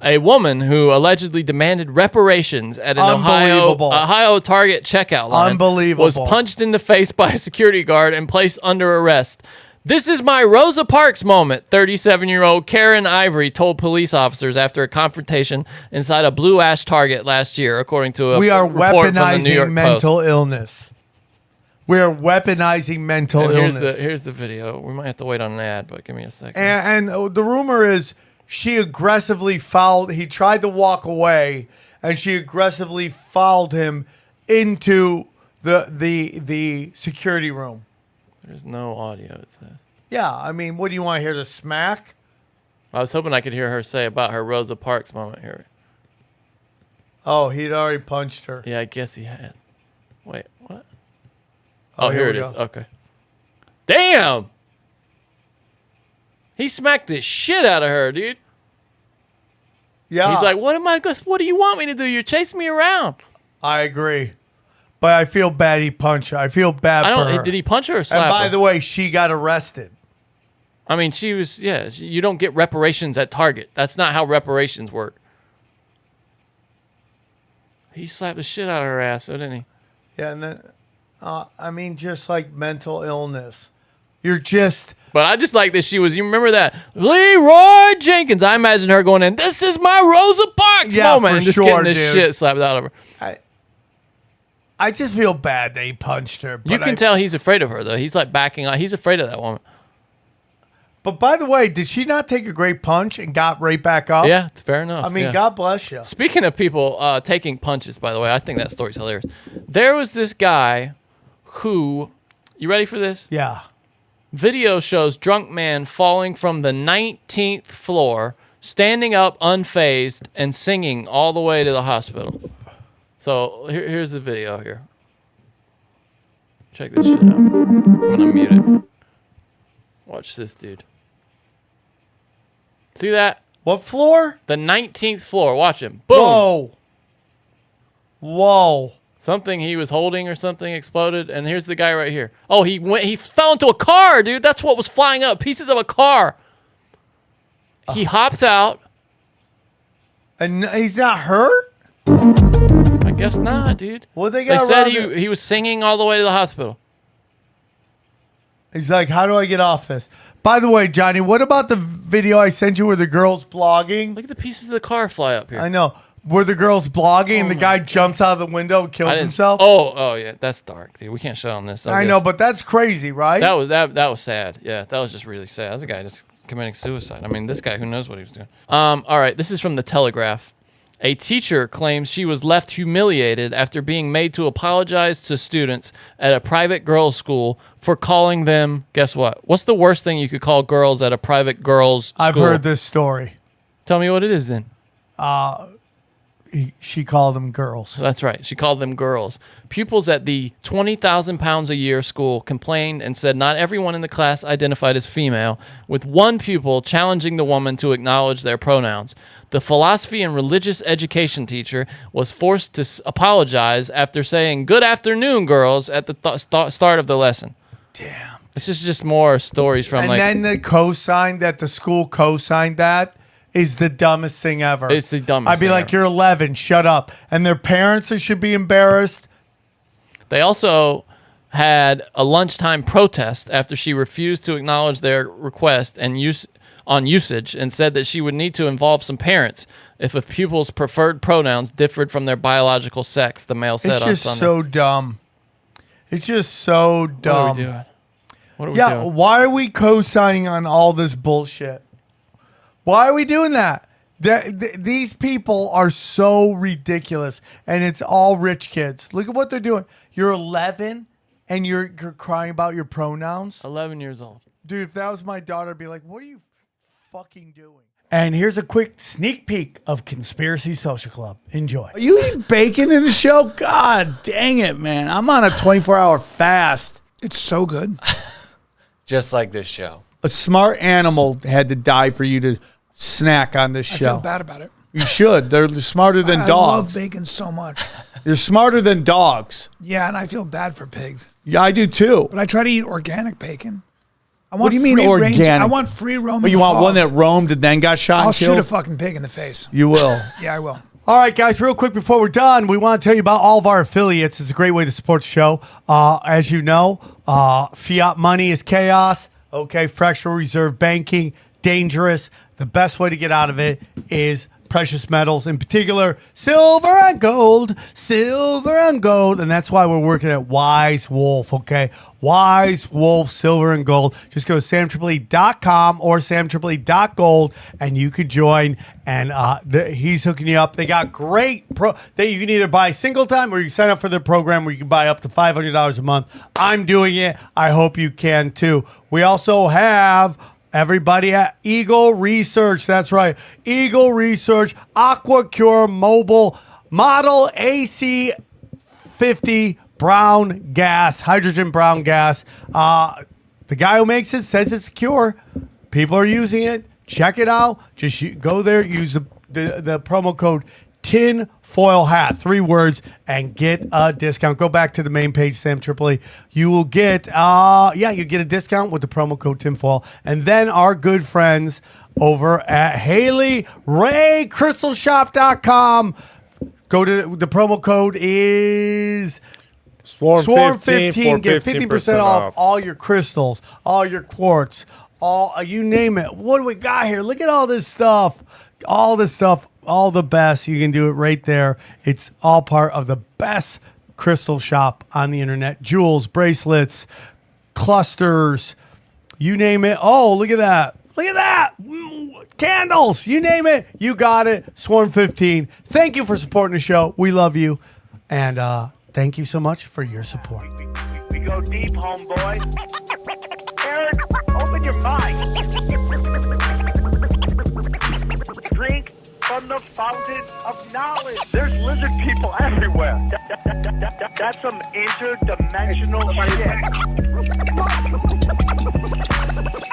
A woman who allegedly demanded reparations at an Ohio Target checkout line was punched in the face by a security guard and placed under arrest. This is my Rosa Parks moment, 37-year-old Karen Ivory told police officers after a confrontation inside a Blue Ash Target last year, according to a report from the New York mental Post. Illness. We are weaponizing mental illness. Here's the video. We might have to wait on an ad, but give me a second. And the rumor is she aggressively fouled. He tried to walk away, and she aggressively fouled him into the security room. There's no audio, it says. Yeah, I mean, what do you want to hear, the smack? I was hoping I could hear her say about her Rosa Parks moment here. Oh, he'd already punched her. Yeah, I guess he had. Wait, what? Oh, here it is. Okay. Damn! He smacked the shit out of her, dude. Yeah. He's like, what do you want me to do? You're chasing me around. I agree. But I feel bad he punched her. I feel bad for her. Did he punch her or slap her? And by the way, she got arrested. I mean, you don't get reparations at Target. That's not how reparations work. He slapped the shit out of her ass, didn't he? Yeah, and then, I mean, just like mental illness. You're just... But I just like that you remember that? Leroy Jenkins. I imagine her going in, this is my Rosa Parks moment. And just getting this shit slapped out of her. I just feel bad that he punched her. But you can tell he's afraid of her, though. He's like backing out. He's afraid of that woman. But by the way, did she not take a great punch and got right back up? Yeah, it's fair enough. I mean, God bless you. Speaking of people taking punches, by the way, I think that story's hilarious. There was this guy who, you ready for this? Yeah. Video shows drunk man falling from the 19th floor, standing up unfazed and singing all the way to the hospital. So here's the video here. Check this shit out. I'm gonna mute it. Watch this, dude. See that? What floor? The 19th floor. Watch him. Boom. Whoa. Whoa. Something he was holding or something exploded, and here's the guy right here. Oh, he fell into a car, dude. That's what was flying up. Pieces of a car. He hops out. And he's not hurt? I guess not, dude. Well, they said he was singing all the way to the hospital. He's like, how do I get off this? By the way, Johnny, what about the video I sent you where the girl's blogging? Look at the pieces of the car fly up here. I know. Where the girl's blogging and the guy jumps out of the window and kills himself. Oh yeah, that's dark, dude. We can't show on this. I know, but that's crazy, right? That was sad. Yeah, that was just really sad. That was a guy just committing suicide. I mean, this guy, who knows what he was doing. All right, this is from the Telegraph. A teacher claims she was left humiliated after being made to apologize to students at a private girls' school for calling them, guess what? What's the worst thing you could call girls at a private girls' school? I've heard this story. Tell me what it is then. She called them girls. That's right. She called them girls. Pupils at the 20,000 pounds a year school complained and said not everyone in the class identified as female, with one pupil challenging the woman to acknowledge their pronouns. The philosophy and religious education teacher was forced to apologize after saying, "Good afternoon, girls," at the start of the lesson. Damn. This is just more stories from And then the cosign that the school co-signed that is the dumbest thing ever. It's the dumbest I'd be thing like, ever. you're 11, shut up. And their parents should be embarrassed. They also had a lunchtime protest after she refused to acknowledge their request and usage, and said that she would need to involve some parents if a pupil's preferred pronouns differed from their biological sex, the male said on It's just Sunday. so dumb. It's just so dumb. What are we doing? What are we doing? Why are we co-signing on all this bullshit? Why are we doing that? These people are so ridiculous, and it's all rich kids. Look at what they're doing. You're 11, and you're crying about your pronouns? 11 years old. Dude, if that was my daughter, I'd be like, what are you fucking doing? And here's a quick sneak peek of Conspiracy Social Club. Enjoy. You eat bacon in the show? God dang it, man. I'm on a 24-hour fast. It's so good. Just like this show. A smart animal had to die for you to snack on this show. I feel bad about it. You should. They're smarter than I dogs. love bacon so much. They're smarter than dogs. Yeah, and I feel bad for pigs. Yeah, I do too. But I try to eat organic bacon. I What do you mean free range- organic? I want free roaming. Oh, you want one hogs. that roamed and then got shot I'll and shoot killed? a fucking pig in the face. You will. Yeah, I will. All right, guys, real quick before we're done, we want to tell you about all of our affiliates. It's a great way to support the show. As you know, fiat money is chaos. Okay, fractional reserve banking, dangerous. The best way to get out of it is precious metals, in particular, silver and gold. And that's why we're working at Wise Wolf, okay? Wise Wolf, silver and gold. Just go to samtripoli.com or samtripoli.gold and you could join. And he's hooking you up. They got great that you can either buy single time or you can sign up for their program where you can buy up to $500 a month. I'm doing it. I hope you can too. We also have everybody at Eagle Research. That's right. Eagle Research, AquaCure Mobile, Model AC50 brown gas, hydrogen brown gas. The guy who makes it says it's secure. People are using it. Check it out. Just go there, use the promo code tinfoil hat, 3 words, and get a discount. Go back to the main page, Sam Tripoli. You will get, you get a discount with the promo code tinfoil. And then our good friends over at Haley Ray CrystalShop.com. Go to the promo code is Swarm15. Get 15% off all your crystals, all your quartz, all you name it. What do we got here? Look at all this stuff. All this stuff. All the best. You can do it right there. It's all part of the best crystal shop on the internet. Jewels, bracelets, clusters, you name it. Oh, look at that. Look at that. Candles, you name it. You got it. Swarm 15. Thank you for supporting the show. We love you. And Thank you so much for your support. We go deep, homeboy. Aaron, open your mind. Drink from the fountain of knowledge. There's lizard people everywhere. That's some interdimensional shit.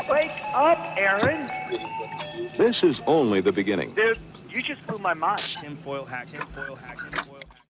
Wake up, Aaron. This is only the beginning. Dude, you just blew my mind. Tinfoil hat, tinfoil hat, tinfoil.